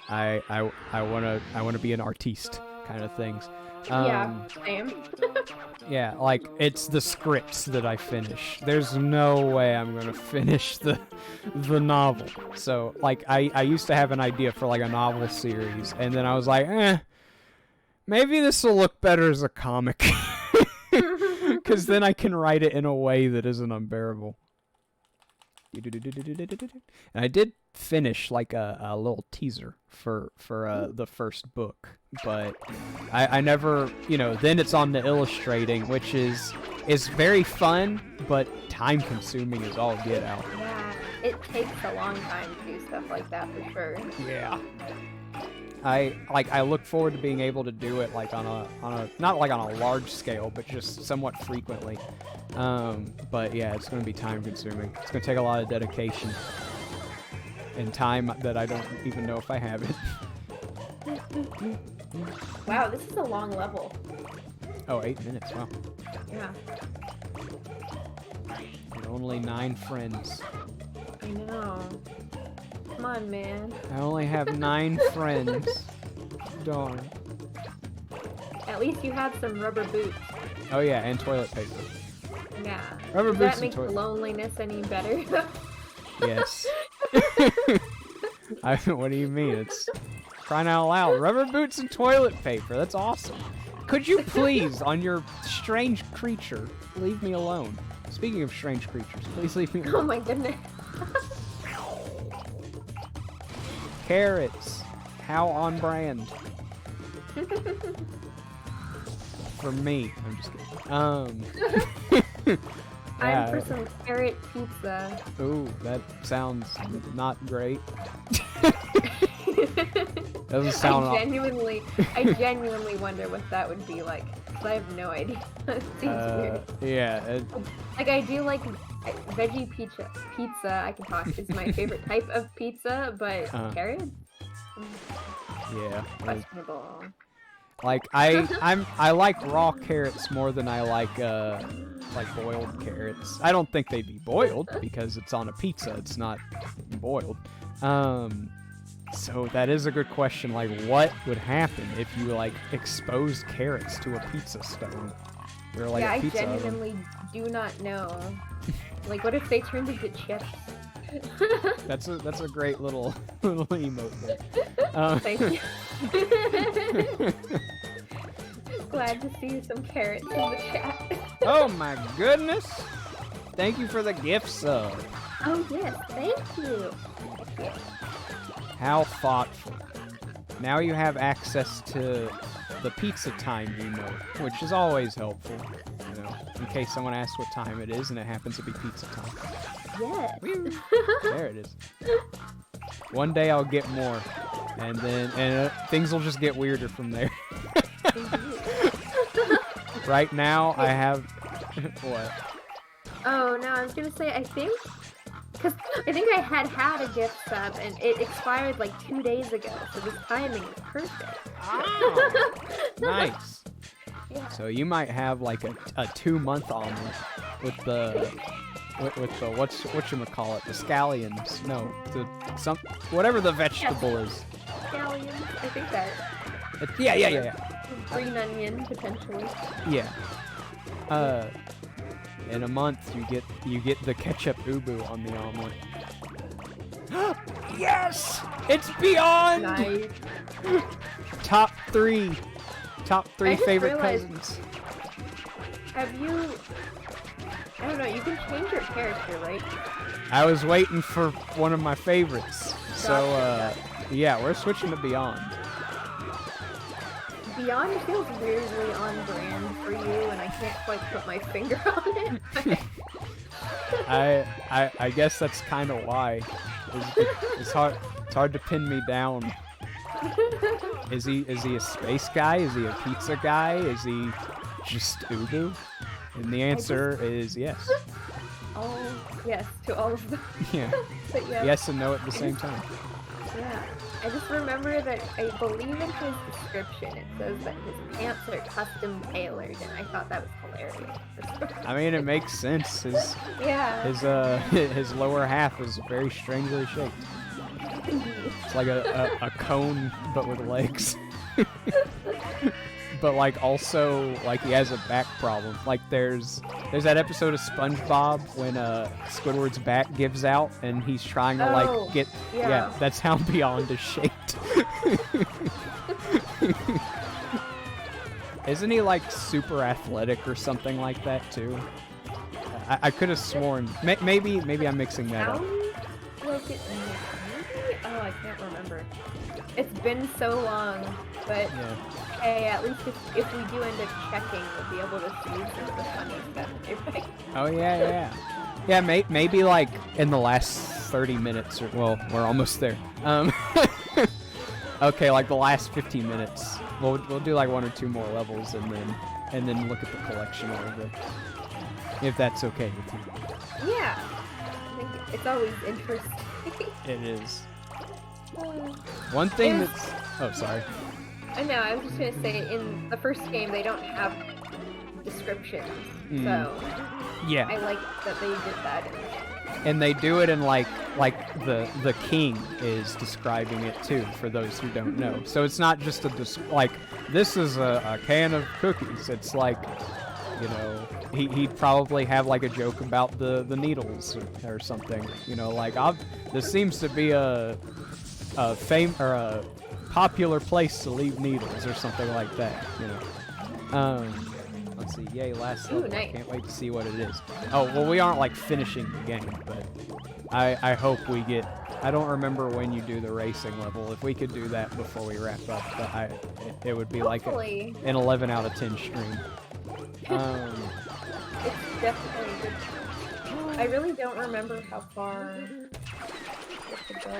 I wanna be an artiste kind of things.
Yeah, same.
Yeah, like it's the scripts that I finish. There's no way I'm gonna finish the novel. So like I used to have an idea for like a novel series, and then I was like, maybe this will look better as a comic, because then I can write it in a way that isn't unbearable. And I did finish like a little teaser for the first book, but I never, then it's on to illustrating, which is very fun, but time consuming as all get out.
Yeah, it takes a long time to do stuff like that for sure.
Yeah. I look forward to being able to do it like on a not like on a large scale, but just somewhat frequently. But yeah, it's going to be time consuming. It's going to take a lot of dedication and time that I don't even know if I have it.
Wow, this is a long level.
Oh, 8 minutes. Wow.
Yeah.
And only 9 friends.
I know. Come on, man.
I only have 9 friends. Darn.
At least you have some rubber boots.
Oh yeah, and toilet paper.
Yeah.
Rubber
Does
boots
that make
and toilet.
loneliness any better?
Yes. What do you mean? It's crying out loud. Rubber boots and toilet paper. That's awesome. Could you please, on your strange creature, leave me alone? Speaking of strange creatures, please leave me alone.
Oh my goodness.
Carrots. How on brand. For me. I'm just kidding.
I'm for some carrot pizza.
Ooh, that sounds not great. Doesn't sound.
I genuinely wonder what that would be like. 'Cause I have no idea. It seems weird.
Yeah.
Like I do like veggie pizza. Pizza, I can talk, is my favorite type of pizza, but carrots?
Yeah.
Questionable.
Like I like raw carrots more than I like boiled carrots. I don't think they'd be boiled because it's on a pizza. It's not boiled. So that is a good question. Like, what would happen if you like exposed carrots to a pizza stone? Or like
Yeah,
a
I
pizza oven?
genuinely do not know. Like, what if they turned into chips?
That's a great little emote there.
Thank you. Glad to see some carrots in the chat.
Oh my goodness! Thank you for the gift sub.
Oh yes, thank you.
How thoughtful. Now you have access to the pizza time emote, which is always helpful. You know, in case someone asks what time it is and it happens to be pizza time.
Yes.
There it is. One day I'll get more, and then things will just get weirder from there. Right now I have what?
Oh no, I was gonna say I think I had a gift sub and it expired like 2 days ago, so this timing is perfect.
Oh, nice.
Yeah.
So you might have like a 2-month omelet with the whatchamacallit, the scallions. No, whatever the vegetable is.
Scallions, I think that.
Yeah.
Green onion potentially.
Yeah. In a month you get the ketchup ubu on the omelet. Yes! It's beyond!
Nice.
Top three
I just
favorite
realized-
cousins.
Have you? I don't know. You can change your character, right?
I was waiting for one of my favorites. So
Gotcha.
yeah, we're switching to Beyond.
Beyond feels weirdly on brand for you, and I can't quite put my finger on it.
I guess that's kind of why. It's hard to pin me down. Is he a space guy? Is he a pizza guy? Is he just Ubu? And the answer is yes.
Oh, yes, to all of them.
Yeah.
But yeah.
Yes and no at the same time.
Yeah. I just remember that I believe in his description it says that his pants are custom tailored, and I thought that was hilarious.
I mean, it makes sense.
Yeah.
His lower half is very strangely shaped. It's like a cone, but with legs. But like also like he has a back problem. Like there's that episode of SpongeBob when Squidward's back gives out and he's trying to like get yeah, that's how Beyond is shaped. Isn't he like super athletic or something like that too? I could have sworn. Maybe I'm mixing that up.
Like it, maybe? Oh, I can't remember. It's been so long, but
Yeah.
hey, at least if we do end up checking, we'll be able to see some of the funny stuff.
Oh yeah. Yeah, maybe like in the last 30 minutes or well, we're almost there. Okay, like the last 15 minutes. We'll do like 1 or 2 more levels and then look at the collection a little bit. If that's okay with you.
Yeah, I think it's always interesting.
It is. One thing that's oh sorry.
I know, I was just gonna say, in the first game, they don't have descriptions, so
Yeah.
I like that they did that.
And they do it in like the king is describing it too for those who don't know. So it's not just like this is a can of cookies. It's like, you know, he'd probably have like a joke about the needles or something. You know, like this seems to be a a popular place to leave needles or something like that, you know. Let's see. Yay, last level.
nice.
I can't wait to see what it is. Oh, well, we aren't like finishing the game, but I hope we get. I don't remember when you do the racing level. If we could do that before we wrap up, it would be like
Hopefully.
an 11 out of 10 stream.
It's definitely a good. I really don't remember how far we have to go.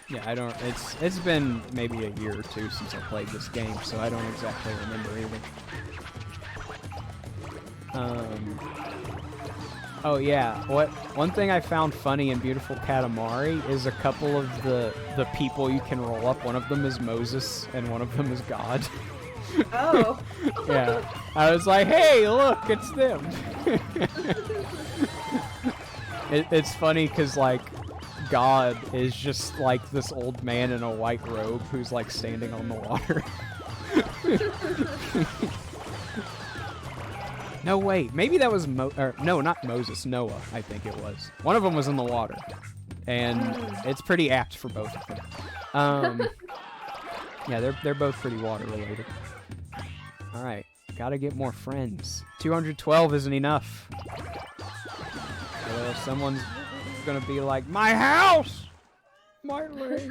Yeah, I don't. It's been maybe a year or two since I played this game, so I don't exactly remember either. Oh yeah, one thing I found funny in Beautiful Katamari is a couple of the people you can roll up. One of them is Moses, and one of them is God.
Oh.
Yeah, I was like, hey, look, it's them. It's funny because like God is just like this old man in a white robe who's like standing on the water. No, wait. Maybe that was no, not Moses. Noah, I think it was. One of them was in the water, and it's pretty apt for both of them. Yeah, they're both pretty water related. All right, gotta get more friends. 212 isn't enough. Well, someone's gonna be like, my house, my leg.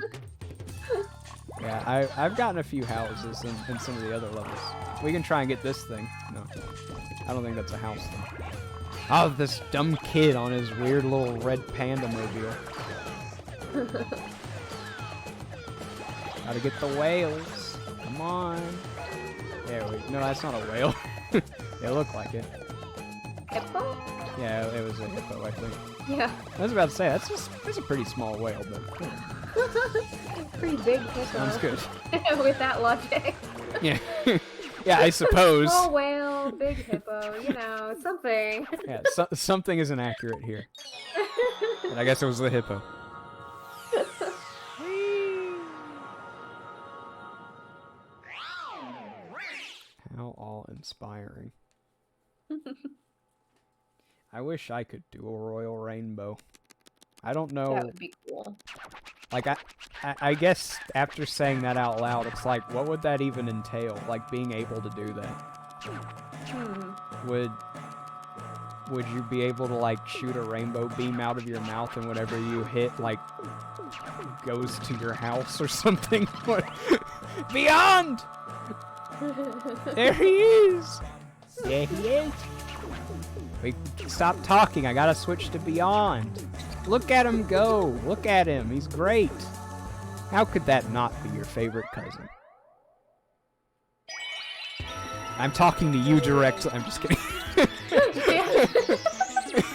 Yeah, I've gotten a few houses in some of the other levels. We can try and get this thing. No. I don't think that's a house thing. Oh, this dumb kid on his weird little red panda mobile. Gotta get the whales. Come on. There we No, that's not a whale. It looked like it.
Hippo?
Yeah, it was a hippo, I think.
Yeah.
I was about to say, that's a pretty small whale, but...
Pretty big hippo.
Sounds good.
With that logic.
Yeah. Yeah, I suppose.
Small whale, big hippo, you know, something.
Yeah, something isn't accurate here. And I guess it was the hippo. How awe-inspiring. I wish I could do a royal rainbow. I don't know.
That would be cool.
Like, I guess after saying that out loud, it's like, what would that even entail? Like, being able to do that? Would you be able to, like, shoot a rainbow beam out of your mouth and whatever you hit, like, goes to your house or something? What? Beyond! There he is! There he is! Wait, stop talking. I gotta switch to Beyond. Look at him go. Look at him. He's great. How could that not be your favorite cousin? I'm talking to you directly. I'm just kidding.
Yeah.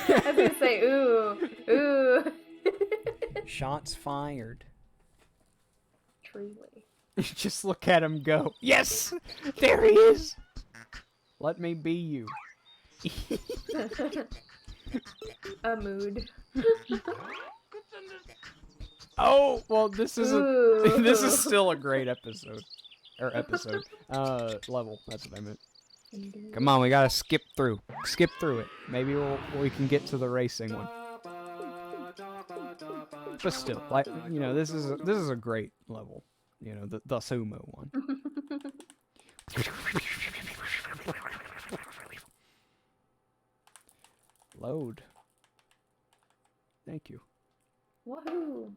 I was gonna say, ooh.
Shots fired.
Truly.
Just look at him go. Yes! There he is! Let me be you.
A mood.
Oh, well, this is
Ooh.
this is still a great episode. Level. That's what I meant. Come on, we gotta skip through it. Maybe we can get to the racing one. But still, like, you know, this is a great level. You know, the sumo one. Load. Thank you.
Woohoo!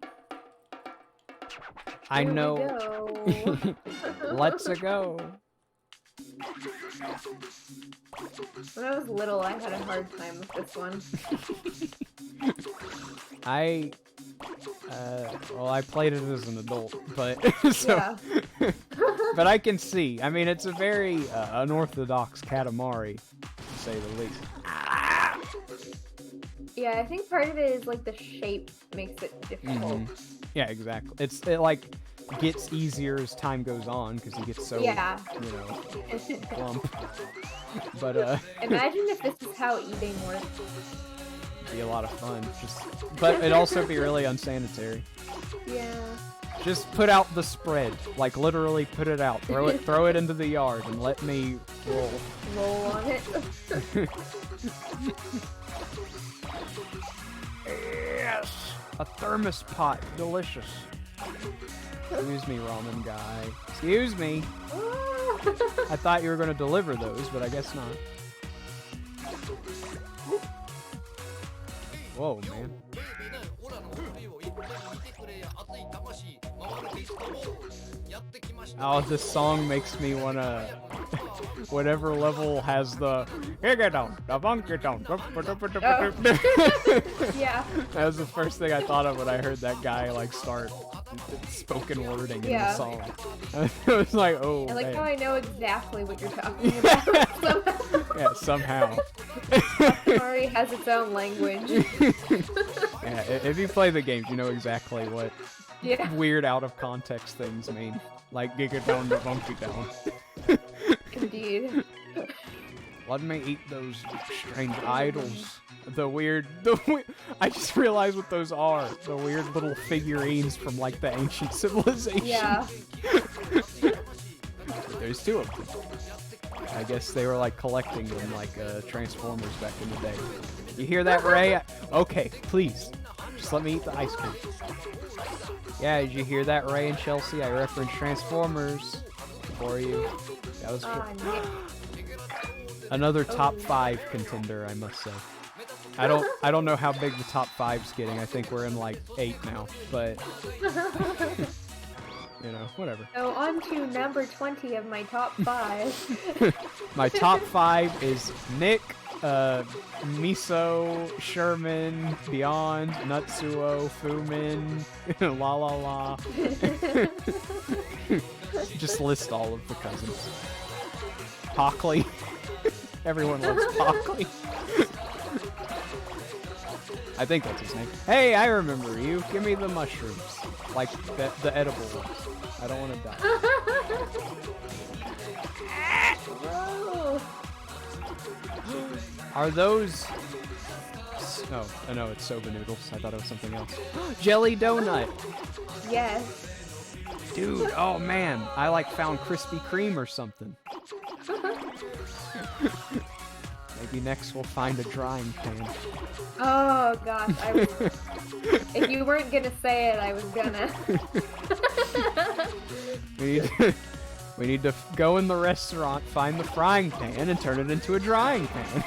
I
Here we
know.
go.
Let's go.
When I was little, I had a hard time with this one.
Well, I played it as an adult, but so,
Yeah.
but I can see. I mean, it's a very unorthodox Katamari, to say the least.
Yeah, I think part of it is like the shape makes it difficult.
Yeah, exactly. It like gets easier as time goes on because he gets so
Yeah.
you know plump. But
Imagine if this is how eating works.
be a lot of fun. But it'd also be really unsanitary.
Yeah.
Just put out the spread, like literally put it out. Throw it into the yard and let me roll.
Roll on it.
Yes. A thermos pot. Delicious. Excuse me, ramen guy. Excuse me. I thought you were going to deliver those, but I guess not. Whoa, man. Oh, this song makes me want to... Whatever level has the...
Yeah.
That was the first thing I thought of when I heard that guy, like, start spoken wording in the song. It was like, oh,
I like
man.
how I know exactly what you're talking about.
Yeah, somehow.
Katamari has its own language.
Yeah, if you play the games, you know exactly what
Yeah.
weird out of context things mean. Like Giga down the bunky down.
Indeed.
Let me eat those strange idols. I just realized what those are. The weird little figurines from like the ancient civilization.
Yeah.
There's two of them. I guess they were like collecting them like Transformers back in the day. You hear that, Ray? Okay, please. Just let me eat the ice cream. Yeah, did you hear that, Ray and Chelsea? I referenced Transformers for you. That was
Nick.
another top 5 contender, I must say. I don't know how big the top 5's getting. I think we're in like 8 now, but you know, whatever.
So on to number 20 of my top 5.
My top 5 is Nick, Miso, Sherman, Beyond, Nutsuo, Fumin, La La La. Just list all of the cousins. Hockley. Everyone loves Hockley. I think that's his name. Hey, I remember you. Give me the mushrooms. Like the edible ones. I don't want to die.
Whoa.
Are those... Oh, no, it's soba noodles. I thought it was something else. Jelly donut!
Yes.
Dude, oh man. I like found Krispy Kreme or something. Maybe next we'll find a drying pan.
Oh gosh, if you weren't gonna say it, I was gonna.
We need to go in the restaurant, find the frying pan, and turn it into a drying pan.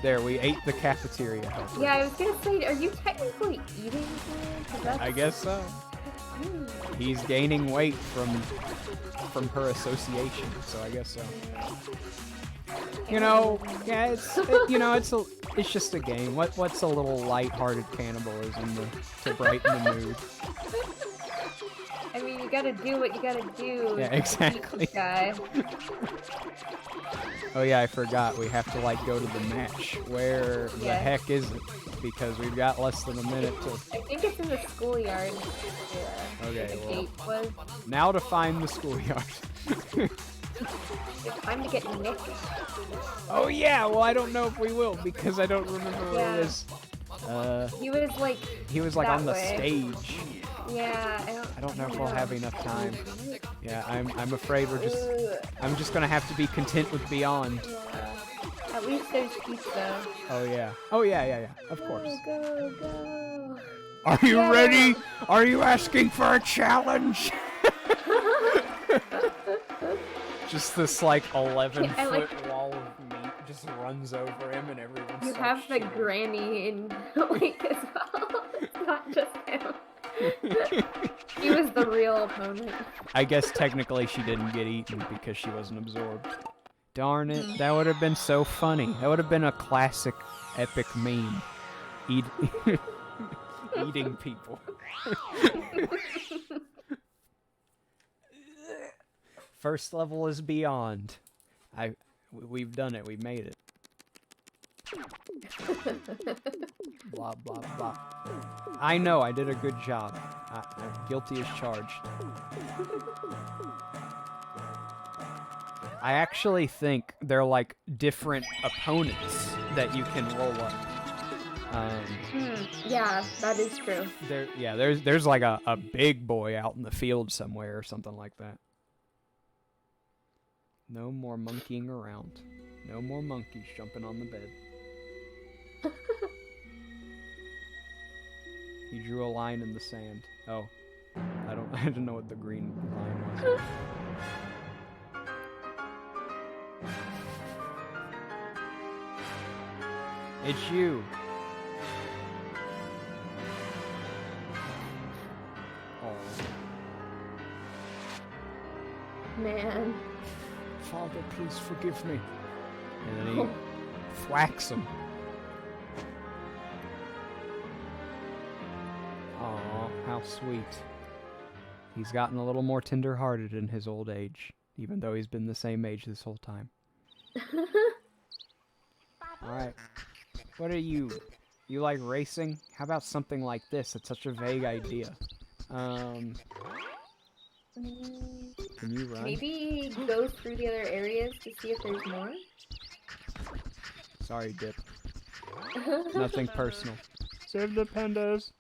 There, we ate the cafeteria helper.
Yeah, I was gonna say, are you technically eating here? 'Cause that's...
I guess so. He's gaining weight from her association, so I guess so. You know, yeah, it's just a game. What's a little light-hearted cannibalism to brighten the mood?
I mean, you gotta do what you gotta do.
Yeah, exactly.
Guy.
Oh yeah, I forgot. We have to like go to the match. Where the heck is it? Because we've got less than a minute to.
I think it's in the schoolyard. Yeah.
Okay,
The
well,
gate was.
now to find the schoolyard.
It's time to get Nick.
Oh yeah, well I don't know if we will because I don't remember where it is.
He was like.
He was like
that
on the
way.
stage.
Yeah,
I don't know if we'll have enough time. Yeah, I'm afraid I'm just gonna have to be content with Beyond.
Yeah. At least there's pizza.
Oh yeah. Oh yeah. Of course.
Go, go.
Are you ready? Are you asking for a challenge? Just this like 11-foot wall of meat just runs over him and everyone
You
starts
have the
cheering.
granny in like as well. It's not just him. He was the real opponent.
I guess technically she didn't get eaten because she wasn't absorbed. Darn it, that would have been so funny. That would have been a classic epic meme. Eating people. First level is Beyond. We've done it, we've made it. Blah, blah, blah. I know, I did a good job. I'm guilty as charged. I actually think they're like different opponents that you can roll up.
Yeah, that is true.
There's like a big boy out in the field somewhere or something like that. No more monkeying around. No more monkeys jumping on the bed. You drew a line in the sand. Oh. I didn't know what the green line was. It's you. Oh.
Man.
Father, please forgive me. And then he thwacks him. Aw, how sweet. He's gotten a little more tender-hearted in his old age, even though he's been the same age this whole time. Alright. What are you? You like racing? How about something like this? It's such a vague idea. Can you run?
Maybe go through the other areas to see if there's more?
Sorry, Dip. Nothing personal.
Save the pandas.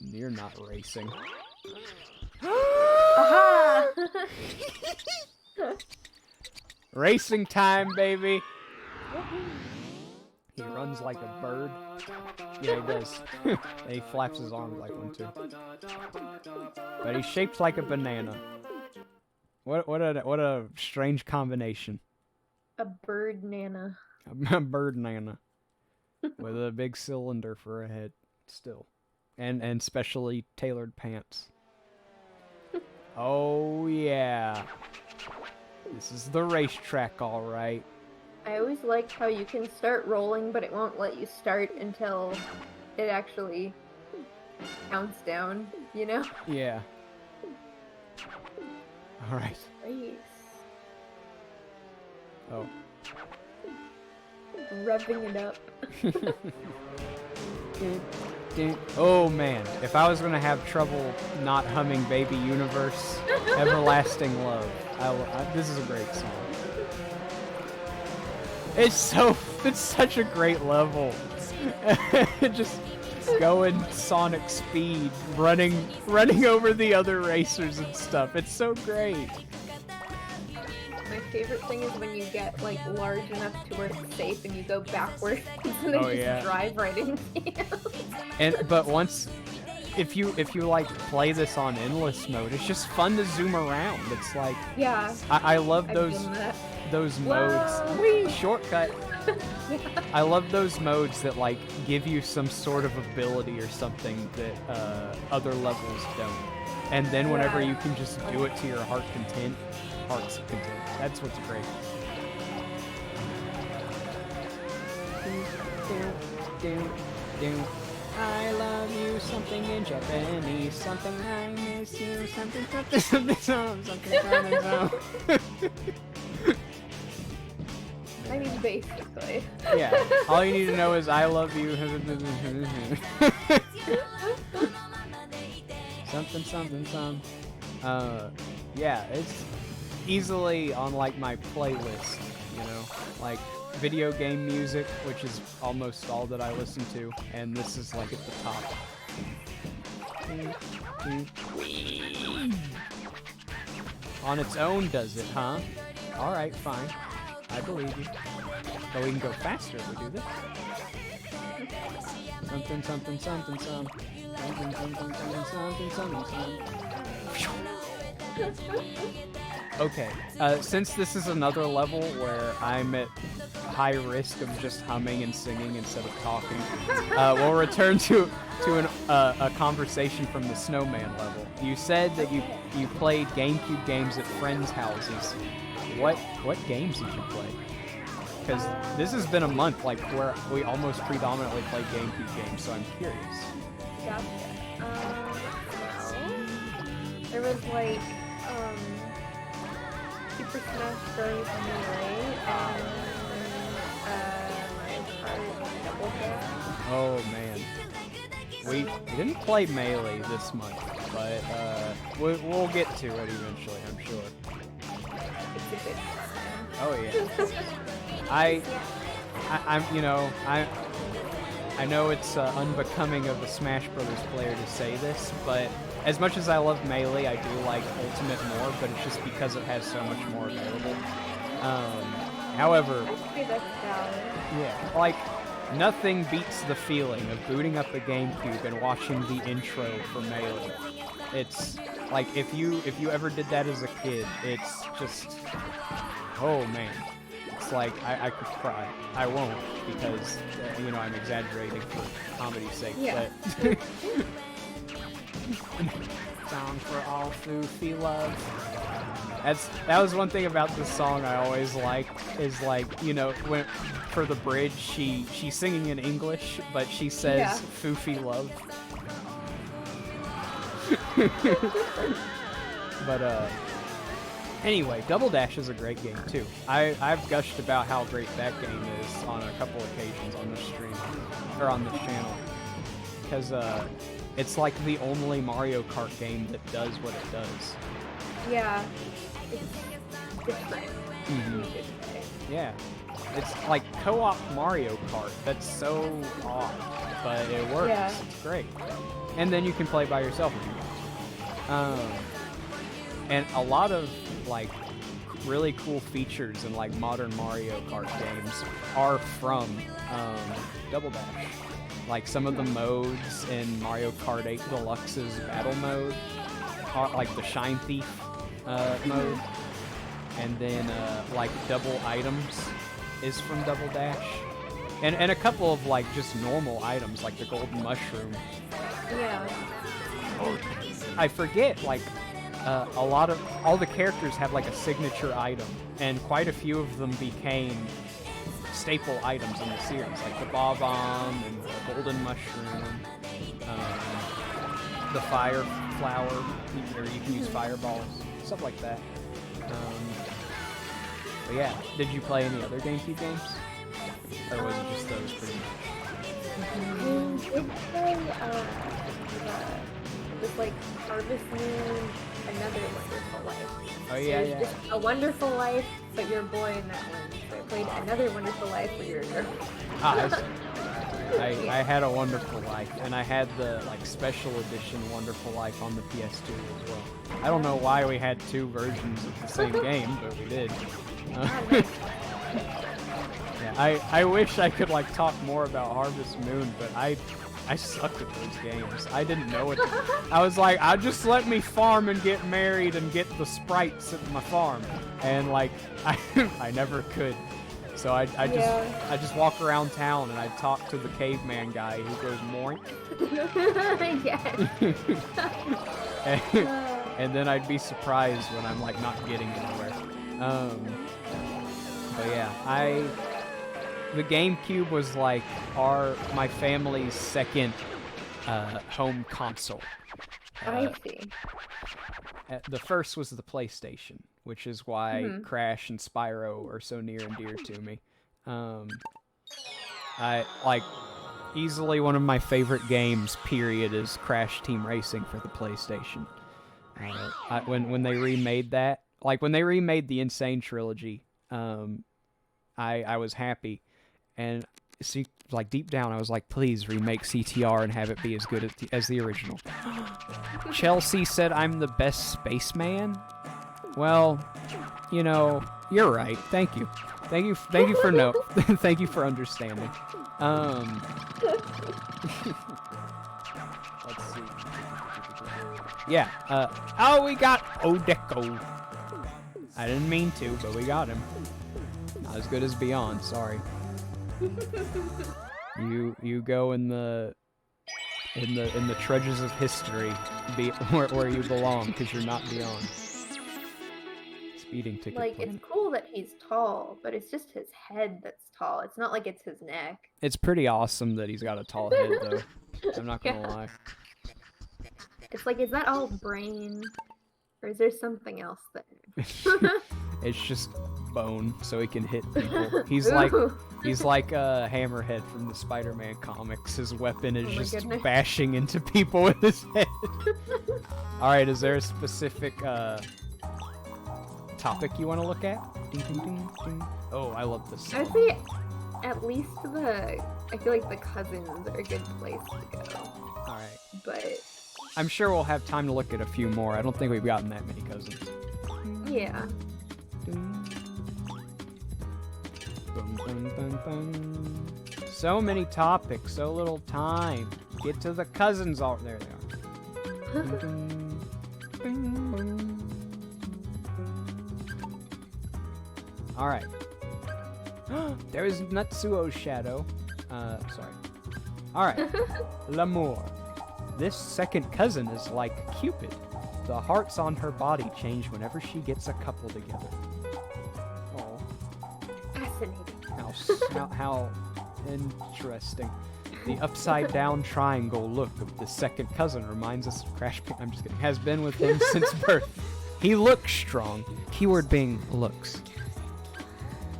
You're not racing.
Aha!
Racing time, baby! He runs like a bird. Yeah, he does. And he flaps his arms like one, too. But he's shaped like a banana. What a strange combination.
A bird nana.
A bird nana. With a big cylinder for a head, still. And specially tailored pants. Oh, yeah. This is the racetrack, alright.
I always liked how you can start rolling, but it won't let you start until it actually counts down, you know?
Yeah. Alright.
Race.
Oh.
Revving it up.
Oh man, if I was gonna have trouble not humming Baby Universe, Everlasting Love, this is a great song. It's such a great level. Just going Sonic speed, running over the other racers and stuff. It's so great.
My favorite thing is when you get like large enough to where it's safe and you go backwards and they just drive right into you.
But once, if you like play this on endless mode, it's just fun to zoom around. It's like,
yeah,
I love
I've
those
done that.
those
Whoa.
modes. Whee! Shortcut. I love those modes that like give you some sort of ability or something that other levels don't. And then whenever you can just do it to your heart's content. That's what's great. I love you, something in Japanese, something I miss you, something.
I mean, basically.
Yeah, all you need to know is I love you. something. Yeah, it's easily on like my playlist, you know, like video game music, which is almost all that I listen to, and this is like at the top. On its own does it, huh? Alright, fine. I believe you. But we can go faster if we do this. Something. Okay, since this is another level where I'm at high risk of just humming and singing instead of talking, we'll return to a conversation from the Snowman level. You said that you played GameCube games at friends' houses. What games did you play? Because this has been a month, like, where we almost predominantly play GameCube games, so I'm curious.
Gotcha. There was like, Super Smash Bros. Melee and, Double Dash.
Oh man, we didn't play Melee this month, but we'll get to it eventually, I'm sure.
It's a good time.
Oh yeah. I know it's unbecoming of a Smash Brothers player to say this, but as much as I love Melee, I do like Ultimate more, but it's just because it has so much more available. However,
I'd say that's valid.
yeah, like, Nothing beats the feeling of booting up the GameCube and watching the intro for Melee. It's like if you ever did that as a kid, it's just, oh man, it's like I could cry. I won't because I'm exaggerating for comedy's sake.
Yeah.
But song for all Foofy love. That was one thing about this song I always liked is when for the bridge she's singing in English but she says Foofy love. But anyway, Double Dash is a great game too. I've gushed about how great that game is on a couple occasions on this stream or on this channel because it's like the only Mario Kart game that does what it does.
Yeah, it's different.
Mm-hmm. Yeah, it's like co-op Mario Kart. That's so odd, but it works.
Yeah.
It's great. And then you can play by yourself if you want. And a lot of like really cool features in like modern Mario Kart games are from Double Dash. Like some of the modes in Mario Kart 8 Deluxe's battle mode are like the Shine Thief mode, and then like double items is from Double Dash, and a couple of like just normal items like the golden mushroom.
Yeah.
I forget like all the characters have like a signature item, and quite a few of them became staple items in the series, like the Bob-omb and the golden mushroom, the fire flower, or you can use fireballs, stuff like that. But yeah, did you play any other GameCube games? Or was it just those pretty much?
Did play this like Harvest Moon, Another Wonderful Life.
Oh yeah,
There's just A Wonderful Life, but you're a boy in that one. So I played Another Wonderful Life where you're a girl.
I had A Wonderful Life, and I had the like special edition Wonderful Life on the PS2 as well. I don't know why we had two versions of the same game, but we did. Yeah, I wish I could like talk more about Harvest Moon, but I sucked at those games. I didn't know it. I was like, just let me farm and get married and get the sprites at my farm, and like I never could. So I just walk around town and I talk to the caveman guy who goes moink. and then I'd be surprised when I'm like not getting anywhere. But yeah, the GameCube was like my family's second home console.
I see.
The first was the PlayStation, which is why Crash and Spyro are so near and dear to me. I like easily one of my favorite games. Period is Crash Team Racing for the PlayStation. When they remade that, like when they remade the Insane trilogy, I was happy, and see, like deep down, I was like, please remake CTR and have it be as good as the original. Chelsea said I'm the best spaceman. Well, you're right. Thank you for thank you for understanding. Let's see. Yeah. We got Odeco. I didn't mean to, but we got him. Not as good as Beyond. Sorry. You go in the treasures of history, where you belong, because you're not Beyond. Speeding ticket.
Like,
plate.
it's cool that he's tall, but it's just his head that's tall. It's not like it's his neck.
It's pretty awesome that he's got a tall head, though. I'm not gonna lie.
It's like, is that all brain, or is there something else there?
It's just bone, so he can hit people. He's
Ooh.
like a Hammerhead from the Spider-Man comics. His weapon is just
goodness.
bashing into people with his head. All right, is there a specific topic you want to look at? Ding, ding, ding, ding. Oh, I love this
I
song.
would say at least I feel like the cousins are a good place to go.
All right.
But
I'm sure we'll have time to look at a few more. I don't think we've gotten that many cousins.
yeah.
Bum, bum, bum, bum. So many topics, so little time. Get to the cousins. All there they are. All right. There is Natsuo's shadow. Sorry. All right. L'amour. This second cousin is like Cupid. The hearts on her body change whenever she gets a couple together. Oh,
Fascinating.
how interesting. The upside down triangle look of the second cousin reminds us of Crash. I'm just kidding. Has been with him since birth. He looks strong. Keyword being looks.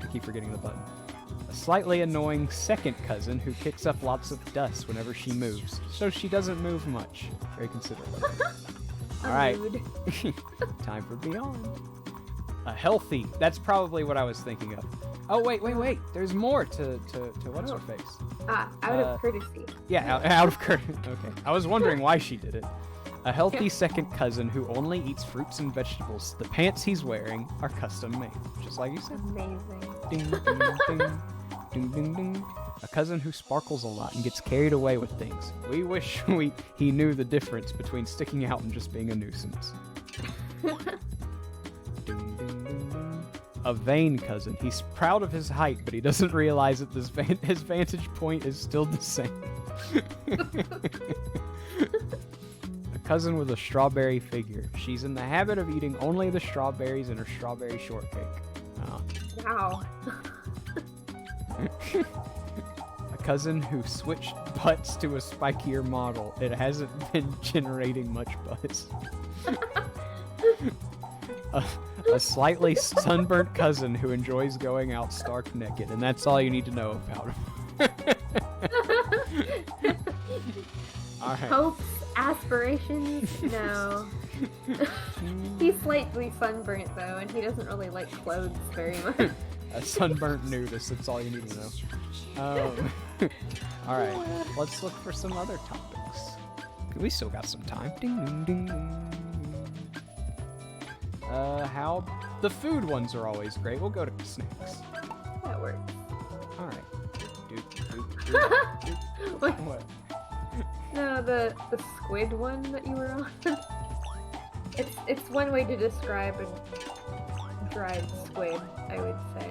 I keep forgetting the button. A slightly annoying second cousin who kicks up lots of dust whenever she moves, so she doesn't move much. Very considerate. All right. Time for Beyond. A healthy. That's probably what I was thinking of. Oh, wait. There's more to what's her face.
Out of courtesy.
Yeah, out of courtesy. Okay. I was wondering why she did it. A healthy second cousin who only eats fruits and vegetables. The pants he's wearing are custom made, just like you said.
Amazing.
Ding, ding, ding. Ding, ding, ding. A cousin who sparkles a lot and gets carried away with things. We wish he knew the difference between sticking out and just being a nuisance. Ding, ding, ding, ding. A vain cousin. He's proud of his height, but he doesn't realize that his vantage point is still the same. A cousin with a strawberry figure. She's in the habit of eating only the strawberries in her strawberry shortcake.
Wow.
A cousin who switched butts to a spikier model. It hasn't been generating much buzz. A slightly sunburnt cousin who enjoys going out stark naked, and that's all you need to know about him. All right.
Hopes, aspirations, no. He's slightly sunburnt though, and he doesn't really like clothes very much.
A sunburnt nudist, that's all you need to know. Alright, let's look for some other topics. We still got some time. Ding, ding, ding, ding. How... The food ones are always great. We'll go to snacks.
That works.
Alright.
What?
What?
No, the squid one that you were on. It's one way to describe a dried squid, I would say.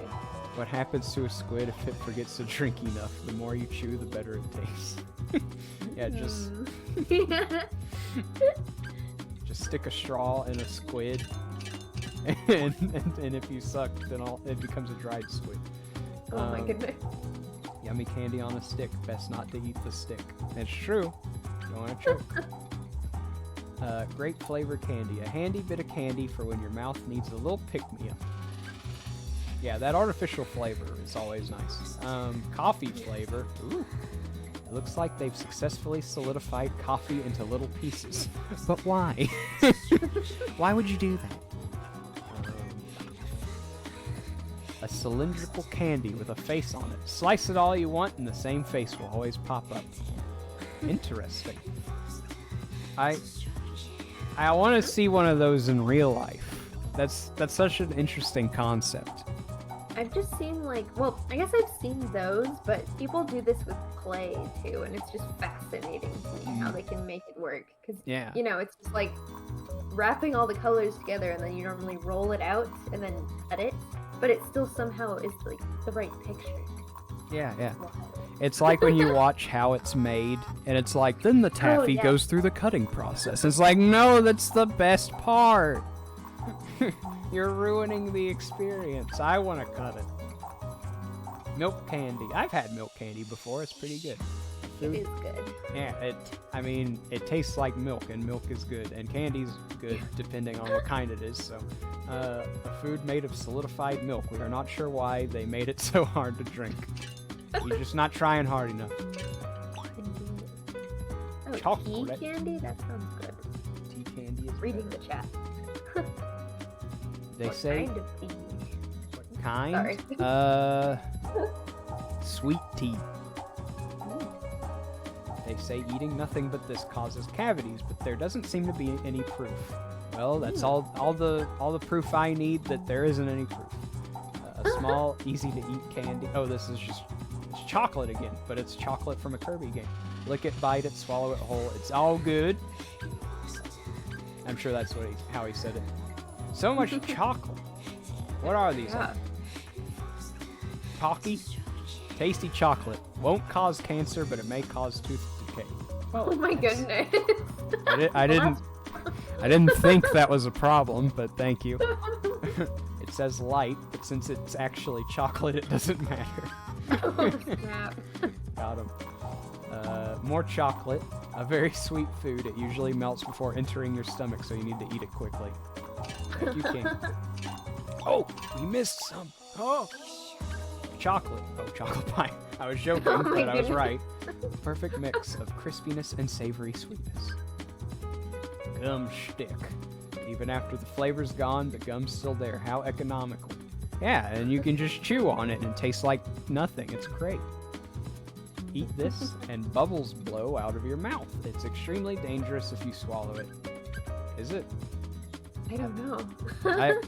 What happens to a squid if it forgets to drink enough? The more you chew, the better it tastes. Yeah, just stick a straw in a squid, and if you suck, then it becomes a dried squid.
Oh my goodness.
Yummy candy on a stick. Best not to eat the stick. It's true. You don't want to choke. Grape flavor candy. A handy bit of candy for when your mouth needs a little pick-me-up. Yeah, that artificial flavor is always nice. Coffee flavor. Ooh. It looks like they've successfully solidified coffee into little pieces. But why? Why would you do that? A cylindrical candy with a face on it. Slice it all you want and the same face will always pop up. Interesting. I want to see one of those in real life. That's such an interesting concept.
I've just seen well, I guess I've seen those, but people do this with clay too, and it's just fascinating to me how they can make it work. Because,
Yeah.
it's just like wrapping all the colors together, and then you normally roll it out and then cut it, but it still somehow is like the right picture.
Yeah. It's like when you watch how it's made, and it's like, then the taffy
yeah.
goes through the cutting process. It's like, no, that's the best part. You're ruining the experience. I want to cut it. Milk candy. I've had milk candy before. It's pretty good.
It is good.
Yeah, it tastes like milk, and milk is good, and candy's good depending on what kind it is. So, a food made of solidified milk. We are not sure why they made it so hard to drink. You're just not trying hard enough.
Oh,
Chocolate.
tea candy? That sounds good.
Tea candy is
Reading
better.
the chat.
They
What
say
kind of tea?
what kind?
Sorry.
Sweet tea. They say eating nothing but this causes cavities, but there doesn't seem to be any proof. Well, that's all the proof I need that there isn't any proof. A small small, easy-to-eat candy. Oh, this is just it's chocolate again, but it's chocolate from a Kirby game. Lick it, bite it, swallow it whole. It's all good. I'm sure that's how he said it. So much chocolate. What are these?
Yeah.
Pocky? Tasty chocolate. Won't cause cancer, but it may cause tooth decay.
Oh my goodness.
I didn't think that was a problem, but thank you. It says light, but since it's actually chocolate, it doesn't matter.
Oh, snap.
Got him. More chocolate. A very sweet food. It usually melts before entering your stomach, so you need to eat it quickly. Thank you, King. Oh, we missed some. Oh, chocolate. Oh, chocolate pie. I was joking,
Oh my
but I was
goodness.
right. Perfect mix of crispiness and savory sweetness. Gum stick. Even after the flavor's gone, the gum's still there. How economical. Yeah, and you can just chew on it and it tastes like nothing. It's great. Eat this and bubbles blow out of your mouth. It's extremely dangerous if you swallow it. Is it?
I don't know.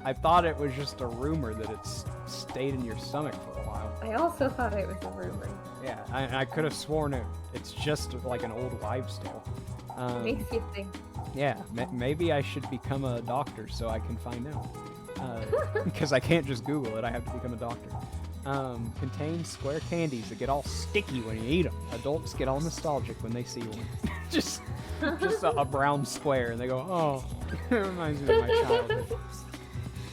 I thought it was just a rumor that it's stayed in your stomach for a while.
I also thought it was a rumor.
Yeah, I could have sworn it's just like an old wives' tale.
Makes you think.
Yeah, maybe I should become a doctor so I can find out. Because I can't just Google it, I have to become a doctor. Contains square candies that get all sticky when you eat them. Adults get all nostalgic when they see one. just a brown square, and they go, oh, it reminds me of my childhood.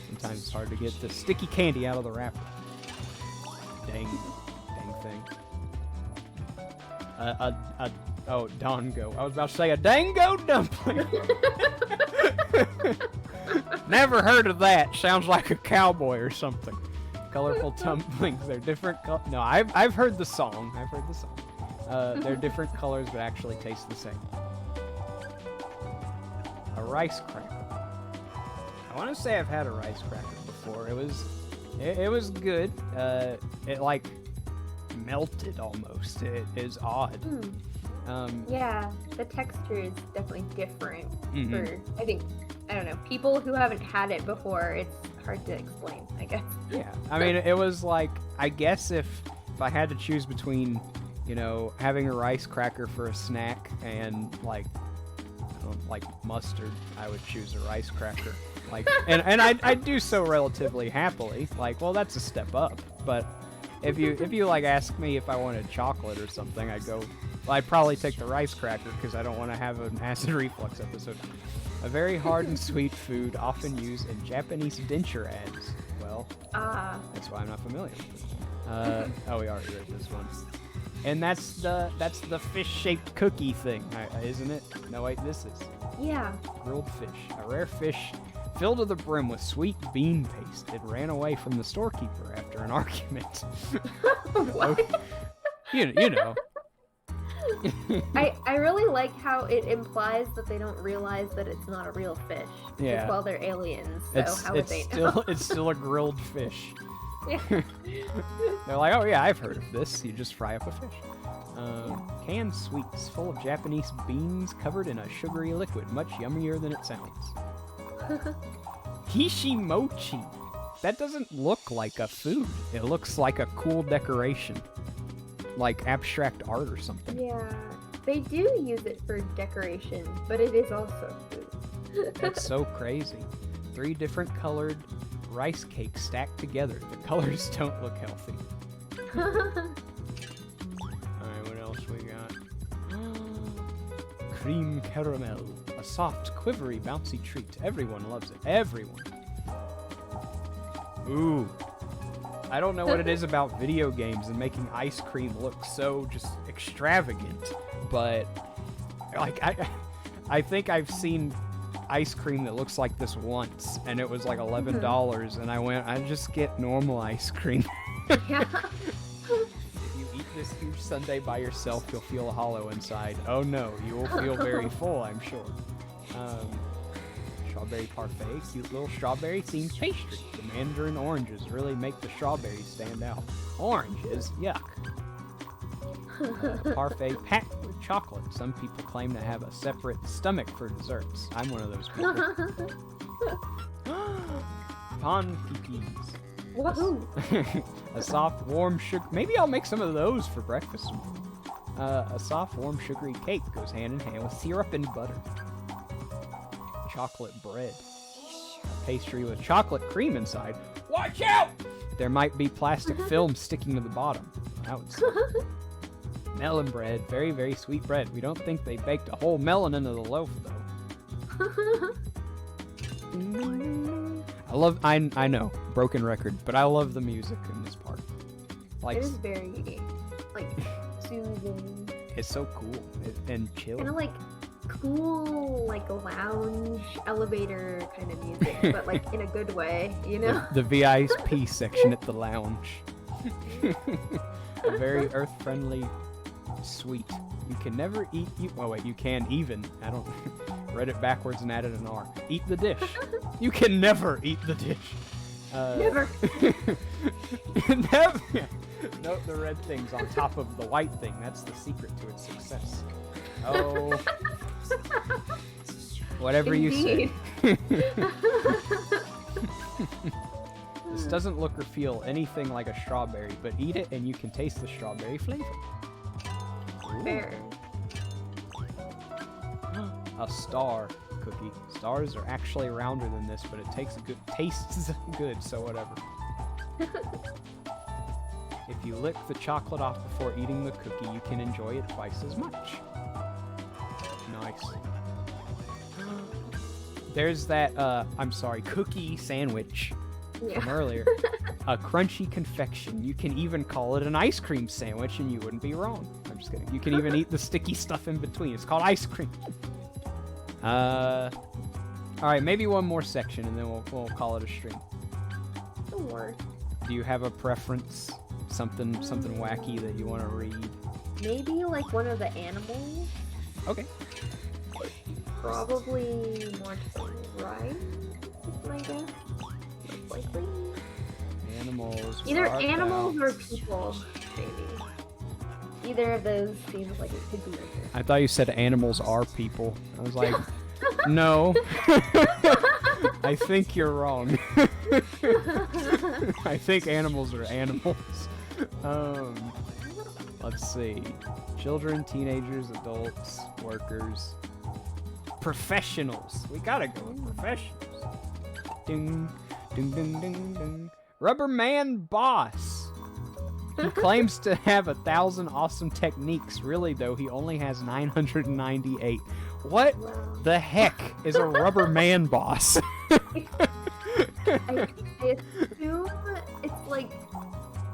Sometimes it's hard to get the sticky candy out of the wrapper. Dang thing. Oh, dango. I was about to say a dango dumpling. Never heard of that. Sounds like a cowboy or something. Colorful dumplings. They're different. No, I've heard the song. They're different colors, but actually taste the same. A rice cracker. I want to say I've had a rice cracker before. It was good. It like melted almost. It is odd.
Yeah, the texture is definitely different
Mhm.
for, I don't know, people who haven't had it before, it's hard to explain, I guess.
Yeah, I mean, it was like, I guess if I had to choose between, having a rice cracker for a snack and like mustard, I would choose a rice cracker. Like, and I do so relatively happily. Like, well, that's a step up. But if you like ask me if I wanted chocolate or something, I'd probably take the rice cracker because I don't want to have an acid reflux episode. A very hard and sweet food, often used in Japanese denture ads. Well, that's why I'm not familiar with it. Oh, we already read this one. And that's the fish-shaped cookie thing, isn't it? No, wait, this is
Yeah.
grilled fish. A rare fish filled to the brim with sweet bean paste. It ran away from the storekeeper after an argument.
What?
You know.
I really like how it implies that they don't realize that it's not a real fish.
Yeah.
Because, well, they're aliens, so how would they know?
It's still a grilled fish.
Yeah.
They're like, oh yeah, I've heard of this. You just fry up a fish. Canned sweets full of Japanese beans covered in a sugary liquid, much yummier than it sounds. Kishimochi. That doesn't look like a food. It looks like a cool decoration. Like abstract art or something.
Yeah. They do use it for decoration, but it is also food.
That's so crazy. 3 different colored rice cakes stacked together. The colors don't look healthy. Alright, what else we got? Cream caramel. A soft, quivery, bouncy treat. Everyone loves it. Everyone. Ooh. I don't know what it is about video games and making ice cream look so just extravagant, but like I think I've seen ice cream that looks like this once, and it was like $11, and I just get normal ice cream.
Yeah.
If you eat this huge sundae by yourself, you'll feel hollow inside. Oh no, you will feel very full, I'm sure. Strawberry parfait, cute little strawberry themed pastry. The mandarin oranges really make the strawberries stand out. Oranges, yuck. Parfait packed with chocolate. Some people claim to have a separate stomach for desserts. I'm one of those people. Pon cookies.
Woohoo!
A soft, warm sugar. Maybe I'll make some of those for breakfast. A soft, warm, sugary cake goes hand in hand with syrup and butter. Chocolate bread. A pastry with chocolate cream inside. Watch out! There might be plastic film sticking to the bottom. That would suck. Melon bread. Very, very sweet bread. We don't think they baked a whole melon into the loaf, though. I know, broken record, but I love the music in this part. Like,
it is very, like, soothing.
It's so cool and chill.
Kind of like cool, like lounge elevator kind of music, but like in a good way, you know?
The VIP section at the lounge. A very earth-friendly suite. You can never eat. Oh wait, you can even. I don't. Read it backwards and added an R. Eat the dish. You can never eat the dish.
Never.
Never. Note the red things on top of the white thing. That's the secret to its success. Oh. Whatever
Indeed.
you say. This doesn't look or feel anything like a strawberry, but eat it and you can taste the strawberry flavor.
Fair.
A star cookie. Stars are actually rounder than this, but it tastes good, so whatever. If you lick the chocolate off before eating the cookie, you can enjoy it twice as much. Nice. There's that, cookie sandwich
Yeah.
from earlier. A crunchy confection. You can even call it an ice cream sandwich and you wouldn't be wrong. I'm just kidding. You can even eat the sticky stuff in between. It's called ice cream. Alright, maybe one more section and then we'll call it a stream.
Sure.
Do you have a preference? Something wacky that you want to read?
Maybe like one of the animals.
Okay.
Probably more to right, I guess. Most likely.
Animals.
Either
bark
animals or
outs.
people, maybe. Either of those seems like it could be right
I thought you said animals are people. I was like, no. I think you're wrong. I think animals are animals. Let's see. Children, teenagers, adults, workers, professionals. We gotta go with professionals. Ding, ding, ding, ding, ding. Rubber Man Boss. He claims to have 1,000 awesome techniques. Really, though, he only has 998. What the heck is a Rubber Man Boss?
I assume it's like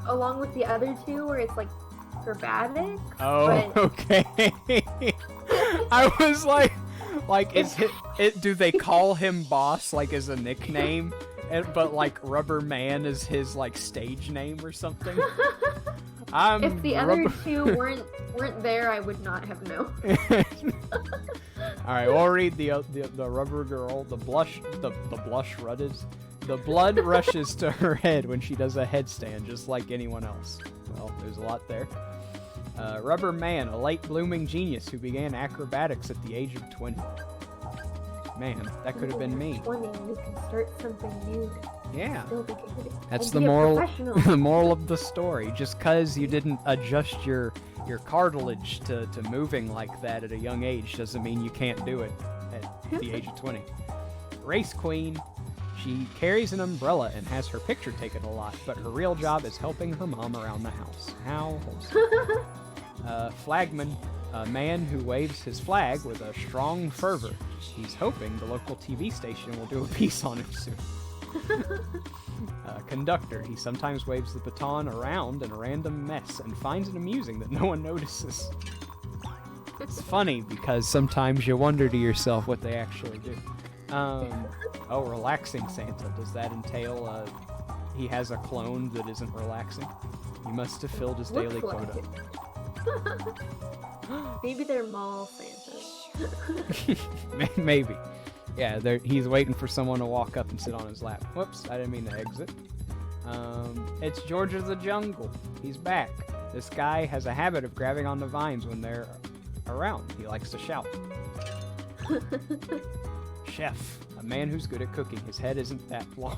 along with the other two where it's like acrobatics.
Oh,
but
okay. I was like, is it? Do they call him Boss like as a nickname? But like Rubber Man is his like stage name or something.
if the other two weren't there, I would not have known.
All right, we'll read the Rubber Girl. The blush rushes. The blood rushes to her head when she does a headstand, just like anyone else. Well, there's a lot there. Rubber Man, a late blooming genius who began acrobatics at the age of 20. Man, that could have been me.
20, you can start something new.
Yeah.
Still be good.
That's
And
the
be a
moral.
professional.
The moral of the story. Just because you didn't adjust your cartilage to moving like that at a young age doesn't mean you can't do it at the age of 20. Race Queen. She carries an umbrella and has her picture taken a lot, but her real job is helping her mom around the house. How wholesome. Flagman. A man who waves his flag with a strong fervor. He's hoping the local TV station will do a piece on him soon. Conductor. He sometimes waves the baton around in a random mess and finds it amusing that no one notices. It's funny because sometimes you wonder to yourself what they actually do. Relaxing Santa. Does that entail he has a clone that isn't relaxing? He must have filled his daily
Looks like
quota.
Maybe they're mall Santas.
Maybe. Yeah, he's waiting for someone to walk up and sit on his lap. Whoops, I didn't mean to exit. It's George of the Jungle. He's back. This guy has a habit of grabbing on the vines when they're around. He likes to shout. Chef. A man who's good at cooking. His head isn't that long.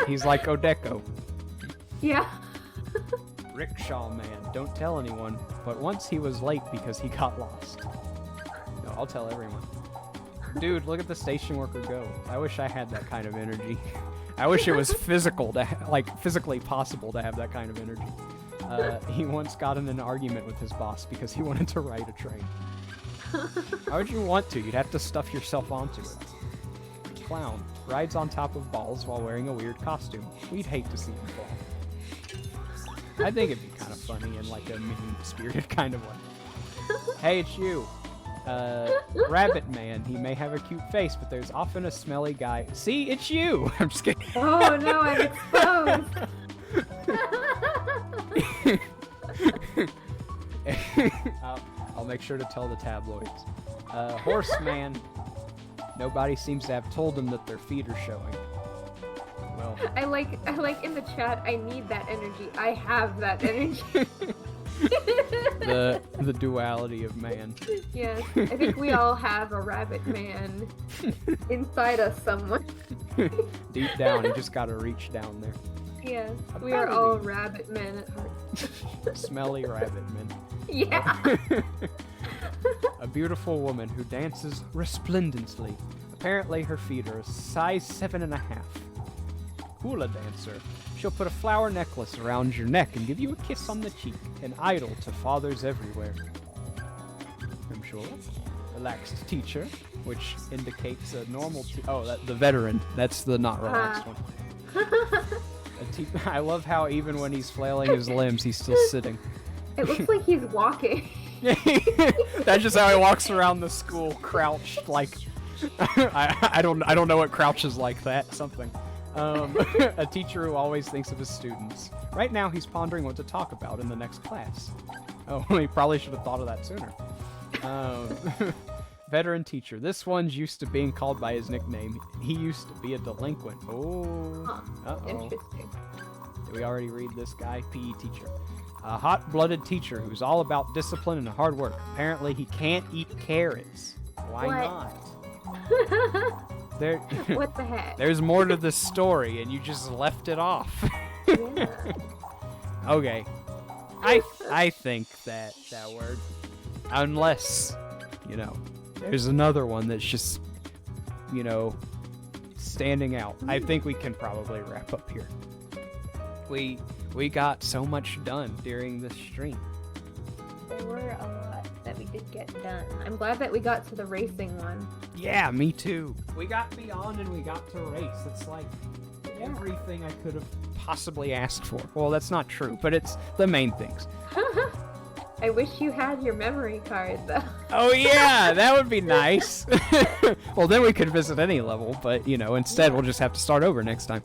He's like Odeko.
Yeah.
Rickshaw man. Don't tell anyone. But once he was late because he got lost. No, I'll tell everyone. Dude, look at the station worker go. I wish I had that kind of energy. I wish it was physically possible to have that kind of energy. He once got in an argument with his boss because he wanted to ride a train. How would you want to? You'd have to stuff yourself onto it. Clown rides on top of balls while wearing a weird costume. We'd hate to see him fall. I think it'd be kind of funny in like a mean-spirited kind of way. Hey, it's you. Rabbit man. He may have a cute face, but there's often a smelly guy. See, it's you. I'm just kidding.
Oh no, I'm exposed.
I'll make sure to tell the tabloids. Horseman. Nobody seems to have told him that their feet are showing. Well,
I like in the chat. I need that energy. I have that energy.
the duality of man.
Yes, I think we all have a rabbit man inside us somewhere.
Deep down, you just gotta reach down there.
Yes, we are all rabbit men at heart.
Smelly rabbit men.
Yeah.
A beautiful woman who dances resplendently. Apparently her feet are a size 7.5. Hula dancer. She'll put a flower necklace around your neck and give you a kiss on the cheek. An idol to fathers everywhere. I'm sure. Relaxed teacher, which indicates a normal the veteran. That's the not relaxed one. I love how even when he's flailing his limbs, he's still sitting.
It looks like he's walking.
That's just how he walks around the school, crouched like. I don't know what crouches like that. Something. A teacher who always thinks of his students. Right now, he's pondering what to talk about in the next class. Oh, he probably should have thought of that sooner. Veteran teacher. This one's used to being called by his nickname. He used to be a delinquent. Oh. Uh-oh.
Interesting.
Did we already read this guy? PE teacher. A hot-blooded teacher who's all about discipline and hard work. Apparently, he can't eat carrots. Why not?
What the heck?
There's more to the story, and you just left it off.
Yeah.
Okay. I think that word, unless, there's another one that's just, standing out. I think we can probably wrap up here. We got so much done during this stream.
There were a lot that we did get done. I'm glad that we got to the racing one.
Yeah, me too. We got beyond and we got to race. It's like everything I could have possibly asked for. Well, that's not true, but it's the main things.
I wish you had your memory card, though.
Oh, yeah, that would be nice. Well, then we could visit any level, but, instead we'll just have to start over next time.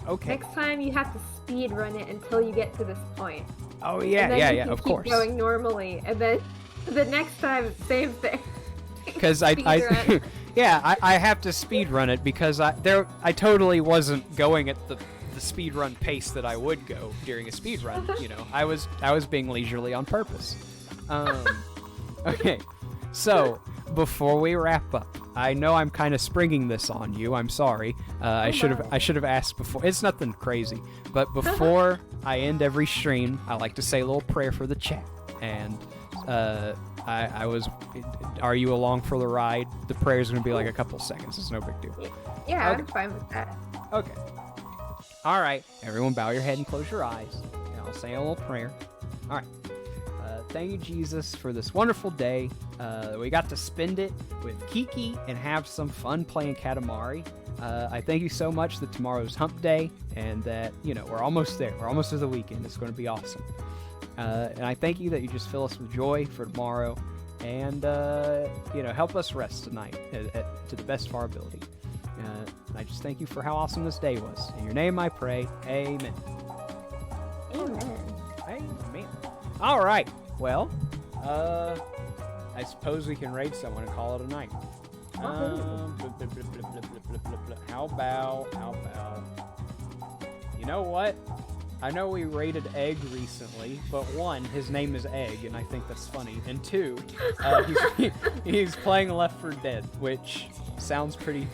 Okay.
Next time you have to speed run it until you get to this point.
Oh, yeah, of course.
Keep going normally, and then the next time, same thing.
Because I have to speed run it because I totally wasn't going at the speed run pace that I would go during a speed run. I was being leisurely on purpose. Okay, so before we wrap up, I know I'm kind of springing this on you. I'm sorry. I should have asked before. It's nothing crazy, but before I end every stream, I like to say a little prayer for the chat. And are you along for the ride? The prayer is going to be like a couple seconds. It's no big deal.
Yeah,
okay.
I'm fine with that.
Okay. All right. Everyone bow your head and close your eyes. And I'll say a little prayer. All right. Thank you, Jesus, for this wonderful day. We got to spend it with Kiki and have some fun playing Katamari. I thank you so much that tomorrow's hump day and that, we're almost there. We're almost to the weekend. It's going to be awesome. And I thank you that you just fill us with joy for tomorrow and, help us rest tonight to the best of our ability. I just thank you for how awesome this day was. In your name I pray. Amen.
Amen.
Amen. All right. Well, I suppose we can raid someone and call it a night. How about... You know what? I know we rated Egg recently, but one, his name is Egg, and I think that's funny. And two, he's playing Left 4 Dead, which sounds pretty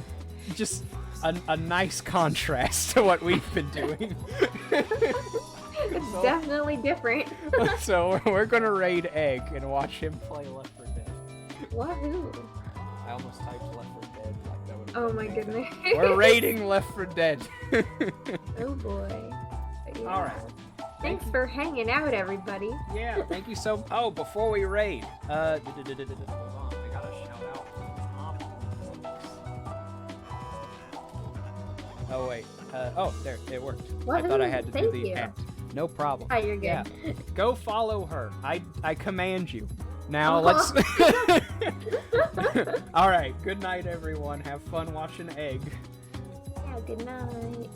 just a nice contrast to what we've been doing.
It's definitely different.
So we're gonna raid Egg and watch him play Left 4 Dead.
Wahoo!
I almost typed Left 4 Dead like that would.
Oh my goodness.
We're raiding Left 4 Dead.
Oh boy. Yeah.
All right.
Thanks for hanging out, everybody.
Yeah, thank you so. Oh, before we raid, hold on, I gotta shout out. Oh wait, oh there, it worked. I thought I had to do
Thank
the
you.
at. No problem.
Oh, you're good.
Yeah, go follow her. I command you. Now
Uh-huh.
let's. All right. Good night, everyone. Have fun watching Egg.
Yeah, good night.